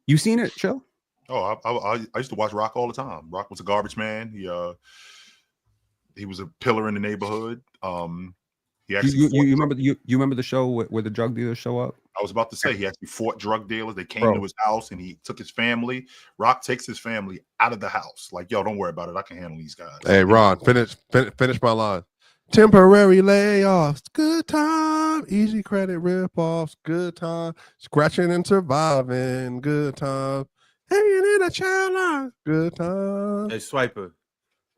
You seen it, Chill? Oh, I used to watch Rock all the time. Rock was a garbage man. He was a pillar in the neighborhood. He actually You remember the show where the drug dealers show up? I was about to say he actually fought drug dealers. They came to his house and he took his family. Rock takes his family out of the house. Like, yo, don't worry about it. I can handle these guys. Hey, Ron, finish my line. Temporary layoffs, good time. Easy credit ripoffs, good time. Scratching and surviving, good time. Hanging in a child line, good time. Hey, Swiper,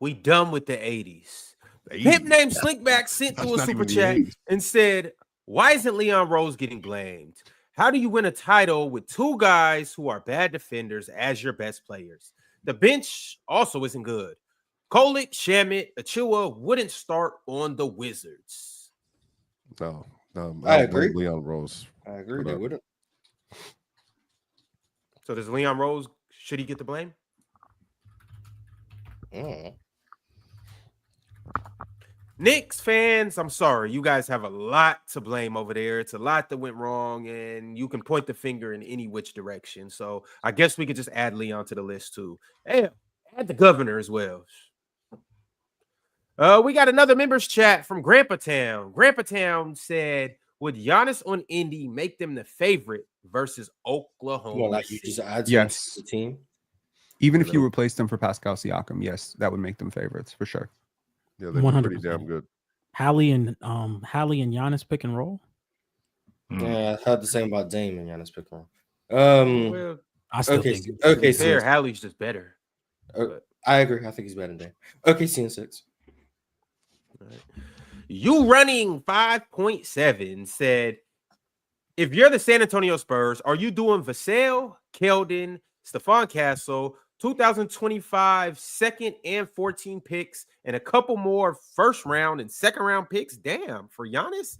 we done with the 80s. Hip named Slinkback sent through a super chat and said, why isn't Leon Rose getting blamed? How do you win a title with two guys who are bad defenders as your best players? The bench also isn't good. Kolick, Shamit, Achua wouldn't start on the Wizards. No, I don't agree. blame Leon Rose. I agree. They wouldn't. So does Leon Rose, should he get the blame? Knicks fans, I'm sorry. You guys have a lot to blame over there. It's a lot that went wrong, and you can point the finger in any which direction. So I guess we could just add Leon to the list too. Hey, add the governor as well. We got another members chat from Grandpa Town. Grandpa Town said, would Giannis on Indy make them the favorite versus Oklahoma? Well, like you just add Yes. to the team. Even if you replaced them for Pascal Siakam, yes, that would make them favorites for sure. Yeah, they're pretty 100%. damn good. Hallie and Giannis pick and roll. Yeah, I heard the same about Dame and Giannis pick and roll. Well, I still Okay, think okay, fair, Hallie's just better. I agree. I think he's better than Dame. Okay, CN6. You running 5.7 said, if you're the San Antonio Spurs, are you doing Vassell, Keldon, Stephon Castle, 2025 second and 14 picks, and a couple more first round and second round picks? Damn, for Giannis.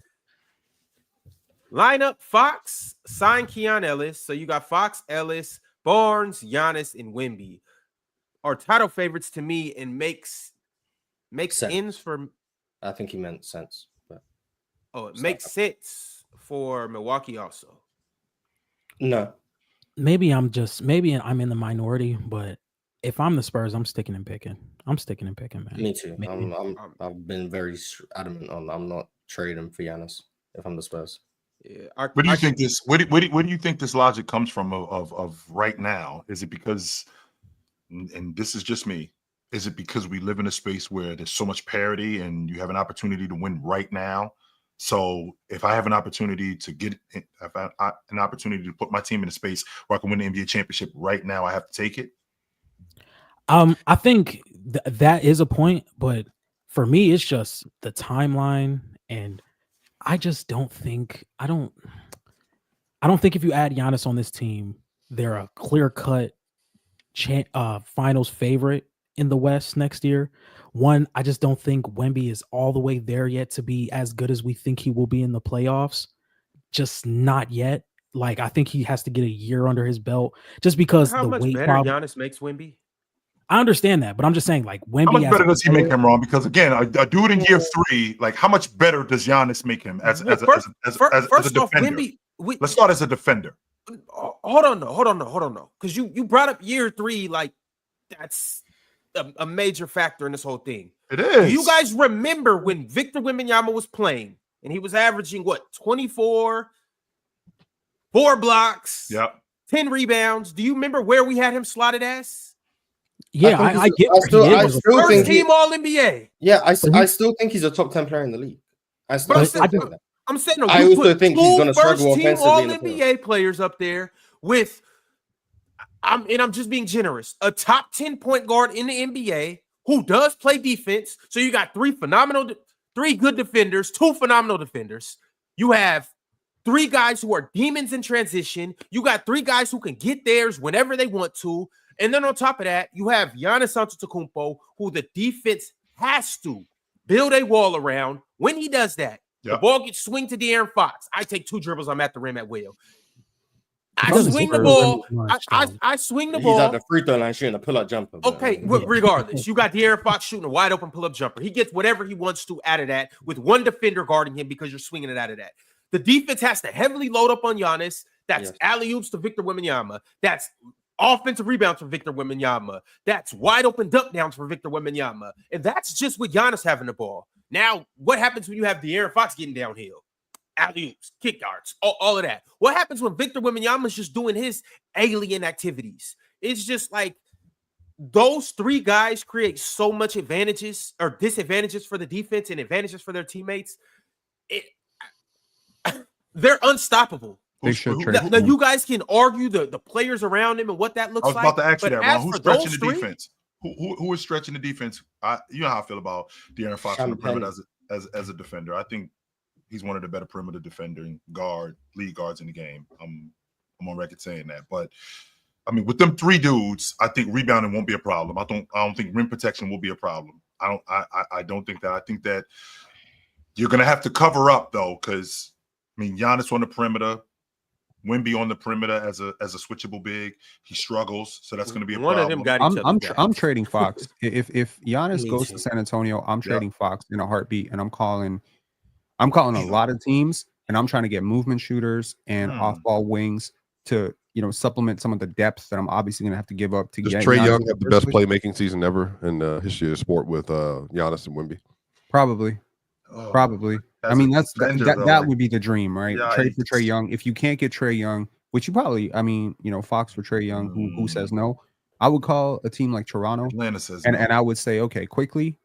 Line up Fox, sign Keon Ellis. So you got Fox, Ellis, Barnes, Giannis, and Wemby are title favorites to me and makes Sense. ends for. I think he meant sense. But It makes sense for Milwaukee also. no. maybe I'm in the minority, but if I'm the Spurs, I'm sticking and picking. Man. Me too. Maybe. I've been very adamant on I'm not trading for Giannis if I'm the Spurs. Yeah. Where do you think this? Where do you think this logic comes from? Of right now? Is it because? And this is just me. Is it because we live in a space where there's so much parity and you have an opportunity to win right now? So if I have an opportunity to an opportunity to put my team in a space where I can win the NBA championship right now, I have to take it. I think that is a point, but for me, it's just the timeline, and I just don't think I don't think if you add Giannis on this team, they're a clear-cut finals favorite in the West next year. One, I just don't think Wemby is all the way there yet to be as good as we think he will be in the playoffs. Just not yet. Like, I think he has to get a year under his belt just because how the much weight better problem. Giannis makes Wemby? I understand that, but I'm just saying, like, Wemby. How much better does he make him, Ron? Because again, I do it in year 3. Like, how much better does Giannis make him as a defender? Let's start as a defender. Hold on, though. Because you brought up year 3, like that's a major factor in this whole thing. It is. Do you guys remember when Victor Wembanyama was playing and he was averaging 24, 4 blocks, 10 rebounds? Do you remember where we had him slotted as? Yeah, I get. I still first team All NBA. Yeah, I still think he's a top 10 player in the league. I'm saying, no, I also think he's going to struggle first team offensively. All NBA players up there with, I'm just being generous, a top 10 point guard in the NBA who does play defense. So you got three good defenders, 2 phenomenal defenders. You have 3 guys who are demons in transition. You got 3 guys who can get theirs whenever they want to. And then on top of that, you have Giannis Antetokounmpo, who the defense has to build a wall around. When he does that, the ball gets swing to DeAaron Fox. I take 2 dribbles. I'm at the rim at will. I swing the ball. I swing the ball. He's at the free throw line shooting a pull-up jumper. Okay, regardless, you got De'Aaron Fox shooting a wide open pull-up jumper. He gets whatever he wants to out of that with 1 defender guarding him because you're swinging it out of that. The defense has to heavily load up on Giannis. That's alley-oops to Victor Wembanyama. That's offensive rebounds for Victor Wembanyama. That's wide open dunk downs for Victor Wembanyama. And that's just with Giannis having the ball. Now, what happens when you have De'Aaron Fox getting downhill? Alley-oops, kick darts, all of that. What happens when Victor Wembanyama is just doing his alien activities? It's just like those 3 guys create so much advantages or disadvantages for the defense and advantages for their teammates. They're unstoppable. They should now, you guys can argue the players around him and what that looks like. I was about to ask you that, Ron. Who's stretching the 3, defense? Who is stretching the defense? You know how I feel about De'Aaron Fox on the perimeter as a defender. I think he's one of the better perimeter defending lead guards in the game. I'm on record saying that. But I mean, with them 3 dudes, I think rebounding won't be a problem. I don't think rim protection will be a problem. I don't think that. I think that you're gonna have to cover up though, because I mean, Giannis on the perimeter, Wemby on the perimeter as a switchable big, he struggles, so that's going to be a problem. One of them got each other. I'm trading Fox. If Giannis goes to San Antonio, I'm trading Fox in a heartbeat, and I'm calling a lot of teams, and I'm trying to get movement shooters and off-ball wings to supplement some of the depth that I'm obviously going to have to give up to get. Does Trae Young have the best playmaking season ever in the history of the sport with Giannis and Wemby? Probably. I mean, that would be the dream, right? Yeah, Trade for Trae Young. If you can't get Trae Young, which you probably, Fox for Trae Young, who says no? I would call a team like Toronto. Atlanta says and I would say, okay, quickly,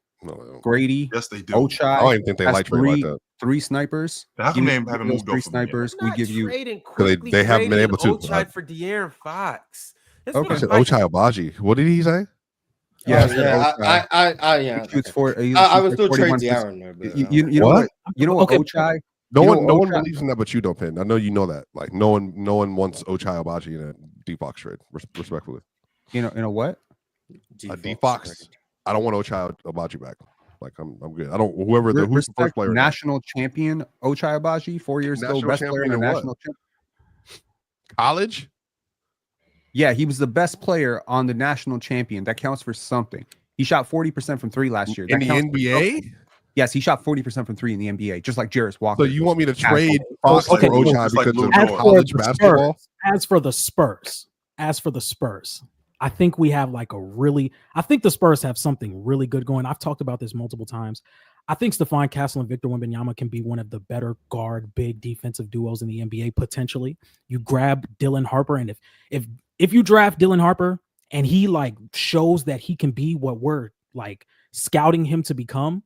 Grady, yes, they do. Ochai. I don't even think they like Trae like that. 3 snipers. How come they haven't moved 3 snipers? We give you. They haven't been able to. Ochai for De'Aaron Fox. Okay, Ochai Abaji. What did he say? I was still trading De'Aaron. You know what? You know what? Okay. Ochai. No one believes in that, but you don't, Pin. I know you know that. Like no one wants Ochai Abaji in a D-Fox trade. Respectfully. In a what? A D-Fox. I don't want Ochai Abaji back. Like I'm good. I don't. Who's the first player? National champion Ochai Abaji 4 years ago. Best player in the national championship. College. Yeah, he was the best player on the national champion. That counts for something. He shot 40% from 3 last year. In the NBA? Yes, he shot 40% from 3 in the NBA, just like Jarris Walker. So you want me to trade Fox for Ochai because of college basketball? As for the Spurs, I think we have I think the Spurs have something really good going. I've talked about this multiple times. I think Stephon Castle and Victor Wembanyama can be one of the better guard big defensive duos in the NBA potentially. You grab Dylan Harper, and if you draft Dylan Harper and he shows that he can be what we're scouting him to become,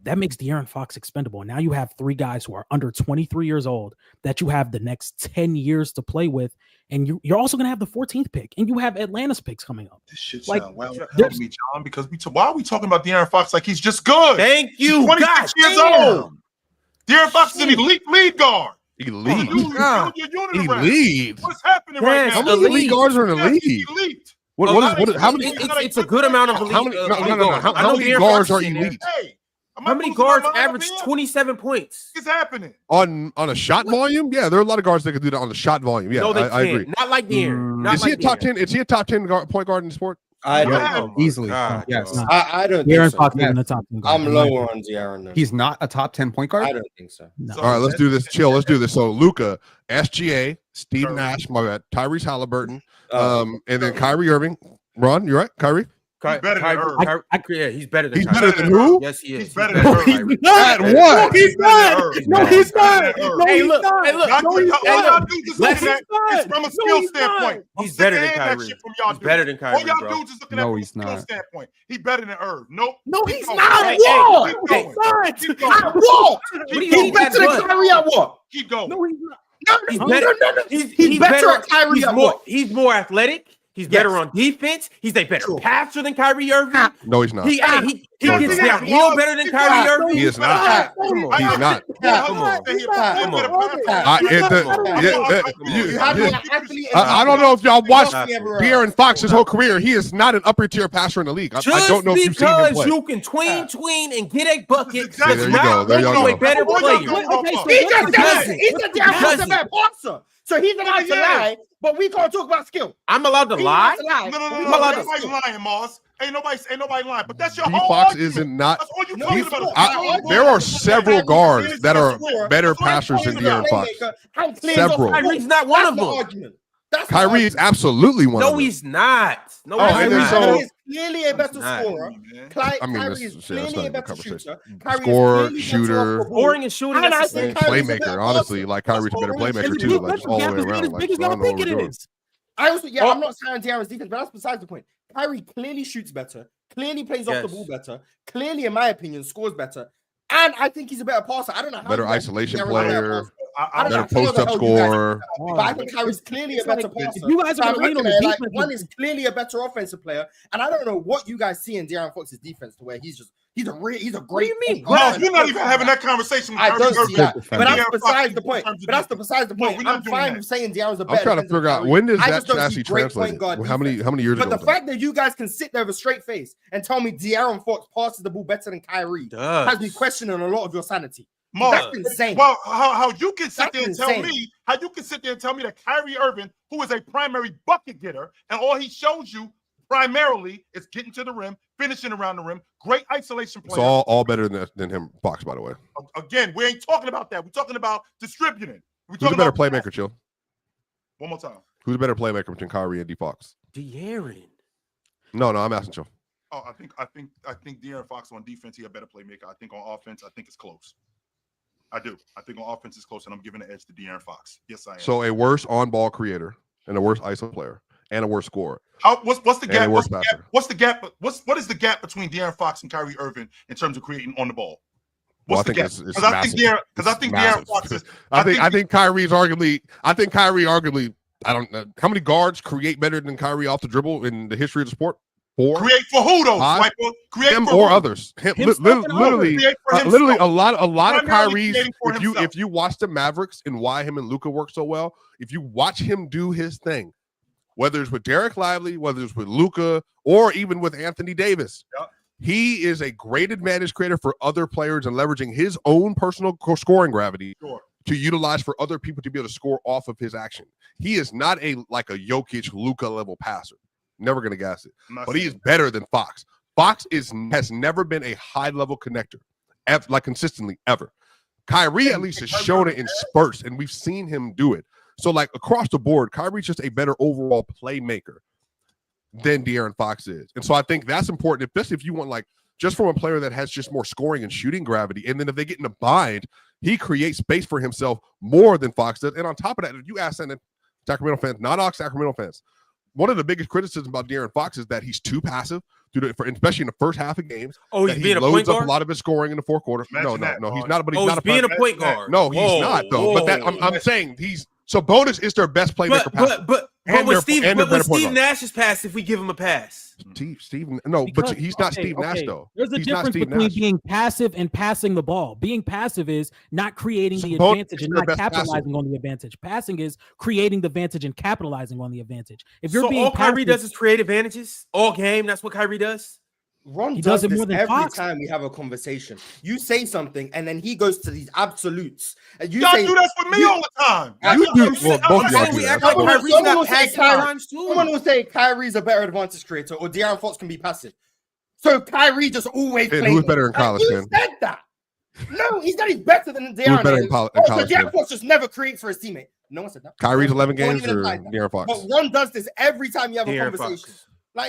that makes De'Aaron Fox expendable. And now you have 3 guys who are under 23 years old that you have the next 10 years to play with. And you're also going to have the 14th pick, and you have Atlanta's picks coming up. This shit sound well help me, John, because why are we talking about De'Aaron Fox like he's just good? Thank you. He's 26 years old. De'Aaron Fox is an elite lead guard. Elite. Elite. What's happening right now? How many elite guards are in the league? Elite. How many? It's a good amount of elite. How many guards are elite? How many guards average 27 points? What's happening? On a shot volume? Yeah, there are a lot of guards that can do that on the shot volume. Yeah, no, I agree. Not like De'Aaron. Is he a top 10? Is he a top 10 point guard in the sport? I don't know. Easily. Yes. I don't De'Aaron think Fox so. in the top 10 guard. I'm lower on De'Aaron. He's not a top 10 point guard? I don't think so. No. All right, let's do this. Chill. Let's do this. So Luka, SGA, Steve Nash, my bad, Tyrese Halliburton, and then Kyrie Irving. Ron, you right? Kyrie? He's better than Irv. Yeah, he's better than He's Kyrie. better than who? Yes, he is. He's better than Irv. At what? No, he's not. No, he's not. Hey, look. All y'all dudes is looking at it from a skill standpoint. He's better than Kyrie. He's better than Kyrie, all y'all bro. dudes is looking at it from a skill standpoint. He's better than Irv. Nope. No, he's Keep not. going. What? Keep going. He's Keep not. going. At what? He's better than Kyrie at what? Keep going. No, he's not. He's better. He's better at Kyrie at what? He's more athletic. He's better on defense. He's a better passer than Kyrie Irving. No, he's not. He gets downhill better than Kyrie Irving. He is not. He's not. I don't know if y'all watched De'Aaron Fox his whole career. He is not an upper tier passer in the league. I don't know if you've seen him play. You can tween and get a bucket. There you go. There you go. A better player. He just doesn't. He's a De'Aaron Fox a bad passer. So he's allowed to lie, but we can't talk about skill. I'm allowed to lie? No. Nobody's lying, Moss. Ain't nobody lying. But that's your whole Fox argument. isn't not. That's all you talking about. There are several guards that are better passers than De'Aaron Fox. Several. Kyrie's not one of them. Kyrie is absolutely one of them. No, he's not. No, Kyrie is clearly a better scorer. Kyrie is clearly a better shooter. Scorer, shooter, scoring and shooting. And I think playmaker. Honestly, like Kyrie's a better playmaker too. Like all the way around. Like, I don't know what we're doing. I'm not saying De'Aaron's defense, but that's besides the point. Kyrie clearly shoots better, clearly plays off the ball better, clearly, in my opinion, scores better. And I think he's a better passer. I don't know how better isolation player. I don't better know post-up scorer. But I think Kyrie's clearly a better passer. You guys are going to lean on the defense. Like, one is clearly a better offensive player, and I don't know what you guys see in De'Aaron Fox's defense to where he's a great. No, you're not even having that conversation. I don't see that, but that's besides the point. I'm fine with saying De'Aaron's a better. I'm trying to figure out when does that actually translate. translate? How many years ago? But the fact that you guys can sit there with a straight face and tell me De'Aaron Fox passes the ball better than Kyrie has me questioning a lot of your sanity. That's insane. Well, how you can sit there and tell me that Kyrie Irving, who is a primary bucket getter, and all he shows you primarily is getting to the rim, finishing around the rim, great isolation player. It's all better than him, Fox, by the way. Again, we ain't talking about that. We're talking about distributing. Who's a better playmaker, Chill? One more time. Who's a better playmaker between Kyrie and D Fox? De'Aaron. No, I'm asking Chill. Oh, I think De'Aaron Fox on defense, he a better playmaker. I think on offense, I think it's close. I do. I think on offense is close, and I'm giving the edge to De'Aaron Fox. Yes, I am. So a worse on-ball creator and a worse ISO player and a worse scorer. What's the gap? What's the gap? What is the gap between De'Aaron Fox and Kyrie Irving in terms of creating on the ball? What's the gap? Because I think De'Aaron Fox is. I think Kyrie's arguably. I don't know how many guards create better than Kyrie off the dribble in the history of the sport. 4. Create for who though? Create him for or who? others. Literally, a lot of Kyrie's. If you watch the Mavericks and why him and Luka work so well, if you watch him do his thing, whether it's with Derek Lively, whether it's with Luka, or even with Anthony Davis, he is a great advantage creator for other players and leveraging his own personal scoring gravity to utilize for other people to be able to score off of his action. He is not like a Jokic, Luka level passer. Never going to gas it. But he is better than Fox. Fox has never been a high-level connector, consistently, ever. Kyrie at least has shown it in spurts, and we've seen him do it. So, across the board, Kyrie's just a better overall playmaker than De'Aaron Fox is. And so I think that's important, especially if you want, just from a player that has just more scoring and shooting gravity. And then if they get in a bind, he creates space for himself more than Fox does. And on top of that, if you ask Sacramento fans, not all Sacramento fans, one of the biggest criticisms about De'Aaron Fox is that he's too passive, especially in the first half of games. Oh, he's being a point guard? He loads up a lot of his scoring in the fourth quarter. No, he's not. But he's not being a point guard. No, he's not though. But I'm saying Sabonis is their best playmaker. But with Steve Nash is pass if we give him a pass. But he's not Steve Nash though. There's a difference between being passive and passing the ball. Being passive is not creating the advantage and not capitalizing on the advantage. Passing is creating the advantage and capitalizing on the advantage. If you're being all Kyrie does is create advantages all game. That's what Kyrie does. Ron does it more than every time we have a conversation. You say something, and then he goes to these absolutes. And y'all do that for me all the time. Someone will say Kyrie's a better advantage creator, or De'Aaron Fox can be passive. So Kyrie just always plays. Who's better in college? You said that. No, he's better than De'Aaron. So De'Aaron Fox just never creates for his teammate. No one said that. Kyrie's 11 games or De'Aaron Fox. But Ron does this every time you have a conversation.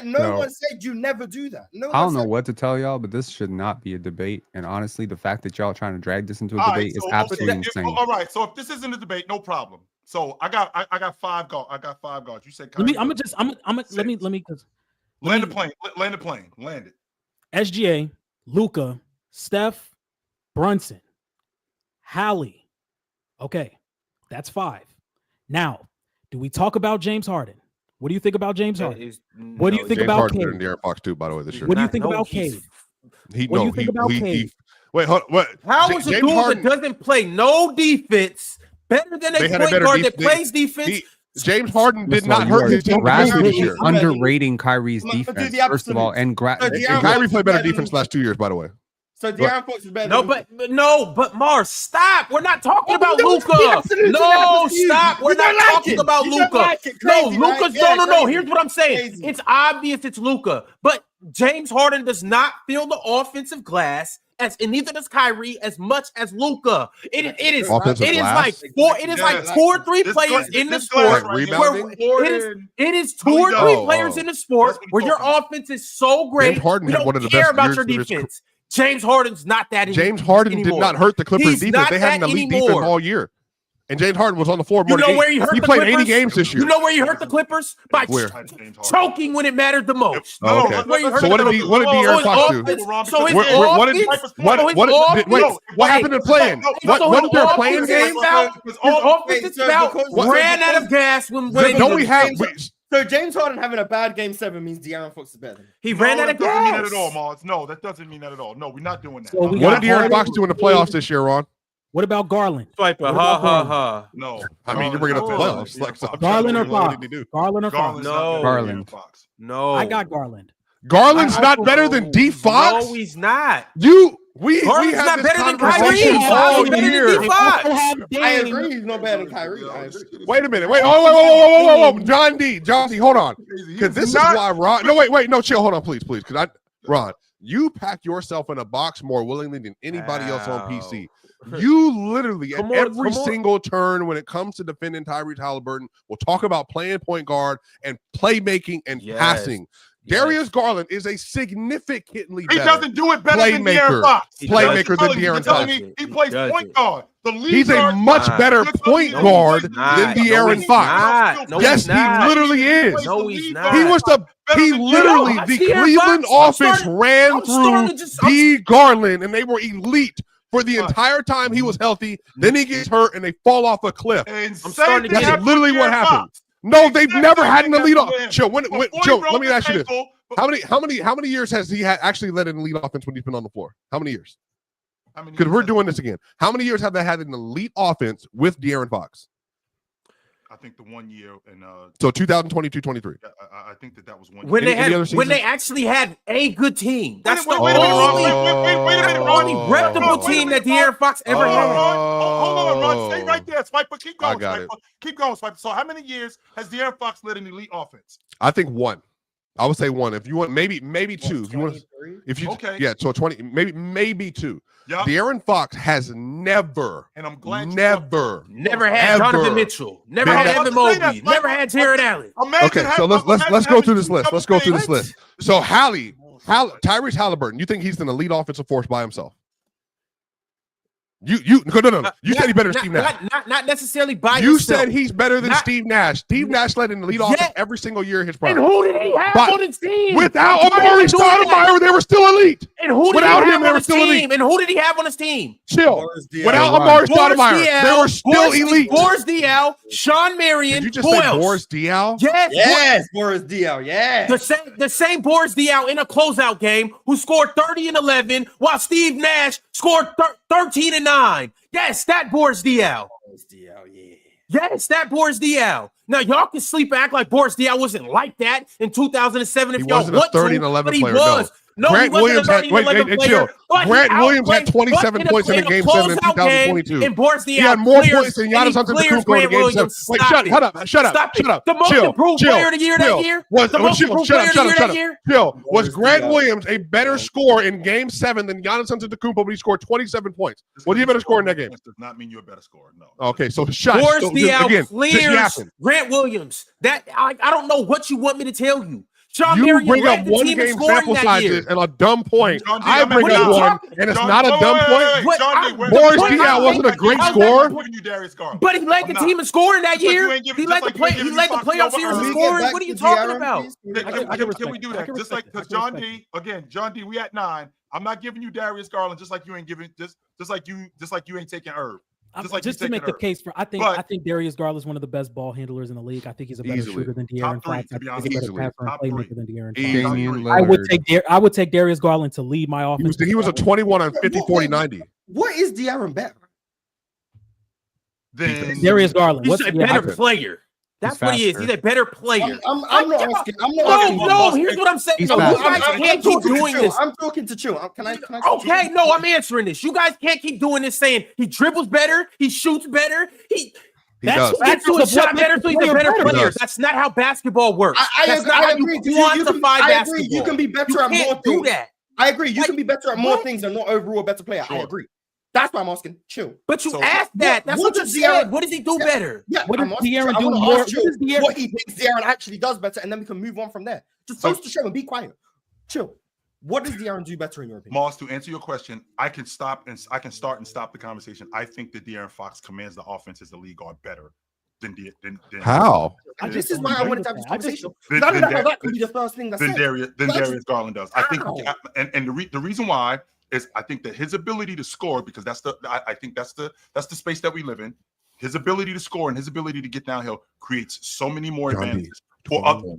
No one said you never do that. I don't know what to tell y'all, but this should not be a debate. And honestly, the fact that y'all trying to drag this into a debate is absolutely insane. All right, so if this isn't a debate, no problem. So I got 5 guards. You said let me land the plane. Land it. SGA, Luka, Steph, Brunson, Hallie. Okay, that's 5. Now, do we talk about James Harden? What do you think about James Harden? What do you think James about Harden Cade? and DeAaron Fox too, by the way, this year. What do you think about Cade? What do you think about Cade? Wait, hold on. What? How is a dude that doesn't play no defense better than a point guard that plays defense? James Harden did not hurt his team this year. Underrating Kyrie's defense, first of all, and Kyrie played better defense last 2 years, by the way. So DeAaron Fox is better. But Mars, stop. We're not talking about Luka. No, stop. We're not talking about Luka. No, Luka's no. Here's what I'm saying. It's obvious it's Luka, but James Harden does not feel the offensive glass. And neither does Kyrie as much as Luka. It is like 2 or 3 players in the sport. It is 2 or 3 players in the sport where your offense is so great. Harden you don't care about your defense. James Harden's not that. James Harden did not hurt the Clippers defense. They had an elite defense all year. And James Harden was on the floor more than where he hurt the played Clippers? 80 games this year. You know where you hurt the Clippers? By choking when it mattered the most. Oh, okay. So what did DeAaron Fox do? What happened in playing? What their playing game? His offensive spout ran out of gas when don't we have? So James Harden having a bad game 7 means DeAaron Fox is better. He ran out of gas. That doesn't mean that at all, Mars. No, that doesn't mean that at all. No, we're not doing that. So what did DeAaron Fox do in the playoffs this year, Ron? What about Garland? Swiper, ha. No. I mean, you're bringing up the playoffs. Like, so Garland or Fox? Garland or Fox? No. Garland. No. I got Garland. Garland's not better than D. Fox? No, he's not. We Garland's have not this better than Kyrie. conversation all year. I agree. He's not better than Kyrie. Wait a minute. Whoa. John D, hold on. Because this is why Ron. No, chill. Hold on, please. Because Ron, you pack yourself in a box more willingly than anybody else on PC. You literally at every single turn when it comes to defending Tyrese Halliburton, we'll talk about playing point guard and playmaking and passing. Darius Garland is a significantly better. He doesn't do it better than DeAaron Fox. Playmaker than DeAaron Fox. He plays point guard. He's a much better point guard than DeAaron Fox. Yes, he literally is. No, he's not. He literally, the Cleveland offense ran through D. Garland, and they were elite for the entire time he was healthy. Then he gets hurt, and they fall off a cliff. That's literally what happened. No, they've never had an elite offense. Chill. Chill. Let me ask you this: How many years has he actually led an elite offense when he's been on the floor? How many years? Because we're doing this again. How many years have they had an elite offense with DeAaron Fox? I think the 1 year in so 2022-23. I think that was one. When they actually had a good team. That's the only reputable team that De'Aaron Fox ever had. Hold on, Ron. Stay right there, Swiper. Keep going, Swiper. Keep going, Swiper. So how many years has De'Aaron Fox led an elite offense? I think 1. I would say 1. If you want, maybe 2. If you want, so 20, maybe 2. Yeah. De'Aaron Fox has never, and I'm glad never had Donovan Mitchell, never had Evan Mobley, never had Jared Allen. Okay, so let's go through this list. Let's go through this list. So Tyrese Halliburton, you think he's an elite offensive force by himself? No. You said he's better than Steve Nash. Not necessarily by you himself. said he's better than Steve Nash. Steve Nash led in the lead offense every single year in his prime. And who did he have on his team? Without Amari Stoudemire, they were still elite. And who did Without he have him, they were still elite. And who did he have on his team? Chill. Without Amari Stoudemire, they were still elite. Boris Diaw, Sean Marion. Did you just say Boris Diaw? Yes, Boris Diaw. Yes. The same Boris Diaw in a closeout game who scored 30 and 11 while Steve Nash scored 13 and 9. Yes, that Boris Diaw. Yes, that Boris Diaw. Now, y'all can sleep and act like Boris Diaw wasn't like that in 2007 if y'all want to, 30 and 11 but he player, was. No, Grant Williams had chill. Grant Williams had 27 points in a game 7 in 2022. And Boris Diaw he had more points than Giannis Antetokounmpo in game 7. Wait, shut up. The most improved player of the year that year. The most improved player of the year that year. Chill. Was Grant Williams a better scorer in game 7 than Giannis Antetokounmpo, but he scored 27 points? Was he a better scorer in that game? Does not mean you're a better scorer. No. Okay, so shut. Boris Diaw clears Grant Williams. That I don't know what you want me to tell you. Sean you Marion bring up one game sample sizes and a dumb point. I bring up one, and it's not a dumb point. Boris Diaw wasn't a great scorer, but he led the team in scoring that year. He led the playoff series in scoring. What are you talking about? Can we do that? Just like because John D, we at 9. I'm not giving you Darius Garland, just like you ain't giving just like you ain't taking Irv. Just to make the case for, I think Darius Garland is one of the best ball handlers in the league. I think he's a better shooter than DeAaron Fox. I think he's a better passer and playmaker than DeAaron Fox. I would take Darius Garland to lead my offense. He was a 21 on 50, 40, 90. What is DeAaron better? Then Darius Garland. He's a better player. That's what he is. He's a better player. I'm not asking. No, here's what I'm saying. No, you guys can't keep doing this. I'm talking to Chill. Can I okay, no, I'm answering this. You guys can't keep doing this saying he dribbles better, he shoots better, that's to a shot better, so he's a better player. That's not how basketball works. I agree. You can be better at more things. I agree. You can be better at more things and not overall a better player. I agree. That's why I'm asking. Chill. But you asked that. That's what you said. What does he do better? Yeah. What does DeAaron do more? What he thinks DeAaron actually does better, and then we can move on from there. Just post the show and be quiet. Chill. What does DeAaron do better in your opinion? Moss, to answer your question, I can start and stop the conversation. I think that DeAaron Fox commands the offense as the league guard better than how? This is why I wanted to have this conversation. I don't know how that could be the first thing that's said. Darius Garland does. I think, and the reason why is I think that his ability to score, because I think that's the space that we live in. His ability to score and his ability to get downhill creates so many more advantages for others.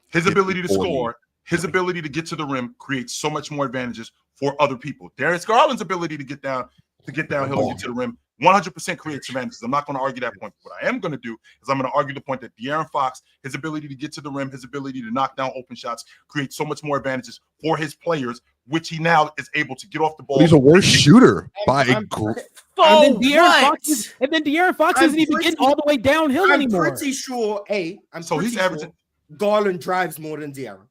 His ability to score, his ability to get to the rim creates so much more advantages for other people. Darius Garland's ability to get downhill and get to the rim 100% creates advantages. I'm not going to argue that point. What I am going to do is I'm going to argue the point that De'Aaron Fox, his ability to get to the rim, his ability to knock down open shots creates so much more advantages for his players, which he now is able to get off the ball. He's a worse shooter by a group. And then De'Aaron Fox isn't even getting all the way downhill anymore. I'm pretty sure, he's averaging. Garland drives more than De'Aaron,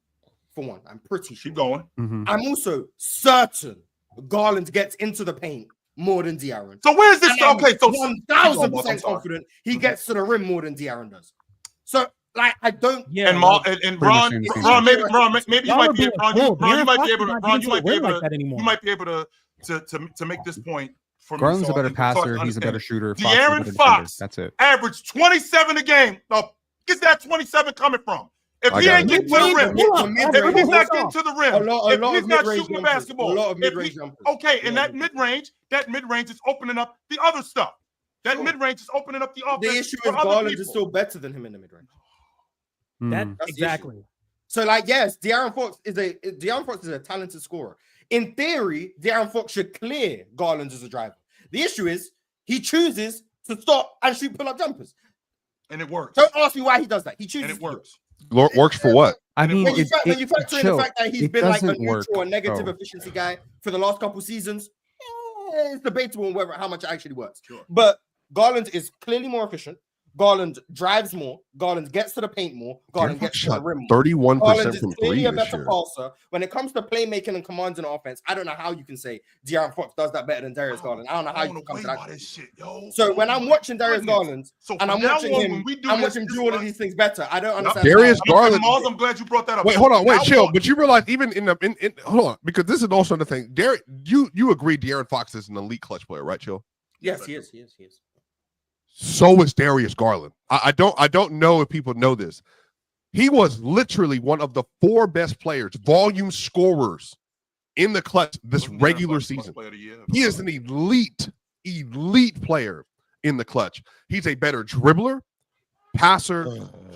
for one. I'm pretty sure. Keep going. Mm-hmm. I'm also certain Garland gets into the paint more than De'Aaron. So where's this? And Okay, so 1,000% confident he gets to the rim more than De'Aaron does. So, like, I don't. Yeah. And Ron, maybe you might be able to make this point. Garland's a better passer. He's a better shooter. De'Aaron Fox, that's it. Averaged 27 a game. Now, where's that 27 coming from? If he ain't getting to the rim, if he's not getting to the rim, if he's not shooting the basketball, and that mid-range is opening up the other stuff. That mid-range is opening up the offense. The issue is Garland is still better than him in the mid-range. That's exactly. So, like, yes, De'Aaron Fox is a talented scorer. In theory, De'Aaron Fox should clear Garland as a driver. The issue is he chooses to stop and shoot pull-up jumpers. And it works. Don't ask me why he does that. He chooses. And it works. Works for what? I mean, when you factor in the fact that he's been like a neutral or negative efficiency guy for the last couple seasons, it's debatable whether how much it actually works. Sure. But Garland is clearly more efficient. Garland drives more. Garland gets to the paint more. Garland gets to the rim more. 31% from three a this better year. passer. When it comes to playmaking and commanding offense, I don't know how you can say De'Aaron Fox does that better than Darius Garland. I don't know how you can come to that. Shit, yo. So when I'm watching Darius Garland and I'm watching him, I'm watching him do all of these things better. I don't understand. Darius Garland. I'm glad you brought that up. Wait, hold on, chill. But you realize even in hold on, because this is also the thing. You agree De'Aaron Fox is an elite clutch player, right, chill? Yes, he is. So is Darius Garland. I don't know if people know this. He was literally one of the 4 best players, volume scorers in the clutch this regular season. He is an elite player in the clutch. He's a better dribbler, passer,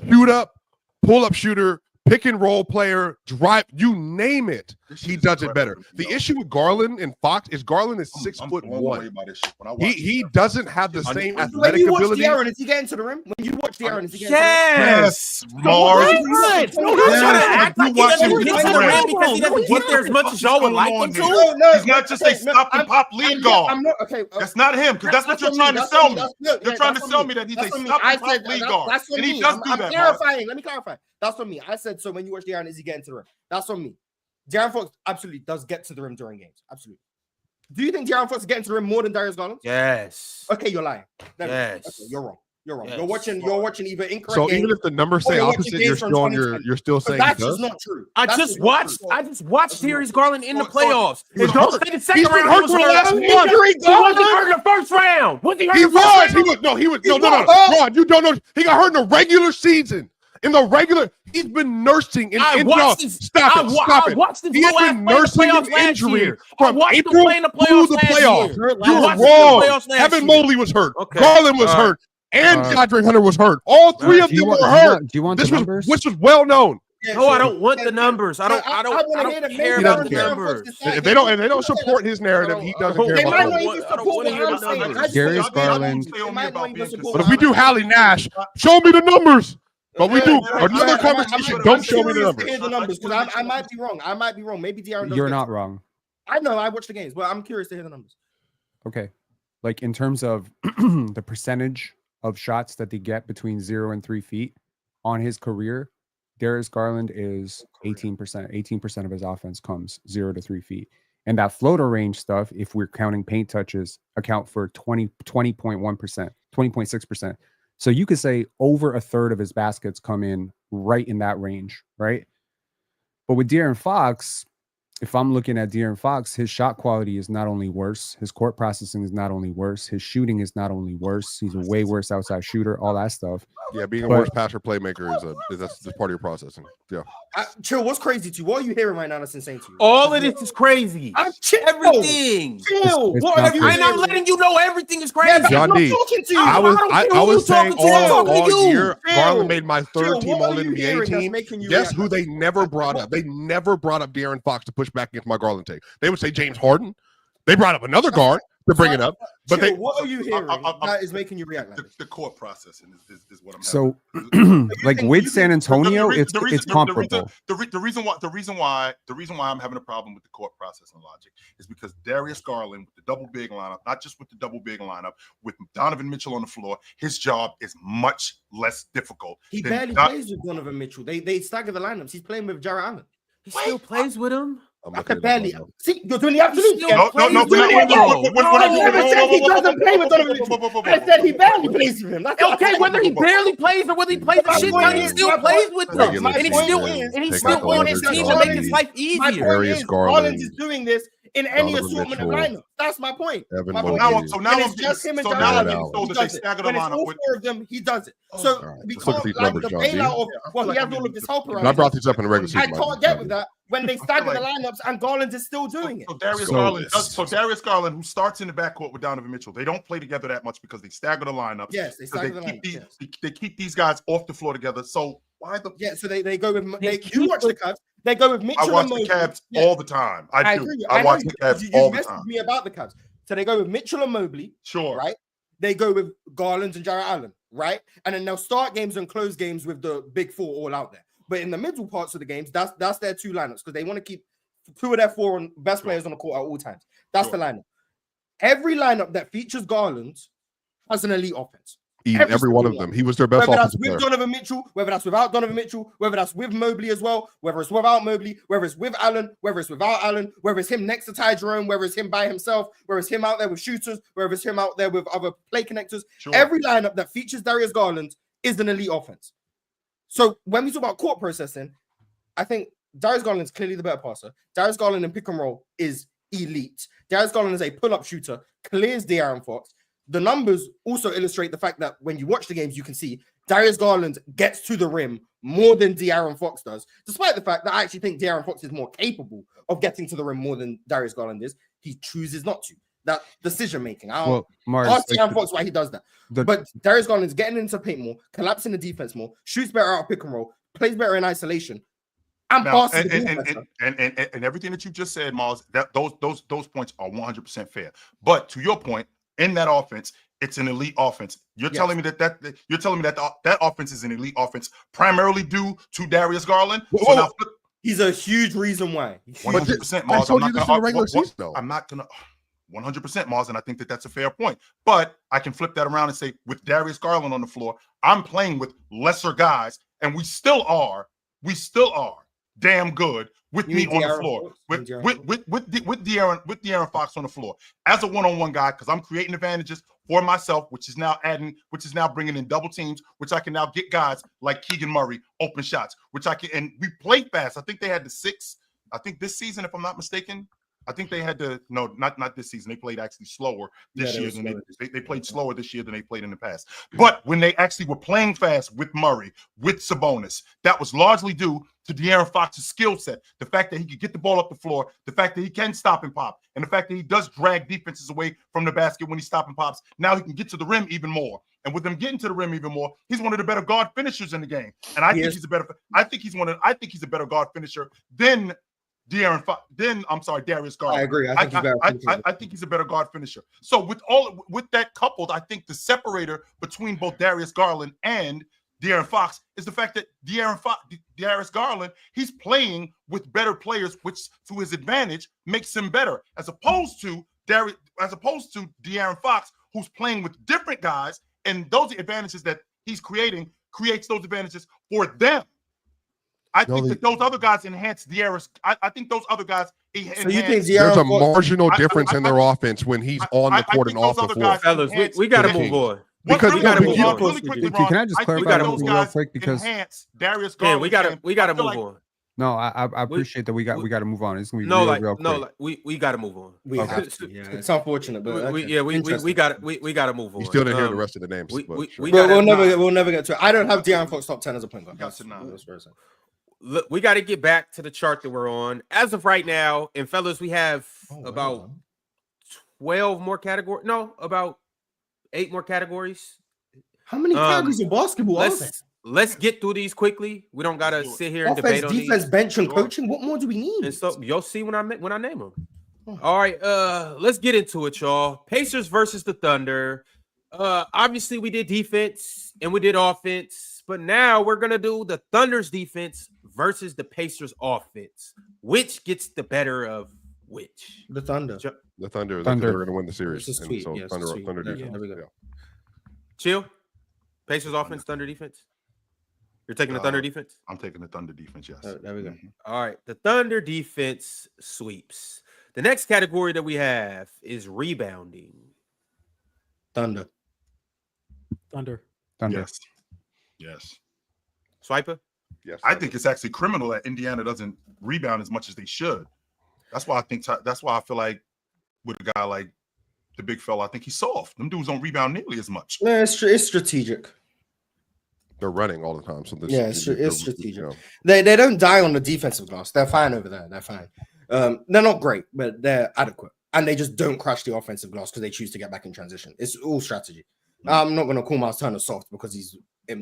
shoot up, pull up shooter, pick and roll player, drive, you name it. He does it better. The issue with Garland and Fox is Garland is 6'1". He doesn't have the same athletic ability. De'Aaron, is he getting to the rim? When you watch De'Aaron, is he getting yes, Mars. No, he's trying to act like he doesn't get to the rim because he doesn't get there as much as y'all would like him to. No, he's not just a stop and pop lead guard. I'm not okay. That's not him, because that's what you're trying to sell me. You're trying to sell me that he's a stop and pop lead guard, and he does do that. I'm clarifying. Let me clarify. That's on me. I said so. When you watch De'Aaron, is he getting to the rim? That's on me. De'Aaron Fox absolutely does get to the rim during games. Absolutely. Do you think De'Aaron Fox is getting to the rim more than Darius Garland? Yes. Okay, you're lying. Yes. Okay, you're wrong. Yes. You're watching either incorrect. So even if the numbers say opposite, you're still saying that's just not true. I just watched Darius Garland in the playoffs. And don't say the second He's been round. hurt for the last month. He wasn't hurt in the first round. He was. No. Ron, you don't know. He got hurt in the regular season. In the regular, he's been nursing an injury. Stop it. He has been nursing an injury from April to the playoffs. You're wrong. Evan Mobley was hurt. Garland was hurt. And DeAndre Hunter was hurt. All three of them were hurt. Do you want the numbers? Which was well known. No, I don't want the numbers. I don't care about the numbers. If they don't support his narrative, he doesn't care about the numbers. Darius Garland. But if we do Hallie Nash, show me the numbers. But we do another conversation. Don't show me the numbers. Hear the numbers because I might be wrong. Maybe DeAaron. You're not wrong. I know. I watch the games, but I'm curious to hear the numbers. Okay, like in terms of the percentage of shots that they get between 0 and 3 feet on his career, Darius Garland is 18%. 18% of his offense comes 0 to 3 feet. And that floater range stuff, if we're counting paint touches, account for 20.1%, 20.6%. So you could say over a third of his baskets come in right in that range, right? But with De'Aaron Fox, if I'm looking at De'Aaron Fox, his shot quality is not only worse, his court processing is not only worse, his shooting is not only worse, he's a way worse outside shooter, all that stuff. Yeah, being a worse passer playmaker is that's part of your processing. Yeah. Chill, what's crazy to you? What are you hearing right now that's insane to you? All of this is crazy. I'm chill. Everything. Chill. What are you? I'm letting you know everything is crazy. Yeah, John D. I was saying all year, Chill. Garland made my third team What All are you NBA hearing that's team. making you Guess react who like they that? never brought up? They never brought up De'Aaron Fox to push back against my Garland take. They would say James Harden. They brought up another guard to bring it up. But Chill, what are you hearing that is making you react like the court processing is what I'm So, having. like with San Antonio, it's comparable. The reason why I'm having a problem with the court processing logic is because Darius Garland with the double big lineup, not just with the double big lineup, with Donovan Mitchell on the floor, his job is much less difficult. He barely plays with Donovan Mitchell. They stagger the lineups. He's playing with Jarrett Allen. He still plays with him. I could barely see. You're doing the absolute. No. I never said he doesn't play with Donovan Mitchell. I said he barely plays with him. That's Okay, whether he barely plays or whether he plays the shit ton, he still plays with them, and he's still on his team to make his life My easier. point is, Garland is doing this in any assortment of lineup. That's my point. Now it's just him and Jarrett Allen. told that they stagger the lineup. All four of them, he does it. So we can't like the bailout of well, he has all of this help around. I brought these up in the regular season. I can't get with that when they stagger the lineups and Garland is still doing it. So Darius Garland, who starts in the backcourt with Donovan Mitchell, they don't play together that much because they stagger the lineups. Yes, they stagger the lineups. They keep these guys off the floor together. So why the? Yeah, so they go with you watch the Cavs. They go with Mitchell. I watch the Cavs all the time. I do. Agree. I watch the Cavs all the time. You messaged me about the Cavs. So they go with Mitchell and Mobley. Sure. Right. They go with Garland and Jarrett Allen. Right. And then they'll start games and close games with the big four all out there. But in the middle parts of the games, that's their two lineups because they want to keep two of their four best players on the court at all times. That's the lineup. Every lineup that features Garland has an elite offense. Every one of them. He was their best offensive player. Whether that's with Donovan Mitchell, whether that's without Donovan Mitchell, whether that's with Mobley as well, whether it's without Mobley, whether it's with Allen, whether it's without Allen, whether it's him next to Ty Jerome, whether it's him by himself, whether it's him out there with shooters, whether it's him out there with other play connectors. Sure. Every lineup that features Darius Garland is an elite offense. So when we talk about court processing, I think Darius Garland is clearly the better passer. Darius Garland in pick and roll is elite. Darius Garland is a pull-up shooter, clears De'Aaron Fox. The numbers also illustrate the fact that when you watch the games, you can see Darius Garland gets to the rim more than De'Aaron Fox does, despite the fact that I actually think De'Aaron Fox is more capable of getting to the rim more than Darius Garland is. He chooses not to. That decision-making. Ask De'Aaron Fox why he does that. But Darius Garland is getting into paint more, collapsing the defense more, shoots better out of pick and roll, plays better in isolation. And everything that you just said, Miles, that those points are 100% fair. But to your point, in that offense, it's an elite offense. You're telling me that offense is an elite offense, primarily due to Darius Garland. He's a huge reason why. 100%, Miles. I'm not gonna 100%, Miles, and I think that's a fair point. But I can flip that around and say, with Darius Garland on the floor, I'm playing with lesser guys, and we still are damn good with me on the floor, with De'Aaron Fox on the floor as a one-on-one guy, because I'm creating advantages for myself, which is now bringing in double teams, which I can now get guys like Keegan Murray open shots, which I can, and we play fast. I think they had the 6. I think this season, if I'm not mistaken, I think they had to not this season. They played actually slower this year than they played slower this year than they played in the past. But when they actually were playing fast with Murray, with Sabonis, that was largely due to De'Aaron Fox's skill set. The fact that he could get the ball up the floor, the fact that he can stop and pop, and the fact that he does drag defenses away from the basket when he stop and pops. Now he can get to the rim even more. And with him getting to the rim even more, he's one of the better guard finishers in the game. And I think he's a better. I think he's a better guard finisher than Darius Garland. I agree. I think he's a better guard finisher. So with that coupled, I think the separator between both Darius Garland and De'Aaron Fox is the fact that Darius Garland, he's playing with better players, which to his advantage makes him better, as opposed to De'Aaron Fox, who's playing with different guys, and those advantages that he's creating creates those advantages for them. I think that those other guys enhance Darius. I think those other guys enhance. So you think there's a marginal difference in their offense when he's on the court and off the floor? Fellas, we got to move on. Because we got to move on. Really quickly, can I just clarify real quick? Because Darius Garland, we got to move on. No, I appreciate that we got to move on. It's gonna be real quick. We got to move on. We have to. Yeah, it's unfortunate, but we got to move on. You still didn't hear the rest of the names. We'll never get to it. I don't have De'Aaron Fox top 10 as a point guard. Look, we got to get back to the chart that we're on. As of right now, and fellas, we have about 12 more categories. No, about 8 more categories. How many categories of basketball are there? Let's get through these quickly. We don't gotta sit here and debate on defense, bench, and coaching. What more do we need? And so you'll see when I name them. All right, let's get into it, y'all. Pacers versus the Thunder. Obviously, we did defense and we did offense, but now we're gonna do the Thunder's defense versus the Pacers' offense. Which gets the better of which? The Thunder. The Thunder. They're gonna win the series. Sweet. So yes, Thunder there defense. we go. Chill. Pacers offense, Thunder defense. You're taking the Thunder defense? I'm taking the Thunder defense, yes. There we go. All right. The Thunder defense sweeps. The next category that we have is rebounding. Thunder. Yes. Swiper? Yes. I think it's actually criminal that Indiana doesn't rebound as much as they should. That's why I feel like with a guy like the big fella, I think he's soft. Them dudes don't rebound nearly as much. Yeah, it's strategic. They're running all the time, so it's strategic. You know. They don't die on the defensive glass. They're fine over there. They're fine. They're not great, but they're adequate, and they just don't crash the offensive glass because they choose to get back in transition. It's all strategy. I'm not going to call Miles Turner soft because he's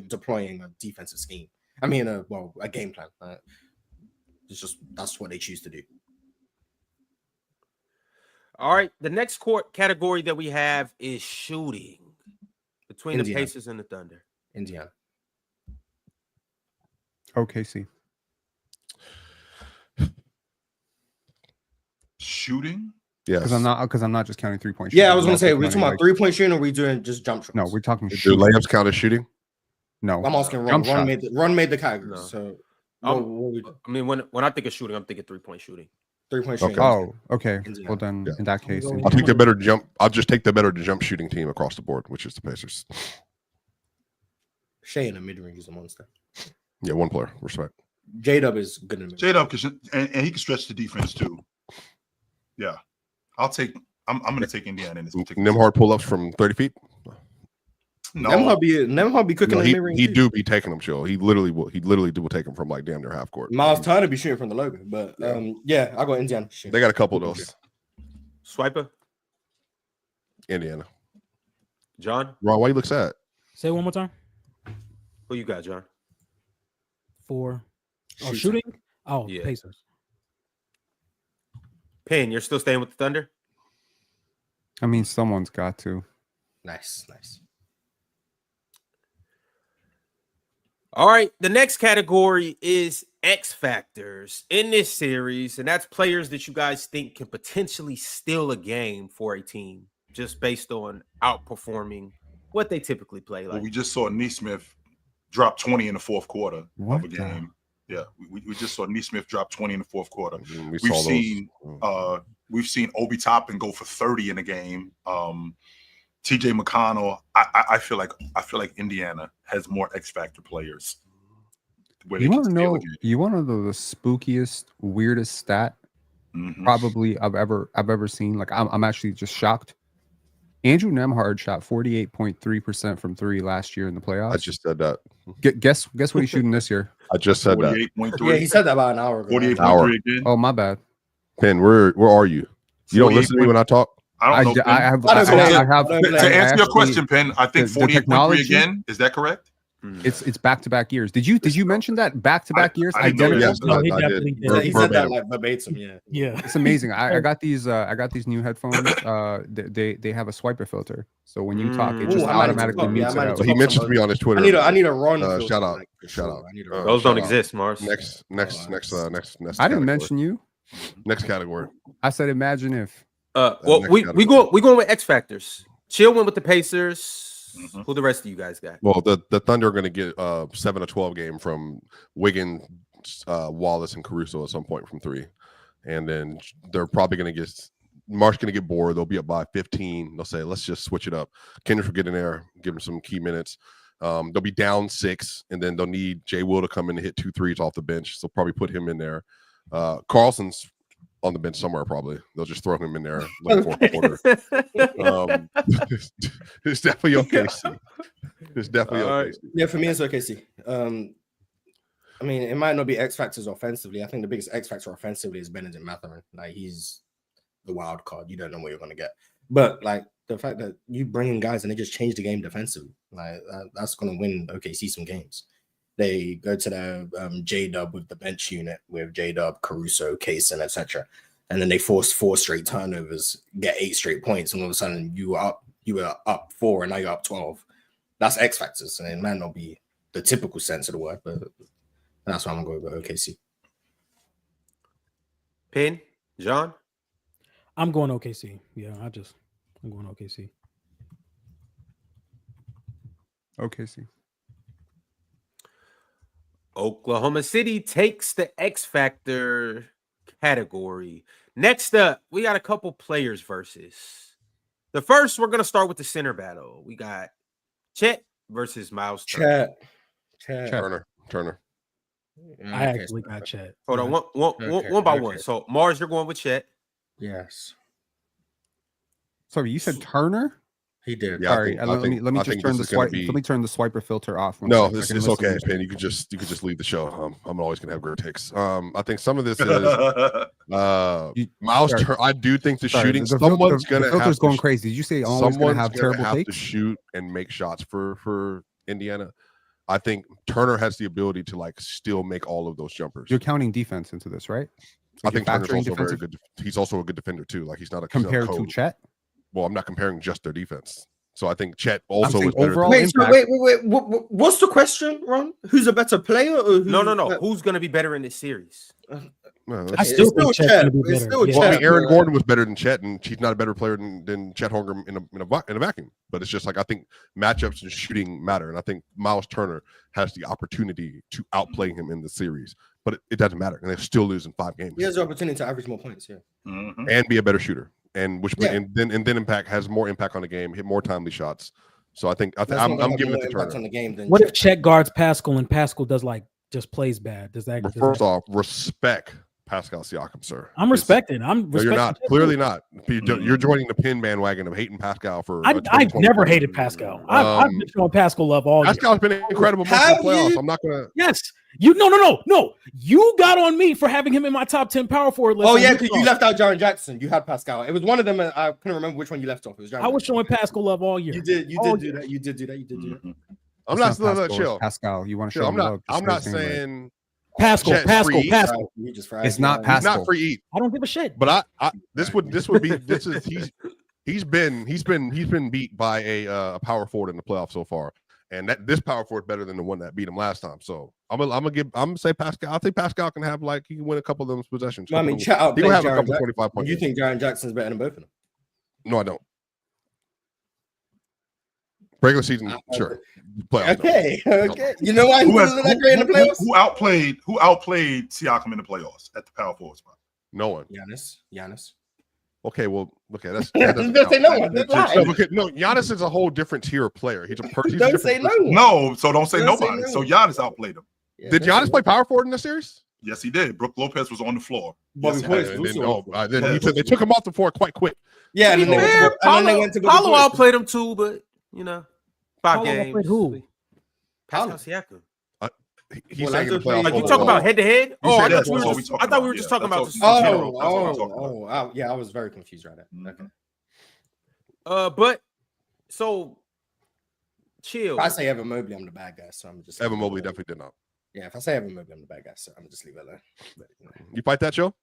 deploying a defensive scheme. I mean, a game plan. It's just that's what they choose to do. All right. The next category that we have is shooting between the Pacers and the Thunder. Indiana. OKC. Shooting? Yeah. Because I'm not just counting 3-point shooting. Yeah, I was gonna say, we're talking about 3-point shooting, or are we doing just jump shots? No, we're talking shooting. Do layups count as shooting? No. I'm asking Ron. Ron made the category. No. So I mean, when I think of shooting, I'm thinking 3-point shooting. 3-point shooting. Oh, okay. Well then, in that case, I'll take the better jump. I'll just take the better jump shooting team across the board, which is the Pacers. Shea in the mid range is a monster. Yeah, one player. Respect. J-Dub is good in the mid. J-Dub and he can stretch the defense too. Yeah, I'm going to take Indiana in this particular. Nembhard pull-ups from 30 feet. No, Nembhard be cooking. He do be taking them, chill. He literally will take them from like damn near half court. Miles Turner be shooting from the logo, but I got Indiana. They got a couple of those. Swiper. Indiana. John. Ron, why you look sad? Say it one more time. Who you got, John? Shooting? Oh, yeah. Pacers. Penn, you're still staying with the Thunder? I mean, someone's got to. Nice. All right. The next category is X factors in this series, and that's players that you guys think can potentially steal a game for a team just based on outperforming what they typically play like. Well, we just saw Nesmith drop 20 in the fourth quarter of a game. Yeah, we just saw Nesmith drop 20 in the fourth quarter. We've seen Obi Toppin go for 30 in a game. TJ McConnell. I feel like Indiana has more X factor players. You want to know the spookiest, weirdest stat? probably I've ever seen. Like I'm actually just shocked. Andrew Nembhard shot 48.3% from 3 last year in the playoffs. I just said that. Guess what he's shooting this year? I just said that. 48.3. Yeah, he said that about an hour ago. 48.3 again. Oh, my bad. Pen, where are you? You don't listen to me when I talk? I don't know. I have. To answer your question, Pen, I think 48.3 again. Is that correct? It's back-to-back years. Did you mention that back-to-back years? I didn't know. Yes, No, he I definitely did. did. He said that like verbatim. Yeah. It's amazing. I got these new headphones. They have a swiper filter, so when you talk, it just automatically mutes it out. He mentions me on his Twitter. I need a run. Shout out. Those don't exist, Mars. Next. I didn't mention you. Next category. I said, imagine if. Well, we going with X Factors. Chill went with the Pacers. Who the rest of you guys got? Well, the Thunder are going to get a 7-12 game from Wiggins, Wallace, and Caruso at some point from 3, and then they're probably going to get Marsh going to get bored. They'll be up by 15. They'll say, let's just switch it up. Kendrick will get in there, give him some key minutes. They'll be down 6, and then they'll need Jay Will to come in and hit 2 threes off the bench. So probably put him in there. Carlson's on the bench somewhere, probably. They'll just throw him in there like fourth quarter. It's definitely OKC. It's definitely OKC. Yeah, for me, it's OKC. I mean, it might not be X factors offensively. I think the biggest X factor offensively is Benedict Mathurin. Like, he's the wild card. You don't know what you're going to get. But, like, the fact that you bring in guys and they just change the game defensively, like, that's going to win OKC some games. They go to their J-Dub with the bench unit with J-Dub, Caruso, Cason, etc. And then they force 4 straight turnovers, get 8 straight points, and all of a sudden you were up 4 and now you're up 12. That's X factors, and it might not be the typical sense of the word, but that's why I'm going to go with OKC. Pin, John? I'm going OKC. Yeah, I'm going OKC. OKC. Oklahoma City takes the X Factor category. Next up, we got a couple players versus. The first, we're going to start with the center battle. We got Chet versus Miles Turner. Turner. I actually got Chet. Hold on, one by one. So, Mars, you're going with Chet. Yes. Sorry, you said Turner? He did. Yeah, Sorry, let me just turn the swipe. Let me turn the swiper filter off. No, it's okay, Penn. You could just leave the show. I'm always gonna have great takes. I think some of this is Miles. I do think the shooting. Someone's gonna. The filter's going crazy. Did you say always gonna have terrible takes? To shoot and make shots for Indiana. I think Turner has the ability to like still make all of those jumpers. You're counting defense into this, right? I think Turner's also very good. He's also a good defender too. Like he's not a compared to Chet. Well, I'm not comparing just their defense. So I think Chet also is better. Overall wait, what's the question, Ron? Who's a better player? Or No. Who's going to be better in this series? I still think Chet's going to be better. Well, I mean, Aaron Gordon was better than Chet, and he's not a better player than Chet Holmgren in a vacuum. But it's just like I think matchups and shooting matter, and I think Miles Turner has the opportunity to outplay him in the series. But it doesn't matter, and they still lose in 5 games. He has the opportunity to average more points, and be a better shooter. And then impact has more impact on the game, hit more timely shots. So I think I'm giving it to Turner. On the game what if Chet guards Pascal and Pascal does just plays bad? Does that? First off, respect Pascal Siakam, sir. I'm respecting. No, you're not. Clearly not. You're joining the pin bandwagon of hating Pascal for. I've never hated Pascal. I've been showing Pascal love all year. Pascal's been incredible in the playoffs. I'm not gonna. Yes. No. You got on me for having him in my top 10 power forward list. Oh yeah, because you left out Jaren Jackson. You had Pascal. It was one of them. I couldn't remember which one you left off. It was I was showing Pascal love all year. You did do that. You did do that. I'm not still chill. Pascal, you want to show him love? I'm not saying Pascal. It's not Pascal. He's not free eat. I don't give a shit. But he's been beat by a power forward in the playoffs so far. And this power forward is better than the one that beat him last time. So I'm gonna say Pascal. I think Pascal can have he can win a couple of those possessions. I mean, Chet out. He will have a couple 25 points. You think Jaren Jackson's better than both of them? No, I don't. Regular season, sure. Playoffs, okay. You know why he wasn't that great in the playoffs? Who outplayed Siakam in the playoffs at the power forward spot? No one. Giannis. Okay, well, okay, that doesn't say no one. No, Giannis is a whole different tier of player. He's a don't say no one. No, so don't say nobody. So Giannis outplayed him. Did Giannis play power forward in the series? Yes, he did. Brooke Lopez was on the floor. Bobby Yes, Portis he was did. also They took him off the floor quite quick. Yeah, and then they went to go. Paulo outplayed him too, but 5 Paulo games. outplayed who? Pascal Siakam. He's saying in the Like playoffs. you talk about head to head? Oh, I that's thought what we talking I thought we were about. just Yeah, talking about that's this. what- Yeah, I was very confused right now. Okay. But so chill. If I say Evan Mobley, I'm the bad guy, so I'm just Evan Mobley definitely did not. Yeah, if I say Evan Mobley, I'm the bad guy, so I'm just leave it alone. But, You fight that, show?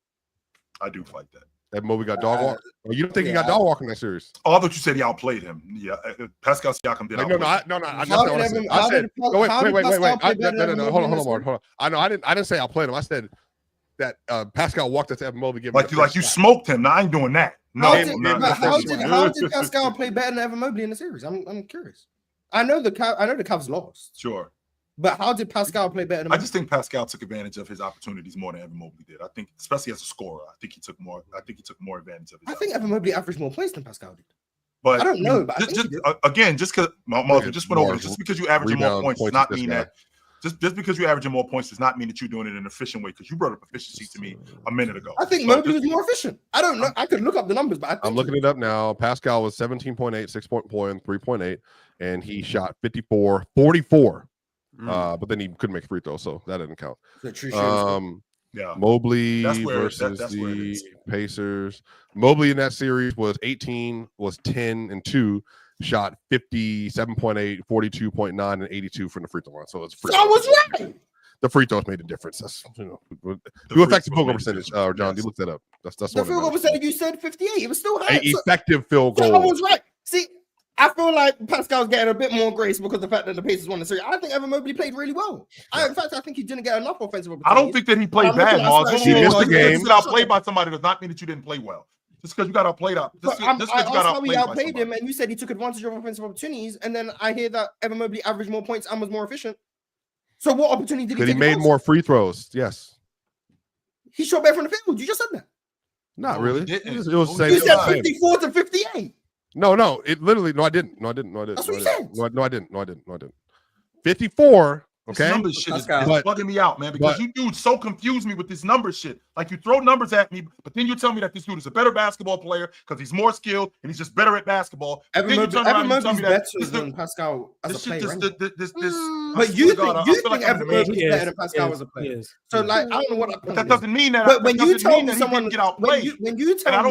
I do fight that. Evan Mobley got dog walk. Oh, you don't think he got dog walk in that series? Oh, I thought you said he outplayed him. Yeah, Pascal Siakam did. No. That's not what I said. How did Wait. Pascal play better than No. Hold on, Mark. I know. I didn't say outplayed him. I said that Pascal walked up to Evan Mobley. Like you smoked him. Now I ain't doing that. No, How did Pascal play better than Evan Mobley in the series? I'm curious. I know the Cavs lost. Sure. But how did Pascal play better than I just think Pascal took advantage of his opportunities more than Evan Mobley did. I think, especially as a scorer, I think he took more advantage of his. I think Evan Mobley averaged more points than Pascal did. But I don't know. But just because Mark just went over it, just because you averaging more points does not mean that. Just because you're averaging more points does not mean that you're doing it in an efficient way. Because you brought up efficiency to me a minute ago. I think Mobley was more efficient. I don't know. I could look up the numbers, but I'm looking it up now. Pascal was 17.8, 6.1, 3.8, and he shot 44. But then he couldn't make free throws, so that didn't count. Yeah, Mobley versus the Pacers. Mobley in that series was 18, was 10 and 2, shot 57.8, 42.9, and 82 from the free throw line. So it's free. I was right. The free throws made a difference. That's do effective field goal percentage, John. You looked that up. That's the field goal percentage. You said 58. It was still high. Effective field goal. I was right. See, I feel like Pascal's getting a bit more grace because of the fact that the Pacers won the series. I think Evan Mobley played really well. In fact, I think he didn't get enough offensive opportunities. I don't think that he played bad, Mars. He missed the game. You got outplayed by somebody does not mean that you didn't play well. Just because you got outplayed up. I asked how he outplayed him, and you said he took advantage of offensive opportunities, and then I hear that Evan Mobley averaged more points and was more efficient. So what opportunity did he take? He made more free throws. Yes. He shot better from the field. You just said that. Not really. It was the same. You said 54 to 58. No. It literally. No, I didn't. That's what you said. No, I didn't. 54. Okay. This number shit is bugging me out, man, because you dudes so confuse me with this number shit. Like you throw numbers at me, but then you tell me that this dude is a better basketball player because he's more skilled and he's just better at basketball. Evan Mobley's better than Pascal as a player. But you think Evan Mobley's better than Pascal as a player. So like, I don't know what that point is. That doesn't mean that. But when you tell me someone get outplayed, when you tell me, I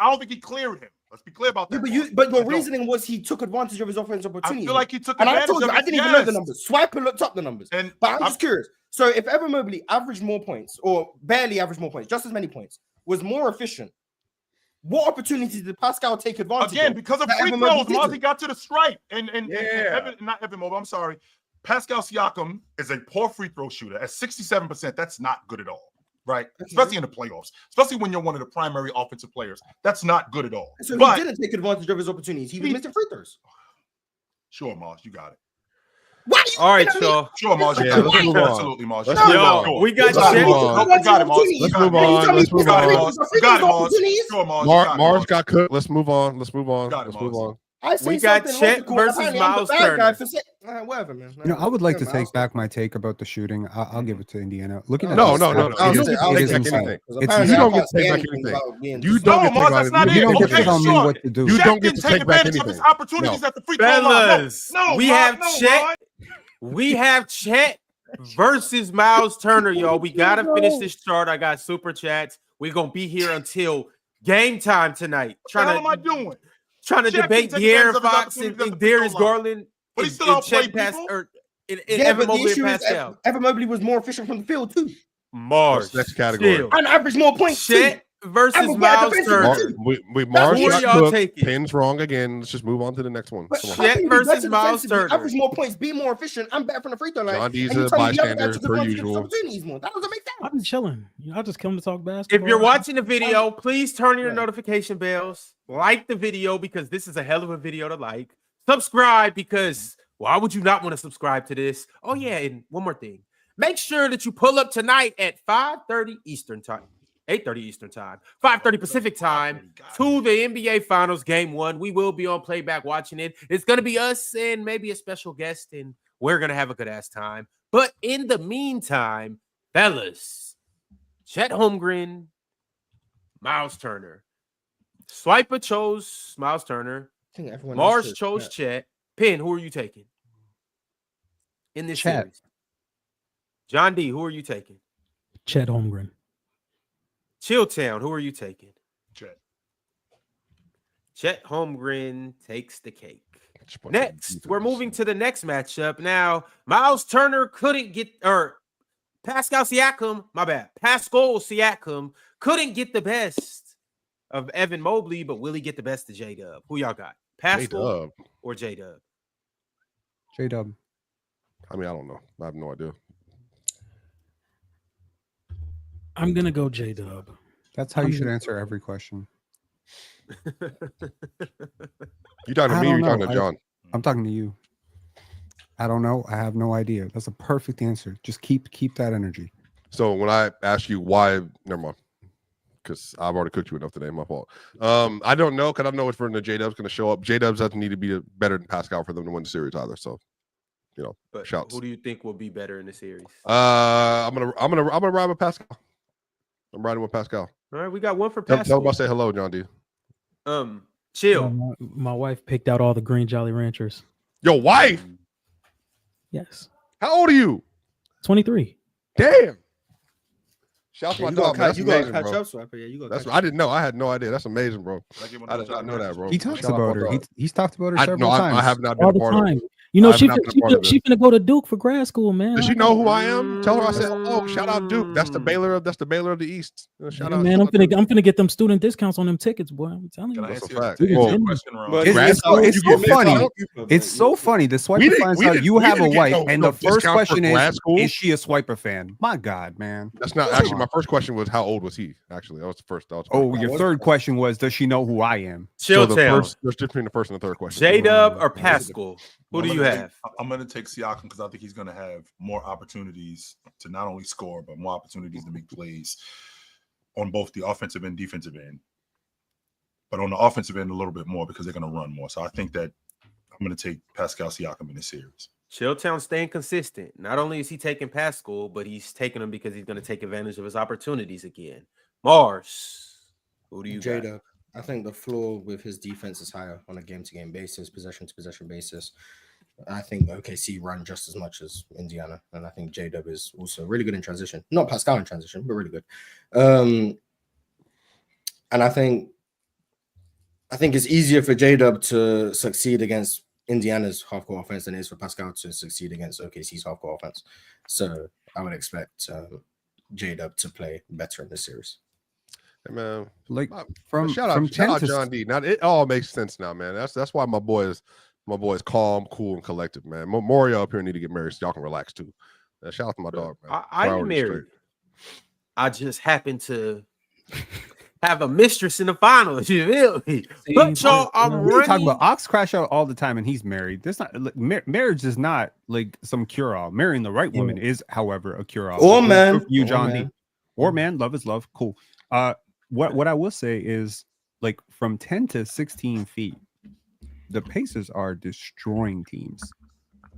don't think he cleared him. Let's be clear about that. But your reasoning was he took advantage of his offensive opportunity. I feel like he took advantage. And I told you, I didn't even know the numbers. Swiper looked up the numbers. But I'm just curious. So if Evan Mobley averaged more points or barely averaged more points, just as many points, was more efficient, what opportunities did Pascal take advantage of? Again, because of free throws, Mozzie got to the stripe. Not Evan Mobley, I'm sorry. Pascal Siakam is a poor free throw shooter. At 67%, that's not good at all. Right, especially in the playoffs, especially when you're one of the primary offensive players. That's not good at all. So he didn't take advantage of his opportunities. He was missing free throws. Sure, Mars, you got it. Why? All right, y'all. Sure, Mars. Yeah, let's move on. Absolutely, Mars. We got shit. We got it, Mars. Let's move on. Let's move on. You got it, Mars. Sure, Mars. Mars got cooked. Let's move on. Let's move on. We got Chet versus Miles Turner. Whatever, man. I would like to take back my take about the shooting. I'll give it to Indiana. Looking at no. You don't get to take back anything. You don't get to tell me what to do. You don't get to take back anything. Fellas, we have Chet versus Miles Turner, y'all. We gotta finish this chart. I got super chats. We're gonna be here until game time tonight. What am I doing? Trying to debate DeAaron Fox and Darius Garland. But he still outplayed people. Evan Mobley and Pascal. Evan Mobley was more efficient from the field too. Mars next category. And average more points. Chet versus Miles Turner. Mars got cooked. Pins wrong again. Let's just move on to the next one. Chet versus Miles Turner. Average more points, be more efficient. I'm better from the free throw line. John D's a bystander per usual. That doesn't make sense. I've been chilling. I just come to talk basketball. If you're watching the video, please turn your notification bells. Like the video because this is a hell of a video to like. Subscribe because why would you not want to subscribe to this? Oh yeah, and one more thing. Make sure that you pull up tonight at 5:30 Eastern time, 8:30 Eastern time, 5:30 Pacific time to the NBA Finals Game 1. We will be on Playback watching it. It's going to be us and maybe a special guest, and we're going to have a good ass time. But in the meantime, fellas, Chet Holmgren, Miles Turner. Swiper chose Miles Turner. I think everyone Mars chose Chet. Penn, who are you taking in this Chet. series? John D, who are you taking? Chet Holmgren. Chilltown, who are you taking? Chet. Chet Holmgren takes the cake. Next, we're moving to the next matchup. Now, Miles Turner couldn't get, or Pascal Siakam, my bad. Pascal Siakam couldn't get the best of Evan Mobley, but will he get the best of J-Dub? Who y'all got? Pascal or J-Dub? J-Dub. I mean, I don't know. I have no idea. I'm going to go J-Dub. That's how you should answer every question. You talking to me or you talking to John? I'm talking to you. I don't know. I have no idea. That's a perfect answer. Just keep that energy. So when I ask you why, never mind, because I've already cooked you enough today. My fault. I don't know because I don't know if the J-Dub's going to show up. J-Dubs doesn't need to be better than Pascal for them to win the series either. So, you know, but shouts. Who do you think will be better in the series? I'm gonna ride with Pascal. I'm riding with Pascal. All right, we got one for Pascal. Tell him I say hello, John D. Chill. My wife picked out all the green Jolly Ranchers. Your wife? Yes. How old are you? 23. Damn. Shout Yeah, out to my dog. you gotta catch up, Swiper. Yeah, you got. That's I didn't know. I had no idea. That's amazing, bro. I did not know that, bro. He talks about her. He's talked about her several times. I have not been All a the part time. of it. You know, she finna go to Duke for grad school, man. Does she know who I am? Tell her I said, "Oh, shout out Duke. That's the Baylor of the East." Shout out, man. I'm finna get them student discounts on them tickets, boy. I'm telling you. That's a fact. It's so funny. It's so funny. The swiper finds out you have a wife, and the first question is she a swiper fan? My God, man. That's not actually my first question. Was how old was he? Actually, that was the first. Oh, your third question was, does she know who I am? So there's between the first and the third question. J-Dub or Pascal? Who do you have? I'm going to take Siakam because I think he's going to have more opportunities to not only score, but more opportunities to make plays on both the offensive and defensive end. But on the offensive end, a little bit more because they're going to run more. So I think that I'm going to take Pascal Siakam in this series. Chilltown staying consistent. Not only is he taking Pascal, but he's taking him because he's going to take advantage of his opportunities again. Mars, who do you got? J-Dub. I think the floor with his defense is higher on a game-to-game basis, possession-to-possession basis. I think OKC run just as much as Indiana, and I think J-Dub is also really good in transition. Not Pascal in transition, but really good. And I think it's easier for J-Dub to succeed against Indiana's half-court offense than it is for Pascal to succeed against OKC's half-court offense. So I would expect J-Dub to play better in this series. Hey, man, shout out John D. Now it all makes sense now, man. That's why my boy is calm, cool, and collected, man. Moria up here need to get married, so y'all can relax too. Shout out to my dog, man. I am married. I just happen to have a mistress in the finals. You feel me? But y'all, we're talking about Ox crash out all the time, and he's married. That's not marriage is not like some cure all. Marrying the right woman is, however, a cure all. Or man, you, John D. Or man, love is love. Cool. What I will say is, like, from 10 to 16 feet, the Pacers are destroying teams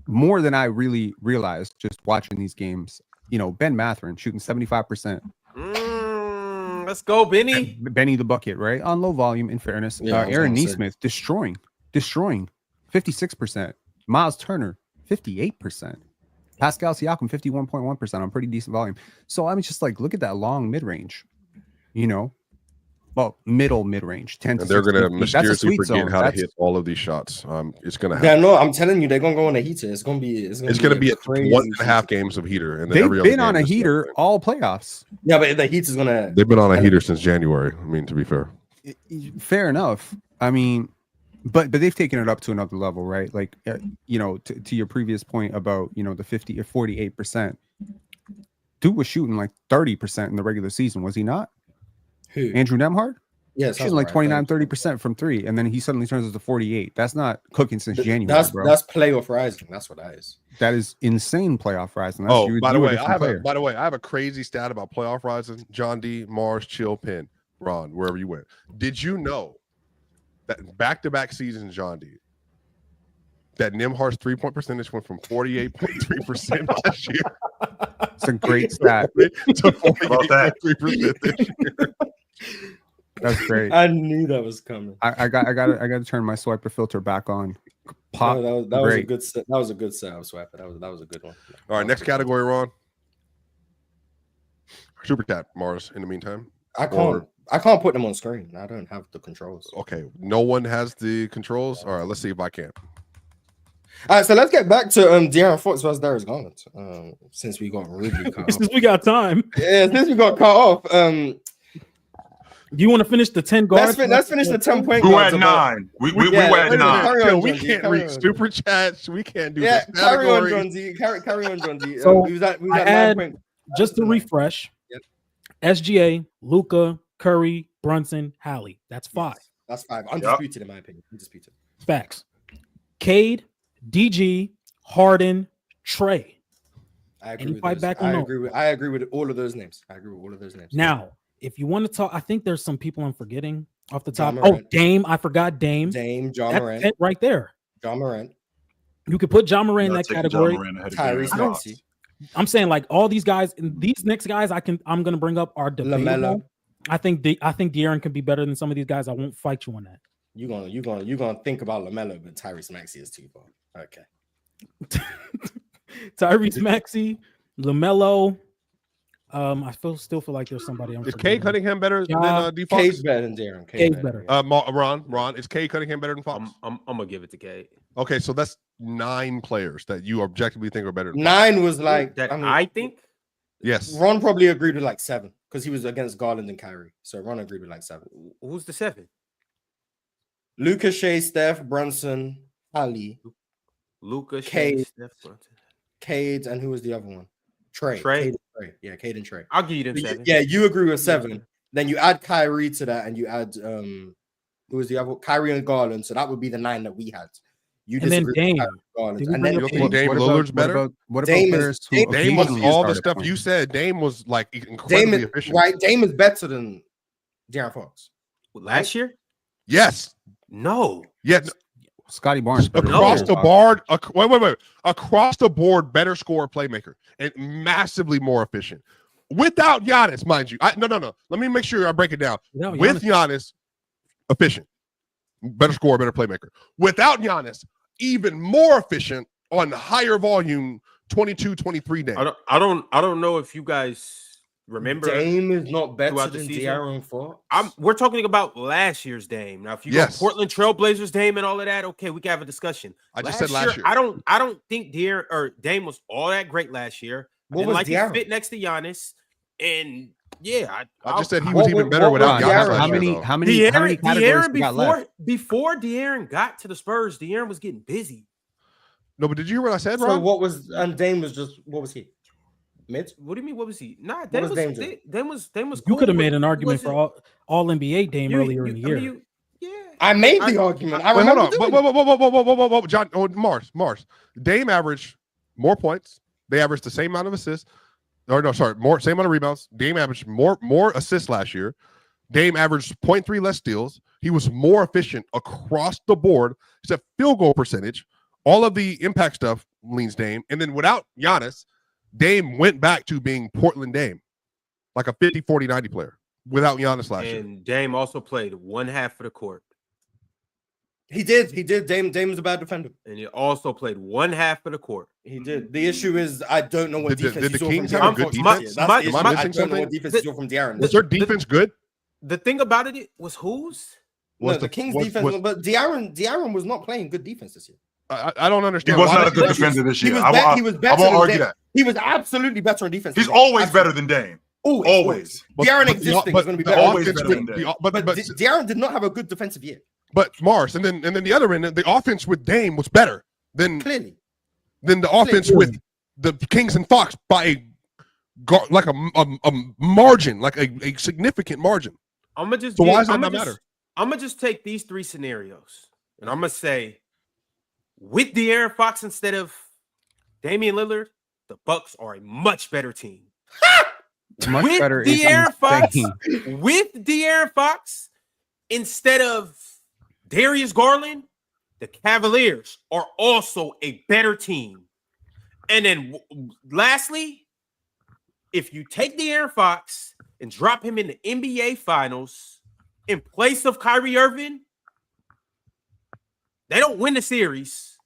more than I really realized just watching these games. You know, Ben Mathurin shooting 75%. Let's go, Benny. Benny the bucket, right? On low volume, in fairness. Aaron Nesmith destroying 56%. Miles Turner, 58%. Pascal Siakam, 51.1% on pretty decent volume. So I'm just like, look at that long mid-range, you know. Well, middle mid-range, 10 to 16. They're going to mysteriously forget how to hit all of these shots. It's going to happen. Yeah, no, I'm telling you, they're going to go on a heater. It's going to be a 1.5 games of heater. And they've been on a heater all playoffs. Yeah, but the heat is going to. They've been on a heater since January. I mean, to be fair. Fair enough. I mean, but they've taken it up to another level, right? Like, you know, to your previous point about, you know, the 50 or 48%. Dude was shooting like 30% in the regular season, was he not? Who? Andrew Nemhard? Yes, shooting like 29-30% from three, and then he suddenly turns it to 48. That's not cooking since January. That's playoff rising. That's what that is. That is insane playoff rising. By the way, I have a crazy stat about playoff rising. John D, Mars, Chill, Penn, Ron, wherever you went. Did you know that back-to-back seasons, John D, that Nemhard's 3-point percentage went from 48.3% last year It's a great stat. About that. That's great. I knew that was coming. I got to turn my swiper filter back on. Pop. No, that was a good set. That was a good set. I was swiping. That was a good one. All right, next category, Ron. Super chat, Mars. In the meantime, I can't put them on screen. I don't have the controls. Okay, no one has the controls. All right, let's see if I can. All right, so let's get back to DeAaron Fox versus Darius Garland. Since we got rudely cut off. Since we got time. Yeah, since we got cut off. Do you want to finish the 10 guards? Let's finish the 10 point guards. We were at 9. We were at 9. We can't read super chats. We can't do this. Carry on, category. John D. Carry on, John D. So we was at 9 point. Just to refresh, SGA, Luka, Curry, Brunson, Hallie. That's 5. That's 5. Undisputed in my opinion. Undisputed. Facts. Cade, DG, Harden, Trey. I agree with all of those names. Now, if you want to talk, I think there's some people I'm forgetting off the top. Oh, Dame. I forgot Dame. John Morant. Right there. John Morant. You could put John Morant in that category. Tyrese Maxey. I'm saying like all these guys, and these next guys I'm gonna bring up are debatable. LaMelo. I think De'Aaron can be better than some of these guys. I won't fight you on that. You're gonna think about LaMelo, but Tyrese Maxey is too far. Okay. Tyrese Maxey, LaMelo. I still feel like there's somebody. Is Cade Cunningham better than D Fox? Cade's better than De'Aaron. Cade's better. Ron, is Cade Cunningham better than Fox? I'm gonna give it to Cade. Okay, so that's 9 players that you objectively think are better than 9 was like that. I think. Yes. Ron probably agreed with like 7 because he was against Garland and Kyrie. So Ron agreed with like 7. Who's the 7? Luka, Shea, Steph, Brunson, Ali, Luka, Cade, Steph, Brunson, Cade, and who was the other one? Trey. Yeah, Cade and Trey. I'll give you them 7. Yeah, you agree with 7. Then you add Kyrie to that, and you add who was the other? Kyrie and Garland. So that would be the 9 that we had. You and then Dame. And then Dame Lillard's better. What about Dame was all the stuff you said. Dame was like incredibly efficient. Right, Dame is better than De'Aaron Fox. Last year? Yes. No. Yeah. Scotty Barnes across the board. Wait. Across the board, better scorer, playmaker, and massively more efficient. Without Giannis, mind you. No. Let me make sure I break it down. With Giannis, efficient, better scorer, better playmaker. Without Giannis, even more efficient on higher volume 22-23 days. I don't know if you guys remember. Dame is not better than De'Aaron Fox. We're talking about last year's Dame. Now, if you go Portland Trailblazers Dame and all of that, okay, we can have a discussion. I just said last year. I don't think Dame was all that great last year. What was De'Aaron? He fit next to Giannis, and yeah, I just said he was even better without Giannis. How many categories got left? Before De'Aaron got to the Spurs, De'Aaron was getting busy. No, but did you hear what I said, So Ron? what was Dame was just what was he? Mid? What do you mean? What was he? Nah, Dame was. You cool, could have made an argument for all NBA Dame earlier in the year. I made the argument. Hold on. Whoa, John. Oh, Mars. Dame averaged more points. They averaged the same amount of assists. Same amount of rebounds. Dame averaged more assists last year. Dame averaged 0.3 less steals. He was more efficient across the board, except field goal percentage. All of the impact stuff leans Dame. And then without Giannis, Dame went back to being Portland Dame, like a 50, 40, 90 player without Giannis last year. And Dame also played one half of the court. He did. Dame is a bad defender. And he also played one half of the court. He did. The issue is I don't know what defense did the you saw Kings from have a De'Aaron good Fox. defense? That's the issue. Am I missing don't know what something? defense you saw from De'Aaron. Was their defense good? The thing about it was whose? No, the Kings defense, but De'Aaron was not playing good defense this year. I don't understand. He was not a good defender this year. He was better. I won't argue that. He was absolutely better on defense. He's always better than Dame. Always. De'Aaron existing is going to be better. Always better than Dame. But De'Aaron did not have a good defensive year. But Mars, and then the other end, the offense with Dame was better than the offense with the Kings and Fox by a margin, like a significant margin. Why does that not matter? I'm gonna just take these 3 scenarios, and I'm gonna say, with De'Aaron Fox instead of Damian Lillard, the Bucks are a much better team. Much with better. De'Aaron Fox instead of Darius Garland, the Cavaliers are also a better team. And then lastly, if you take DeAaron Fox and drop him in the NBA Finals in place of Kyrie Irving, they don't win the series,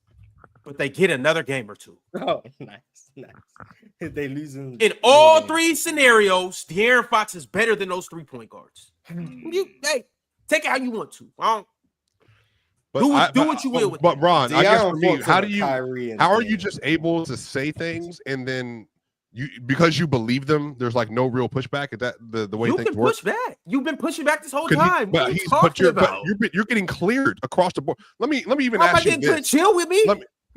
but they get another game or two. Oh, nice. They losing in all three scenarios. DeAaron Fox is better than those 3-point guards. Hey, take it how you want to. Do what you will with but Ron, I guess for me, how are you James. just able to say things and then because you believe them, there's like no real pushback? Is that the way things work? Push back. You've been pushing back this whole But time. you're getting cleared across the board. Let me even ask you this. Chill with me.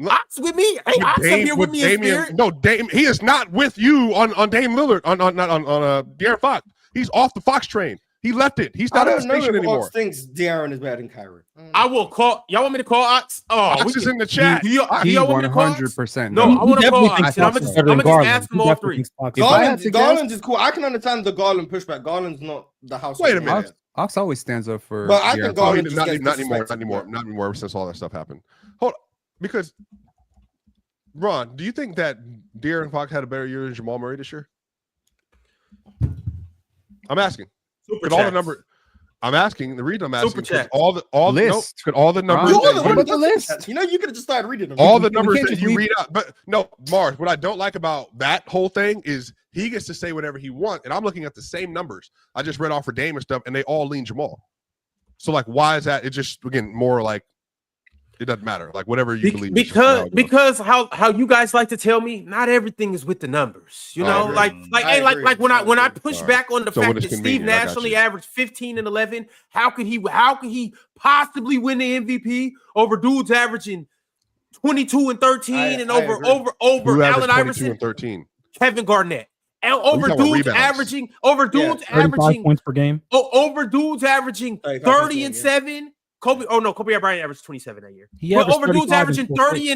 Ox with me. Hey, Ox up here with me in spirit. No, Dame. He is not with you on Dame Lillard on DeAaron Fox. He's off the Fox train. He left it. He's not at the station anymore. Ox thinks DeAaron is better than Kyrie. I will call. Y'all want me to call Ox? Oh, Ox is in the chat. He 100%. No, I want to call Ox. I'm gonna just ask him all three. Garland is cool. I can understand the Garland pushback. Garland's not the house. Wait a minute. Ox always stands up for. But I think Garland not anymore. Since all that stuff happened. Hold on, because Ron, do you think that DeAaron Fox had a better year than Jamal Murray this year? I'm asking. All the number. I'm asking. The reason I'm asking is all the list. All the numbers. What about the list? You know, you could have just started reading them. All the numbers that you read out. But no, Mars. What I don't like about that whole thing is he gets to say whatever he wants, and I'm looking at the same numbers I just read off for Dame and stuff, and they all lean Jamal. So like, why is that? It just again more like. It doesn't matter. Like whatever you believe. Because how you guys like to tell me, not everything is with the numbers. You know, like when I push back on the fact that Steve Nash only averaged 15 and 11, how could he possibly win the MVP over dudes averaging 22 and 13 and over Allen Iverson and 13? Kevin Garnett. And over dudes averaging 35 points per game. Over dudes averaging 30 and 7. Kobe Bryant averaged 27 that year. But over dudes averaging 30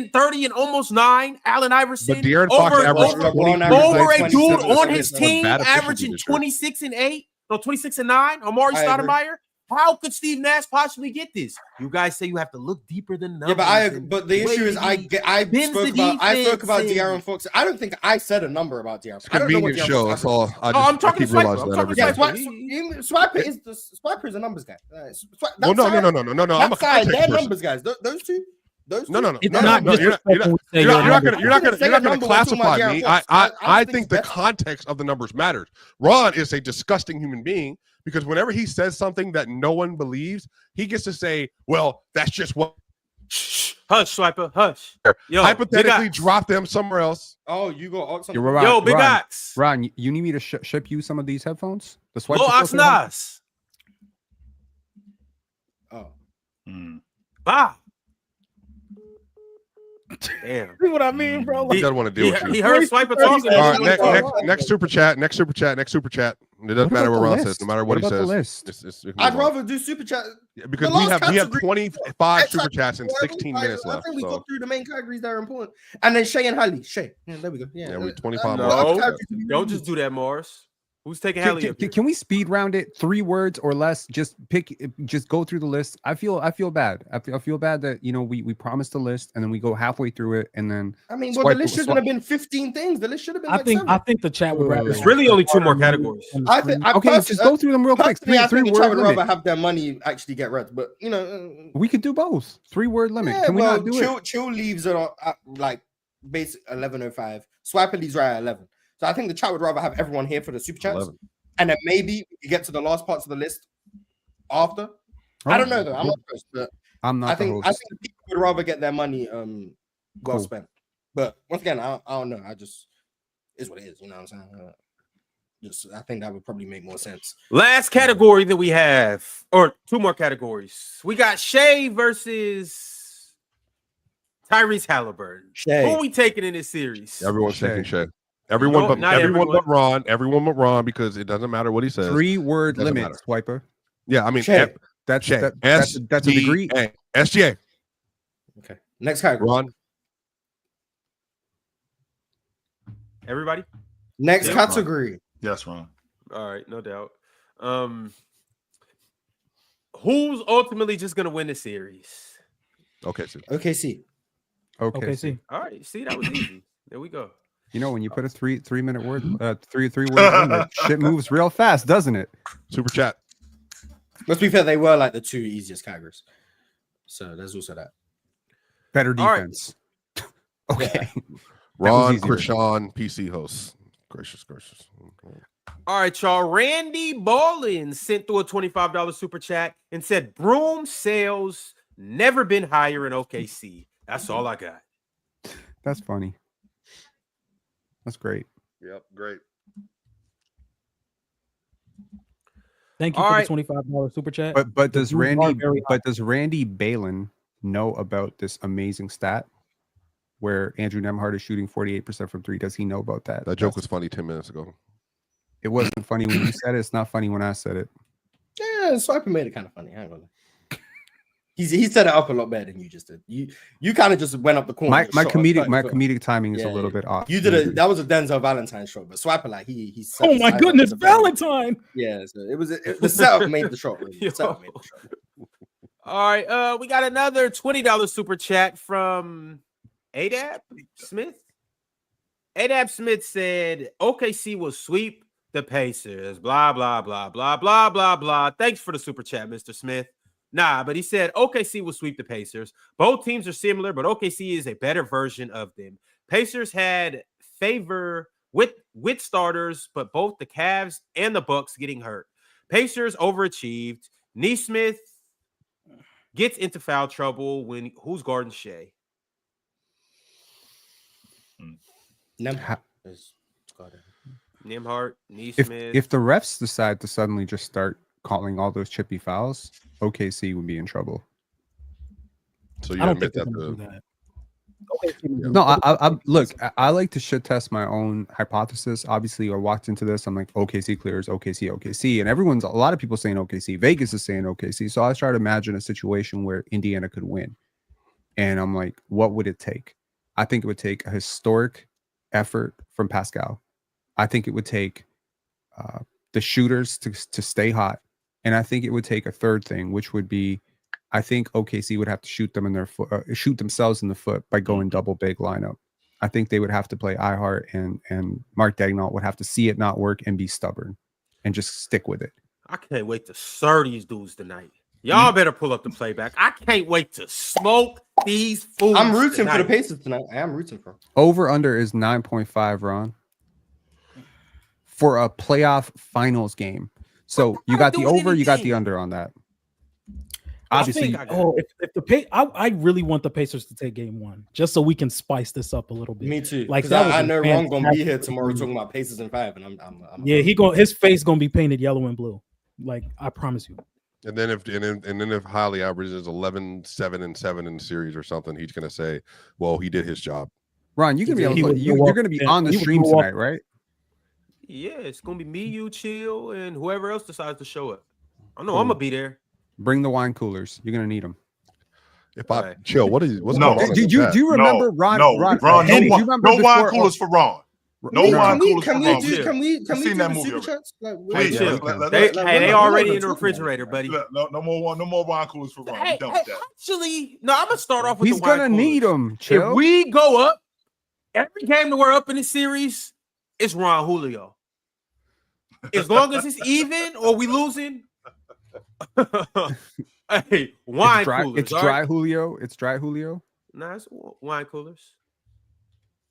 and almost 9. Allen Iverson. But De'Aaron Fox over a dude on his team averaging 26 and 8. No, 26 and 9. Amari Stoudemire. How could Steve Nash possibly get this? You guys say you have to look deeper than numbers. Yeah, but the issue is I spoke about DeAaron Fox. I don't think I said a number about DeAaron Fox. I don't know what DeAaron show. That's all. I'm talking Swiper. Swiper is a numbers guy. No. I'm a context they're person. numbers guys. Those two. No. It's not You're not going to classify me. I think the context of the numbers matters. Ron is a disgusting human being because whenever he says something that no one believes, he gets to say, "Well, that's just what." Hush, Swiper. Hush. Yo, hypothetically, drop them somewhere else. Oh, you go Ox. Yo, Big Ox. Ron, you need me to ship you some of these headphones? The Swiper. Go Ox Nas. Oh. Bye. Damn. See what I mean, bro? He doesn't want to deal with you. He heard Swiper talking. All right, next super chat. It doesn't matter what Ron says, no matter what he says. I'd rather do super chat because we have 25 super chats and 16 minutes left. I think we go through the main categories that are important, and then Shay and Hallie. Shay, there we go. Yeah, we 25. No, don't just do that, Morris. Who's taking Hallie? Can we speed round it? 3 words or less. Just go through the list. I feel bad. I feel bad that we promised a list and then we go halfway through it and then. I mean, the list shouldn't have been 15 things. The list should have been. I think the chat would rather. It's really only 2 more categories. Just go through them real quick. I think the chat would rather have their money actually get read, but we could do both. 3-word limit. Can we not do it? Chill leaves it at like basic 11:05. Swiper leaves right at 11. So I think the chat would rather have everyone here for the super chats, and then maybe we get to the last parts of the list after. I don't know though. I'm not the host, but I'm not. I think people would rather get their money well spent. But once again, I don't know. I just is what it is. You know what I'm saying? I think that would probably make more sense. Last category that we have, or 2 more categories. We got Shea versus Tyrese Halliburton. Who are we taking in this series? Everyone's taking Shea. Everyone but Ron. Everyone but Ron, because it doesn't matter what he says. 3-word limit, Swiper. Yeah, I mean that's a degree. SGA. Okay. Next category. Ron. Everybody. Next category. Yes, Ron. All right, no doubt. Who's ultimately just gonna win the series? OKC. All right, see, that was easy. There we go. You know, when you put a three minute word, three word limit, shit moves real fast, doesn't it? Super chat. Let's be fair, they were like the 2 easiest categories. So there's also that. Better defense. Okay. Ron Krishan, PC host. Gracious. All right, y'all. Randy Ballin sent through a $25 super chat and said, Broom sales never been higher in OKC. That's all I got. That's funny. That's great. Yep, great. Thank you for the $25 super chat. But does Randy Balin know about this amazing stat where Andrew Nembhard is shooting 48% from 3? Does he know about that? That joke was funny 10 minutes ago. It wasn't funny when you said it. It's not funny when I said it. Yeah, Swiper made it kind of funny. Hang on. He set it up a lot better than you just did. You kind of just went up the corner. My comedic timing is a little bit off. You did it. That was a Denzel Valentine shot, but Swiper like he. Oh my goodness, Valentine! Yeah, so it was the setup made the shot. Really. All right, we got another $20 super chat from Adab Smith. Adab Smith said OKC will sweep the Pacers. Blah blah blah blah blah blah blah. Thanks for the super chat, Mr. Smith. Nah, but he said OKC will sweep the Pacers. Both teams are similar, but OKC is a better version of them. Pacers had favor with starters, but both the Cavs and the Bucks getting hurt. Pacers overachieved. Nesmith gets into foul trouble when who's guarding Shea? Nembhard, Nesmith. If the refs decide to suddenly just start calling all those chippy fouls, OKC would be in trouble. So you admit that? No, I look. I like to shit test my own hypothesis. Obviously, I walked into this. I'm like, OKC clears, OKC, and a lot of people saying OKC. Vegas is saying OKC. So I try to imagine a situation where Indiana could win, and I'm like, what would it take? I think it would take a historic effort from Pascal. I think it would take the shooters to stay hot. And I think it would take a third thing, which would be, I think OKC would have to shoot them in their foot, shoot themselves in the foot by going double big lineup. I think they would have to play iHeart and Mark Daigneault would have to see it not work and be stubborn and just stick with it. I can't wait to serve these dudes tonight. Y'all better pull up the playback. I can't wait to smoke these fools. I'm rooting tonight. for the Pacers tonight. I am rooting for them. Over under is 9.5, Ron, for a playoff finals game. So you got the over, you got the under on that. Obviously, I really want the Pacers to take game 1 just so we can spice this up a little bit. Me too. Like I know Ron gonna be here tomorrow talking about Pacers in 5, and I'm his face gonna be painted yellow and blue. Like I promise you. And then if Highly averages 11, 7, and 7 in the series or something, he's gonna say, "Well, he did his job." Ron, you're gonna be on the stream tonight, right? Yeah, it's gonna be me, you, Chill, and whoever else decides to show up. I know I'm gonna be there. Bring the wine coolers. You're gonna need them. If I Chill, what's going on? Do you remember Ron? No wine coolers for Ron. No wine coolers for Ron. Can we do the super chats? They already in the refrigerator, buddy. No more wine coolers for Ron. Actually, no, I'm gonna start off with He's the wine gonna coolers. need them. Chill. If we go up, every game that we're up in the series, it's Ron Julio. As long as it's even or we losing. Hey, wine coolers. It's dry Julio. It's dry Julio. Nah, it's wine coolers.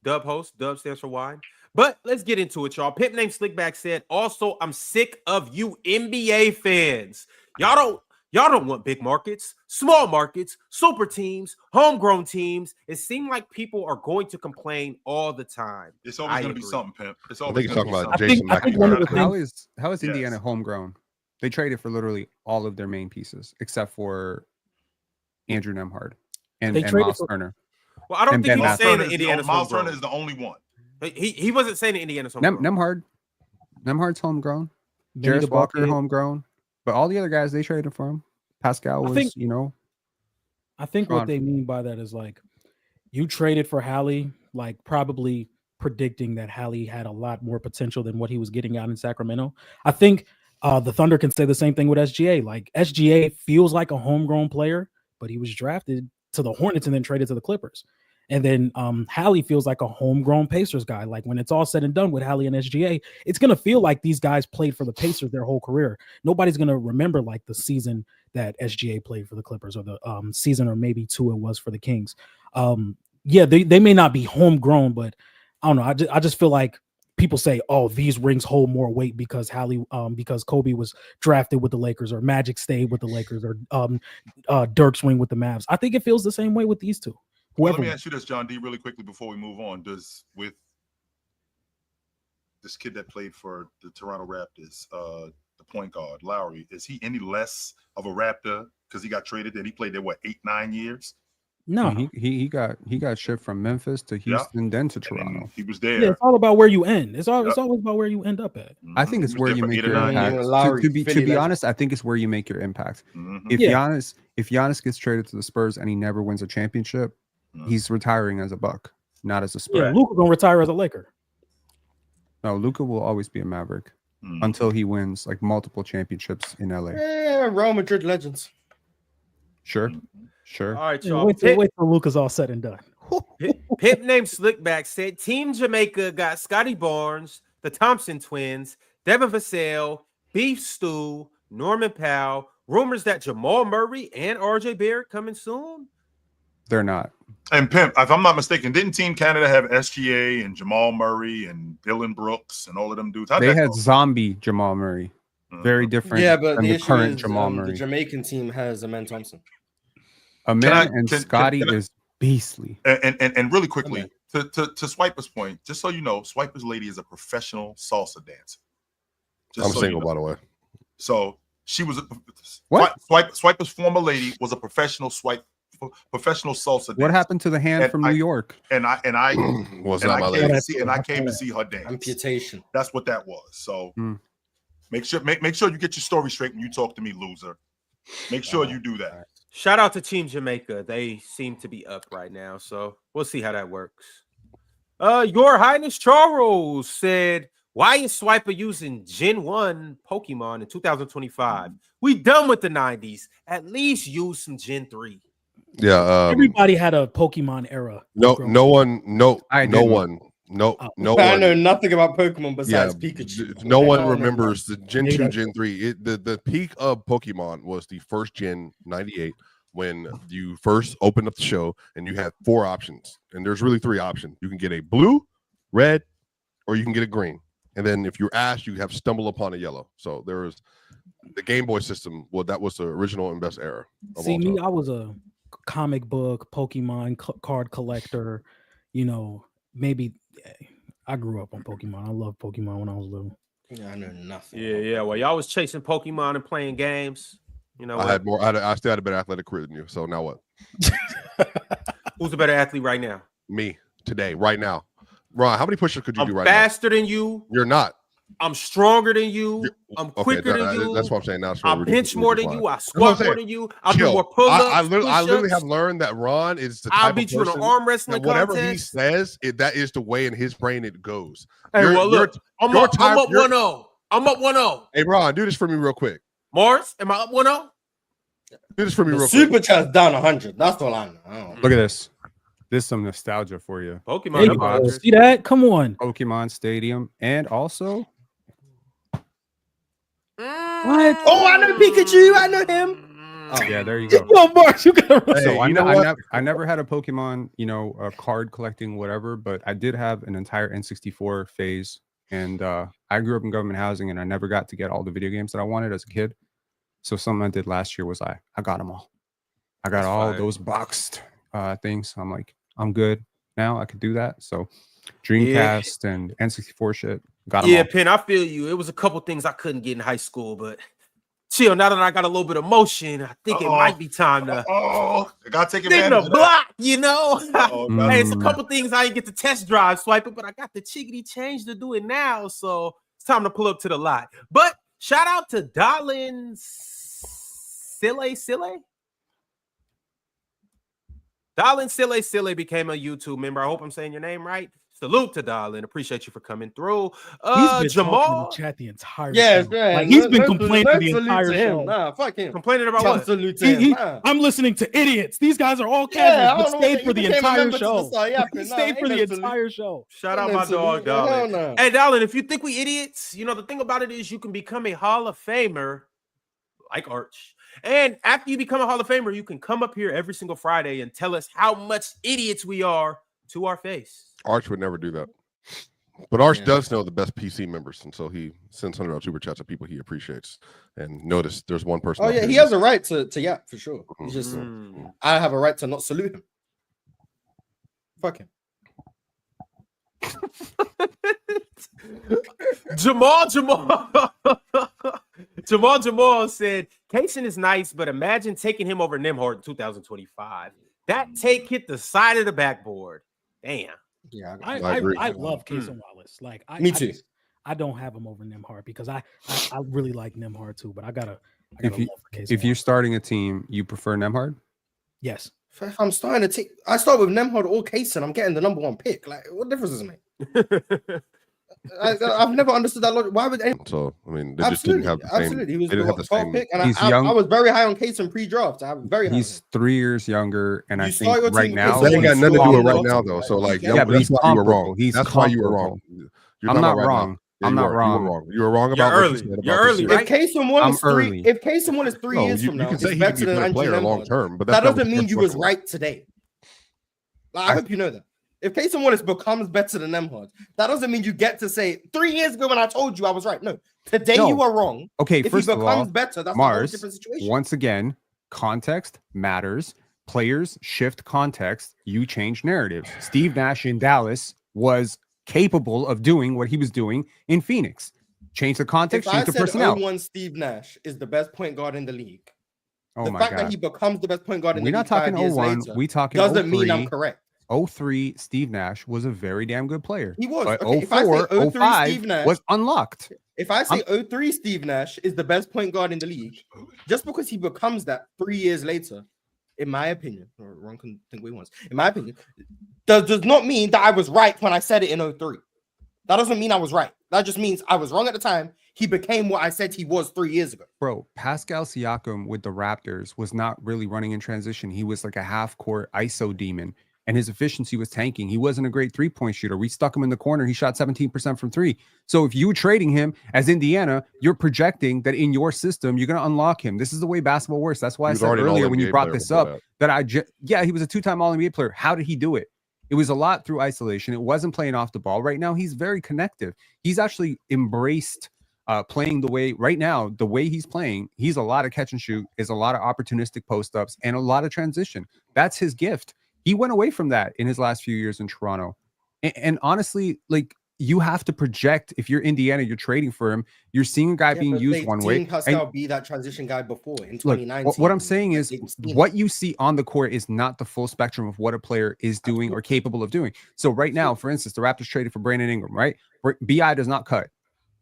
Dub host. Dub stands for wine. But let's get into it, y'all. Pimp named Slickback said, also, I'm sick of you NBA fans. Y'all don't want big markets, small markets, super teams, homegrown teams. It seems like people are going to complain all the time. It's always going to be something, Pimp. It's I always think you're talking about Jason Mackey. How is Indiana homegrown? They traded for literally all of their main pieces except for Andrew Nembhard and Miles Turner. Well, I don't think he was saying that Indiana's Miles homegrown. Turner is the only one. He wasn't saying that Indiana's homegrown. Nemhard's homegrown. Jarris Walker homegrown. But all the other guys, they traded for him. Pascal was, I think what they mean by that is like you traded for Hallie, like probably predicting that Hallie had a lot more potential than what he was getting out in Sacramento. I think the Thunder can say the same thing with SGA. Like SGA feels like a homegrown player, but he was drafted to the Hornets and then traded to the Clippers. And then Hallie feels like a homegrown Pacers guy. Like when it's all said and done with Hallie and SGA, it's gonna feel like these guys played for the Pacers their whole career. Nobody's gonna remember like the season that SGA played for the Clippers or the season or maybe 2 it was for the Kings. Yeah, they may not be homegrown, but I don't know. I just feel like people say, oh, these rings hold more weight because because Kobe was drafted with the Lakers or Magic stayed with the Lakers or Dirk's ring with the Mavs. I think it feels the same way with these two. Well, let me ask you this, John D, really quickly before we move on. With this kid that played for the Toronto Raptors, the point guard, Lowry, is he any less of a Raptor because he got traded and he played there, 8-9 years? No, he got shipped from Memphis to Houston, then to Toronto. He was there. Yeah, it's all about where you end. It's always about where you end up at. I think it's where you make your impact. To be honest, I think it's where you make your impact. If Giannis gets traded to the Spurs and he never wins a championship, he's retiring as a Buck, not as a Spurs. Yeah, Luka gonna retire as a Laker. No, Luka will always be a Maverick until he wins like multiple championships in LA. Yeah, Real Madrid legends. Sure. All right, y'all. Wait till Luka's all said and done. Pimp named Slickback said Team Jamaica got Scotty Barnes, the Thompson twins, Devin Vassell, Beef Stew, Norman Powell. Rumors that Jamal Murray and RJ Barrett coming soon. They're not. And Pimp, if I'm not mistaken, didn't Team Canada have SGA and Jamal Murray and Dylan Brooks and all of them dudes? They had zombie Jamal Murray. Very different. Yeah, but than the current is, Jamal Murray. The Jamaican team has Amen Thompson. Scotty is beastly. And really quickly, to Swiper's point, just so you know, Swiper's lady is a professional salsa dancer. I'm single, by the way. So she was what? Swiper's former lady was a professional salsa dancer. What happened to the hand from New York? And I came to see her dance. Amputation. That's what that was. So make sure you get your story straight when you talk to me, loser. Make sure you do that. Shout out to Team Jamaica. They seem to be up right now, so we'll see how that works. Your Highness Charles said, why is Swiper using Gen 1 Pokemon in 2025? We done with the 90s. At least use some Gen 3. Yeah. Everybody had a Pokemon era. No one. I know nothing about Pokemon besides Pikachu. No one remembers the Gen 2, Gen 3. The peak of Pokemon was the first Gen 98 when you first opened up the show and you had 4 options. And there's really 3 options. You can get a blue, red, or you can get a green. And then if you're Ash, you have stumble upon a yellow. So there was the Game Boy system. Well, that was the original and best era. See, me, I was a comic book, Pokemon card collector. You know, maybe I grew up on Pokemon. I loved Pokemon when I was little. Yeah, I know nothing. Yeah. Well, y'all was chasing Pokemon and playing games. You know, I still had a better athletic career than you. So now what? Who's a better athlete right now? Me today, right now. Ron, how many push-ups could you do right now? Faster than you. You're not. I'm stronger than you. I'm quicker than you. That's what I'm saying. Now I bench more than you. I squat more than you. I do more pull-ups. I literally have learned that Ron is the type I'll beat you in an arm wrestling contest. Whatever he says, that is the way in his brain it goes. Hey, look, I'm up 1-0. I'm up 1-0. Hey, Ron, do this for me real quick. Mars, am I up 1-0? Do this for me real quick. Superchats down 100. That's all I know. Look at this. This is some nostalgia for you. Pokemon. See that? Come on. Pokemon Stadium. And also. What? Oh, I know Pikachu. I know him. Oh, yeah, there you go. Mars, you gotta so I never had a Pokemon, card collecting, whatever, but I did have an entire N64 phase. And I grew up in government housing and I never got to get all the video games that I wanted as a kid. So something I did last year was I got them all. I got all those boxed things. I'm like, I'm good now. I could do that. So Dreamcast and N64 shit. Got them all. Penn, I feel you. It was a couple things I couldn't get in high school, but chill. Now that I got a little bit of motion, I think it might be time to I gotta take advantage of that. block, Hey, it's a couple things I didn't get to test drive swipe it, but I got the chickadee change to do it now. So it's time to pull up to the lot. But shout out to Darlin Sille. Darlin Sille became a YouTube member. I hope I'm saying your name right. Salute to Darlin. Appreciate you for coming through. He's been Jamal talking in the chat the entire Yes, show. man. Like, he's been complaining the entire show. Nah, fuck him. complaining about what? Salute to him. Nah. I'm listening to idiots. These guys are all Yeah, I casuals, don't but know stayed what for they- the you became a entire member to the show. side. Yeah, He nah, stayed for ain't the no salute. entire show. Shout out Ain't my no salute. dog, Darlin. Hell no. Hey, Darlin, if you think we idiots, you know, the thing about it is you can become a Hall of Famer like Arch. And after you become a Hall of Famer, you can come up here every single Friday and tell us how much idiots we are to our face. Arch would never do that. But Arch does know the best PC members, and so he sends $100 super chats to people he appreciates. And notice there's one person. Oh out yeah, there he that- has a right to yap for sure. He's just I have a right to not salute him. Fuck him. Jamal said, Cason is nice, but imagine taking him over Nembhard in 2025. That take hit the side of the backboard. Damn. Yeah, I agree. I love Cason Wallace. Like, Me too. I don't have him over Nembhard because I really like Nembhard too, but I gotta If love you- for Cason If you're Wallace. starting a team, you prefer Nembhard? Yes. If I'm starting to take, I start with Nembhard or Cason. I'm getting the number one pick. Like, what difference does it make? I've never understood that logic. Why would anyone? So I mean, they just didn't have the same. Absolutely. He was they didn't have the 12 same. pick, and He's I young. was very high on Cason pre-draft. I was very high. He's 3 years younger, and I You think saw your right team now with That ain't got he's nothing to do with right comparable. now, though. So like, Yeah, yeah, but that's he's why you were comparable. wrong. He's That's why you were wrong. comparable. You're I'm talking not about right wrong. now. Yeah, I'm you not are. wrong. You were wrong. You were wrong You're about what early. you said about You're this early, year. right? If Cason Wallace I'm three, early. if Cason Wallace 3 No, years you from now can is say he could better be a than better Andrew player long Nembhard, term, but that that's not doesn't what mean you we're was talking right today. Like, I hope you know that. If Cason Wallace becomes better than Nembhard, that doesn't mean you get to say 3 years ago when I told you I was right. No, today No. you are wrong. Okay, If first he of becomes all, better, that's a whole Mars, different situation. once again, context matters. Players shift context. You change narratives. Steve Nash in Dallas was capable of doing what he was doing in Phoenix. Change the context, If I change the said personnel. 0-1 Steve Nash is the best point guard in the league, Oh the my fact God. that he becomes the best point guard in We're the not league 5 talking years 01. later We talking doesn't mean 03. I'm correct. 03, Steve Nash was a very damn good player. He was. But Okay, if I say 04, 03 05 Steve Nash, was unlocked. if I say 03 Steve Nash is the best point guard in the league, just because he becomes that 3 years later, in my opinion, or Ron can think what he wants, in my opinion, does not mean that I was right when I said it in 03. That doesn't mean I was right. That just means I was wrong at the time. He became what I said he was 3 years ago. Bro, Pascal Siakam with the Raptors was not really running in transition. He was like a half-court ISO demon, and his efficiency was tanking. He wasn't a great three-point shooter. We stuck him in the corner. He shot 17% from three. So if you were trading him as Indiana, you're projecting that in your system, you're going to unlock him. This is the way basketball works. That's why I said earlier when you brought this up that he was a two-time All-NBA player. How did he do it? It was a lot through isolation. It wasn't playing off the ball. Right now, he's very connective. He's actually embraced playing the way right now, the way he's playing. He's a lot of catch and shoot, is a lot of opportunistic post-ups, and a lot of transition. That's his gift. He went away from that in his last few years in Toronto. And honestly, like, you have to project. If you're Indiana, you're trading for him. You're seeing a guy being used one way. Pascal be that transition guy before in 2019. Look, what I'm saying is what you see on the court is not the full spectrum of what a player is doing or capable of doing. So right now, for instance, the Raptors traded for Brandon Ingram, right? BI does not cut.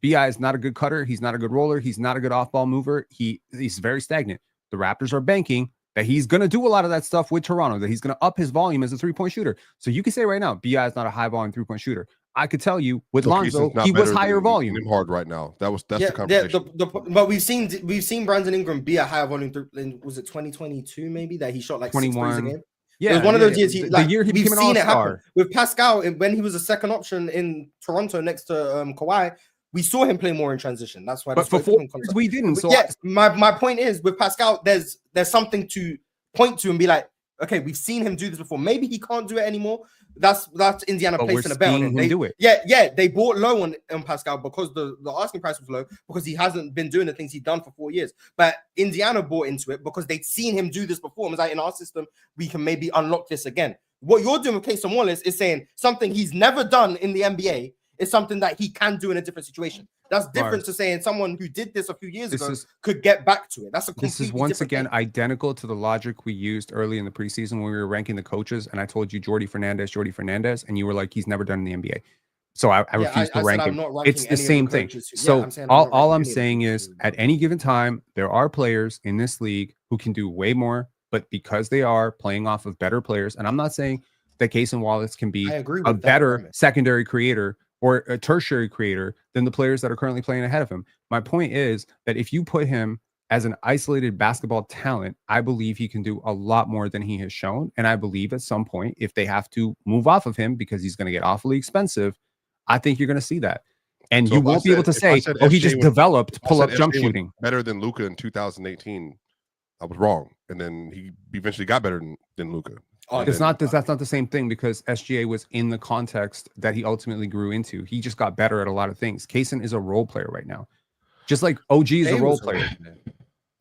BI is not a good cutter. He's not a good roller. He's not a good off-ball mover. He's very stagnant. The Raptors are banking that he's going to do a lot of that stuff with Toronto, that he's going to up his volume as a three-point shooter. So you can say right now, BI is not a high-volume three-point shooter. I could tell you with Lonzo, he was higher volume. Hard right now. That's the conversation. But we've seen Brandon Ingram be a higher volume. Was it 2022 maybe that he shot like 6 threes a game? Yeah, it was one of those years. The year he became an all-star. It happen with Pascal when he was a second option in Toronto next to Kawhi. We saw him play more in transition. That's why. But for 4 years we didn't. So yeah, my point is with Pascal, there's something to point to and be like, okay, we've seen him do this before. Maybe he can't do it anymore. That's Indiana placing a bet on him. They do it. Yeah. They bought low on Pascal because the asking price was low because he hasn't been doing the things he's done for 4 years. But Indiana bought into it because they'd seen him do this before. And was like, in our system, we can maybe unlock this again. What you're doing with Cason Wallace is saying something he's never done in the NBA is something that he can do in a different situation. That's different to saying someone who did this a few years ago could get back to it. That's a completely different once again thing. Identical to the logic we used early in the preseason when we were ranking the coaches, and I told you Jordy Fernandez, and you were like, he's never done in the NBA. So I refuse to rank him. It's the same thing. So all I'm saying is, at any given time, there are players in this league who can do way more, but because they are playing off of better players, and I'm not saying that Cason Wallace can be a better secondary creator or a tertiary creator than the players that are currently playing ahead of him. My point is that if you put him as an isolated basketball talent, I believe he can do a lot more than he has shown. And I believe at some point, if they have to move off of him because he's going to get awfully expensive, I think you're going to see that. And so you won't be able to say, oh, he just developed pull-up jump shooting. Better than Luka in 2018. I was wrong. And then he eventually got better than Luka. That's not the same thing, because SGA was in the context that he ultimately grew into. He just got better at a lot of things. Cason is a role player right now. Just like OG is a role player.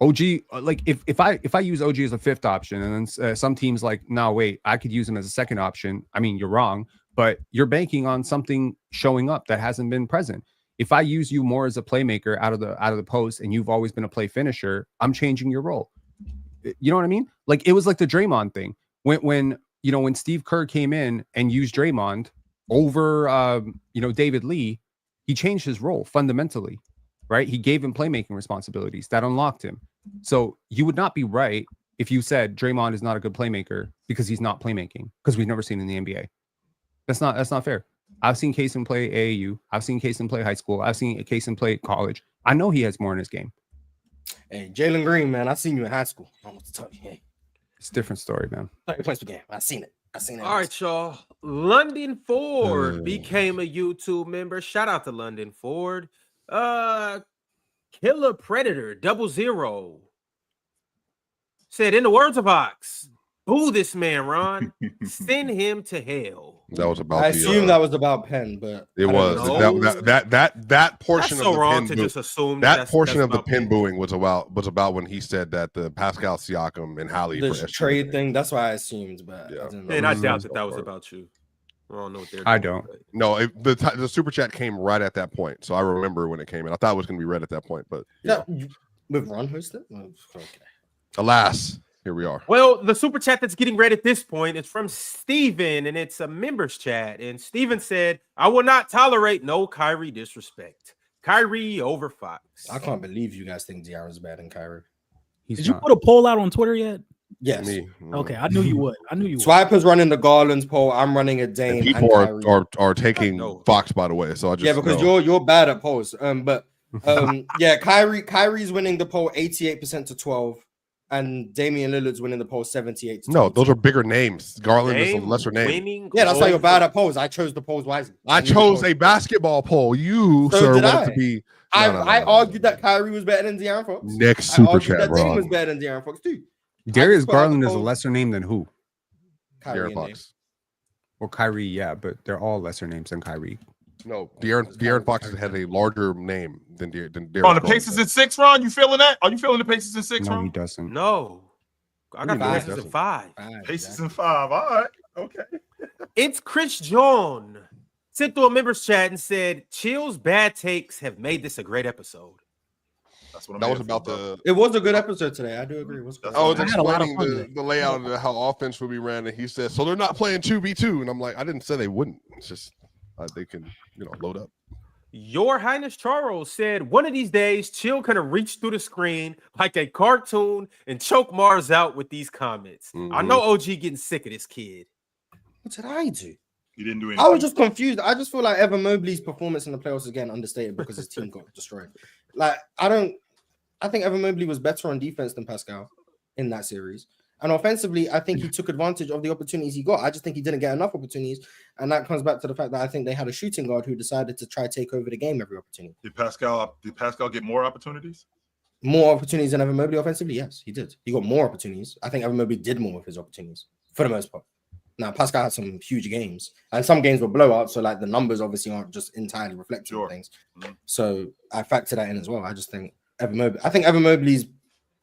OG, like if I use OG as a fifth option, and then some teams like, no, wait, I could use him as a second option. I mean, you're wrong, but you're banking on something showing up that hasn't been present. If I use you more as a playmaker out of the post, and you've always been a play finisher, I'm changing your role. You know what I mean? Like it was like the Draymond thing when Steve Kerr came in and used Draymond over David Lee, he changed his role fundamentally, right? He gave him playmaking responsibilities that unlocked him. So you would not be right if you said Draymond is not a good playmaker because he's not playmaking, because we've never seen in the NBA. That's not fair. I've seen Cason play AAU. I've seen Cason play high school. I've seen Cason play college. I know he has more in his game. Hey, Jalen Green, man, I seen you in high school. I don't know what to tell you. Hey. It's a different story, man. 30 points per game. I seen it. All right, y'all. London Ford became a YouTube member. Shout out to London Ford. Killer Predator 00 said, in the words of Ox, boo this man, Ron. Send him to hell. That was about. I assume that was about Penn, but it was that portion that's so of the wrong Penn to just assume that portion of the Penn booing was about when he said that the Pascal Siakam and Hallie the trade thing. That's why I assumed, but yeah. I doubt that was about you. I don't know what they're doing. I don't. No, the super chat came right at that point, so I remember when it came in. I thought it was going to be read at that point, but with Ron hosted. Okay. Alas. Here we are. Well, the super chat that's getting read at this point is from Steven, and it's a members chat. And Steven said, I will not tolerate no Kyrie disrespect. Kyrie over Fox. I can't believe you guys think DeAaron's better than Kyrie. Did you put a poll out on Twitter yet? Yes. Okay, I knew you would. Swiper's running the Garland's poll. I'm running a Dame. And people are taking Fox, by the way. So I just because you're bad at polls. Kyrie's winning the poll 88% to 12. And Damian Lillard's winning the poll 78. No, those are bigger names. Garland is a lesser name. Yeah, that's why you're bad at polls. I chose the polls wisely. I chose a basketball poll. You, sir, wanted to be. I argued that Kyrie was better than DeAaron Fox. Next super chat, that Dame was better than DeAaron Fox too. Darius Garland is a lesser name than who? DeAaron Fox. Well, Kyrie, yeah, but they're all lesser names than Kyrie. No, De'Aaron Fox has had a larger name than Darius. On the Pacers in 6, Ron, you feeling that? Are you feeling the Pacers in 6, No, Ron? he doesn't. No, I got the Pacers in 5. Pacers in 5. All right, okay. It's Chris John sent through a members chat and said, "Chill's bad takes have made this a great episode." That's what that was about the. It was a good episode today. I do agree. It was good. I was explaining the layout of how offense would be ran, and he said, "So they're not playing 2v2," and I'm like, I didn't say they wouldn't. It's just they can, load up. Your Highness Charles said, one of these days, Chill kind of reach through the screen like a cartoon and choke Mars out with these comments. Mm-hmm. I know OG getting sick of this kid. What did I do? You didn't do anything. I was just confused. I just feel like Evan Mobley's performance in the playoffs is getting understated because his team got destroyed. Like, I think Evan Mobley was better on defense than Pascal in that series. And offensively, I think he took advantage of the opportunities he got. I just think he didn't get enough opportunities. And that comes back to the fact that I think they had a shooting guard who decided to try to take over the game every opportunity. Did Pascal get more opportunities? More opportunities than Evan Mobley offensively? Yes, he did. He got more opportunities. I think Evan Mobley did more with his opportunities for the most part. Now, Pascal had some huge games. And some games were blowouts. So, like, the numbers obviously aren't just entirely reflective of things. Mm-hmm. So, I factor that in as well. I just think Evan Mobley's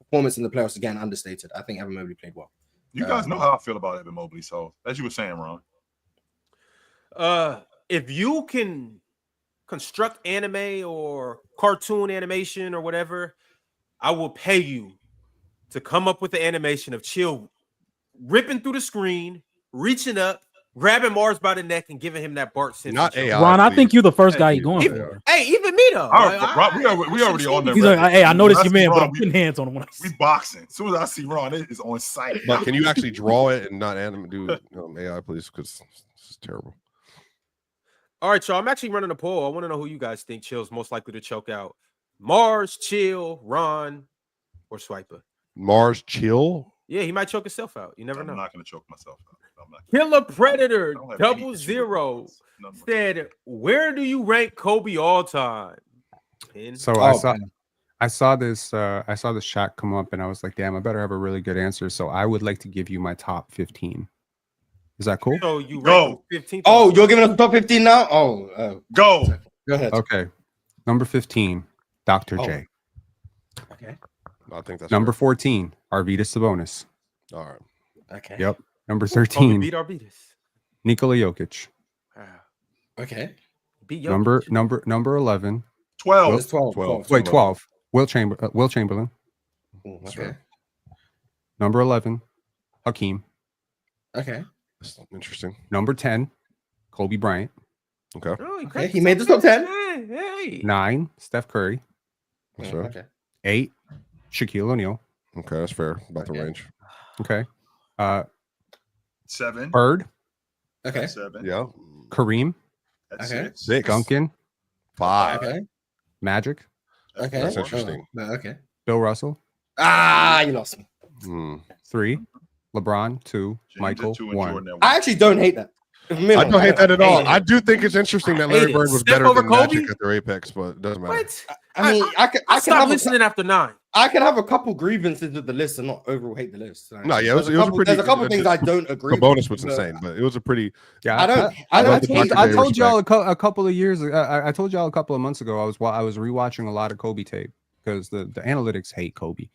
performance in the playoffs again understated. I think Evan Mobley played well. You guys know how I feel about Evan Mobley. So as you were saying, Ron, if you can construct anime or cartoon animation or whatever, I will pay you to come up with the animation of Chill ripping through the screen, reaching up, grabbing Mars by the neck and giving him that Bart Simpson. Not AI. Ron, I please. think you're the first guy he going for. Hey, even me though. We already on there. He's like, hey, I know this your man, but I'm putting hands on him when I see. We boxing. As soon as I see Ron, it is on site. But can you actually draw it and not do AI, please? Because this is terrible. All right, y'all. I'm actually running a poll. I want to know who you guys think Chill's most likely to choke out: Mars, Chill, Ron, or Swiper. Mars, Chill. Yeah, he might choke himself out. You never know. I'm not going to choke myself out. Killer Predator 00 said, "Where do you rank Kobe all time?" So I saw this chat come up, and I was like, "Damn, I better have a really good answer." So I would like to give you my top 15. Is that cool? So you go 15. Oh, you're giving us the top 15 now? Oh, go ahead. Okay, number 15, Dr. J. Okay. I think that's number 14, Arvydas Sabonis. All right. Okay. Yep. Number 13, beat Arvydas. Nikola Jokic. Okay. Beat Jokic. Number 11. 12. It's 12. Wait, 12. Will Chamberlain. Okay. Number 11, Hakeem. Okay. That's interesting. Number 10, Kobe Bryant. Okay. Oh, Okay. He made the top 10. Hey. 9, Steph Curry. That's right. Okay. 8, Shaquille O'Neal. Okay, that's fair. About the range. Okay. 7. Bird. Okay. 7. Yeah. Kareem. That's Okay. 6. Duncan. 5. Okay. Magic. Okay. That's interesting. Okay. Bill Russell. You lost me. 3, LeBron. 2, James Michael. 2 and 1. Jordan at 1. I actually don't hate that. I don't hate that at all. I do think it's interesting that Larry hate it. Bird was Step better over than Kobe? Magic at their apex, but it doesn't matter. What? I mean, I can stopped have listening after 9. I can have a couple grievances with the list and not overall hate the list. Like, No, yeah, it was a pretty. There's a couple things I don't agree. The bonus was but insane, but it was a pretty. Yeah, I told y'all a couple of years. I told y'all a couple of months ago. I was rewatching a lot of Kobe tape because the analytics hate Kobe.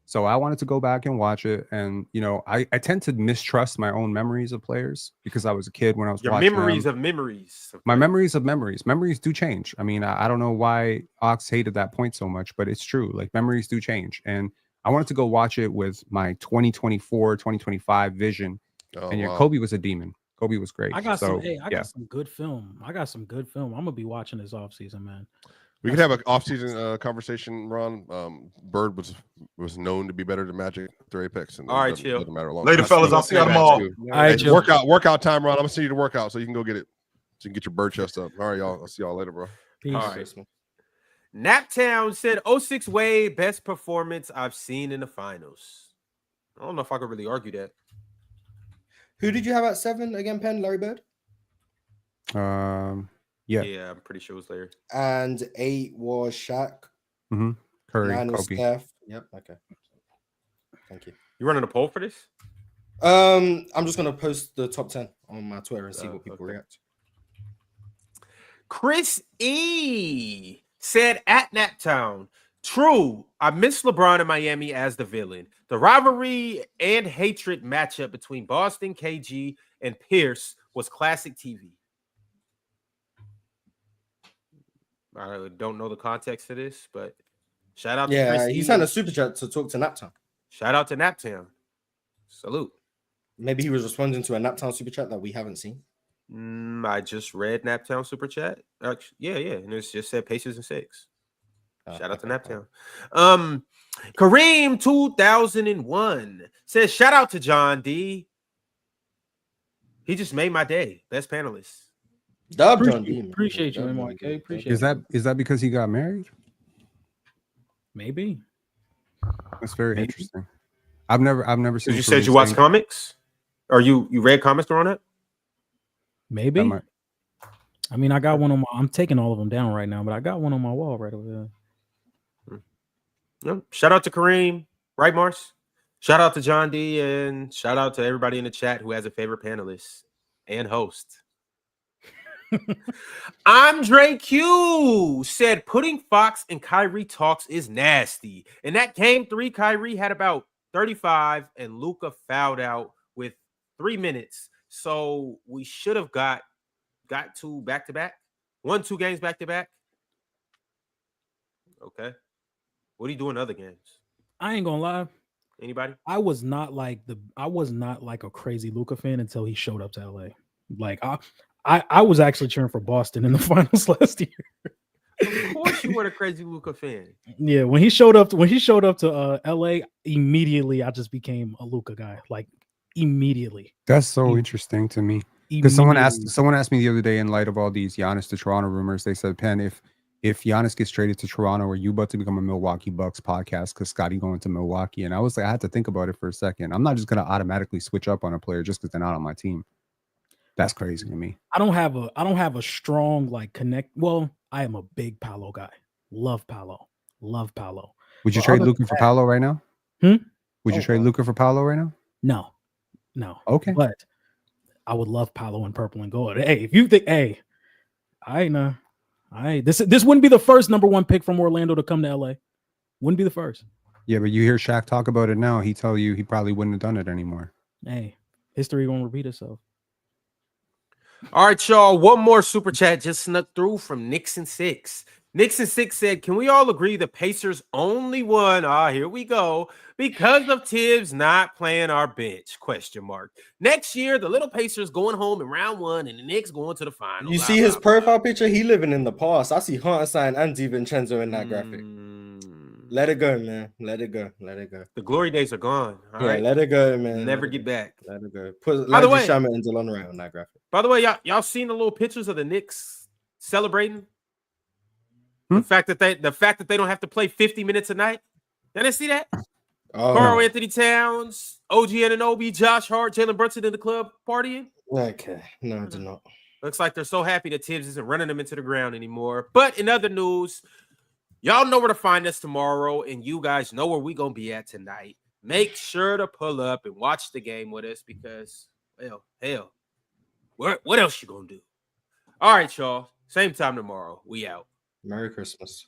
So I wanted to go back and watch it, and I tend to mistrust my own memories of players because I was a kid when I was watching memories them. of memories. My memories of memories. Memories do change. I mean, I don't know why Ox hated that point so much, but it's true. Like memories do change, and I wanted to go watch it with my 2024, 2025 vision. And Kobe was a demon. Kobe was great. I got some good film. I'm gonna be watching this offseason, man. We could have an off-season conversation, Ron. Bird was known to be better than Magic through Apex. And all right, chill. Doesn't matter long. Later, fellas. I'll see you tomorrow. All right, chill. Workout time, Ron. I'm gonna send you to workout so you can go get it. So you can get your bird chest up. All right, y'all. I'll see y'all later, bro. Peace. All right. Naptown said 06 Wade, best performance I've seen in the finals. I don't know if I could really argue that. Who did you have at 7 again, Penn? Larry Bird? Yeah, I'm pretty sure it was Larry. And 8 was Shaq. Curry, 9 was Kobe. Steph. Yep. Okay. Thank you. You running a poll for this? I'm just gonna post the top 10 on my Twitter and see what people react. Chris E said at Naptown, true, I miss LeBron in Miami as the villain. The rivalry and hatred matchup between Boston, KG, and Pierce was classic TV. I don't know the context of this, but shout out to Chris he sent a super chat to talk to Naptown. Shout out to Naptown. Salute. Maybe he was responding to a Naptown super chat that we haven't seen. I just read Naptown super chat. Yeah, and it just said Pacers and 6. Shout out to Naptown. Kareem 2001 says shout out to John D. He just made my day. Best panelist. Dub John D. Appreciate you, MYK. Appreciate Is that because he got married? Maybe. That's very interesting. I've never seen. You said you watch comics, or you read comics on it? Maybe. I mean, I got one on my. I'm taking all of them down right now, but I got one on my wall right over there. Yeah. Shout out to Kareem, right, Mars? Shout out to John D, and shout out to everybody in the chat who has a favorite panelist and host. Andre Q said putting Fox and Kyrie talks is nasty. In that game 3, Kyrie had about 35 and Luka fouled out with 3 minutes. So we should have got 2 back-to-back. 1-2 games back-to-back. Okay. What do you do in other games? I ain't gonna lie. Anybody? I was not like a crazy Luka fan until he showed up to LA. Like I was actually cheering for Boston in the finals last year. Of course, you were a crazy Luka fan. Yeah, when he showed up to LA, immediately I just became a Luka guy. Like immediately. That's so interesting to me. Because someone asked me the other day, in light of all these Giannis to Toronto rumors, they said, Penn, if Giannis gets traded to Toronto, are you about to become a Milwaukee Bucks podcast because Scotty going to Milwaukee? And I was like, I had to think about it for a second. I'm not just gonna automatically switch up on a player just because they're not on my team. That's crazy to me. I don't have a strong like connect. Well, I am a big Paolo guy. Love Paolo. Would you trade Luka for Paolo right now? Would you trade Luka for Paolo right now? No. Okay. But I would love Paolo in purple and gold. Hey, if you think, this wouldn't be the first number 1 pick from Orlando to come to LA. Wouldn't be the first. Yeah, but you hear Shaq talk about it now. He tell you he probably wouldn't have done it anymore. Hey, history won't repeat itself. All right, y'all. One more super chat just snuck through from Nixon 6. Nixon 6 said, "Can we all agree the Pacers only won? Here we go. Because of Tibbs not playing our bench? ? Next year, the little Pacers going home in round 1, and the Knicks going to the finals." You see his profile picture? He living in the past. I see Hunter Sign and DiVincenzo in that graphic. Let it go, man. Let it go. The glory days are gone. All right. Let it go, man. Never get back. Let it go. Put By the way, Shamet and Delon Wright on that graphic. By the way, y'all seen the little pictures of the Knicks celebrating? The fact that they don't have to play 50 minutes a night. Did I see that? Carl Anthony Towns, OG Anunoby, Josh Hart, Jalen Brunson in the club partying. Okay, no, I did not. Looks like they're so happy that Tibbs isn't running them into the ground anymore. But in other news, y'all know where to find us tomorrow, and you guys know where we gonna be at tonight. Make sure to pull up and watch the game with us because, well, hell, what else you gonna do? All right, y'all. Same time tomorrow. We out. Merry Christmas.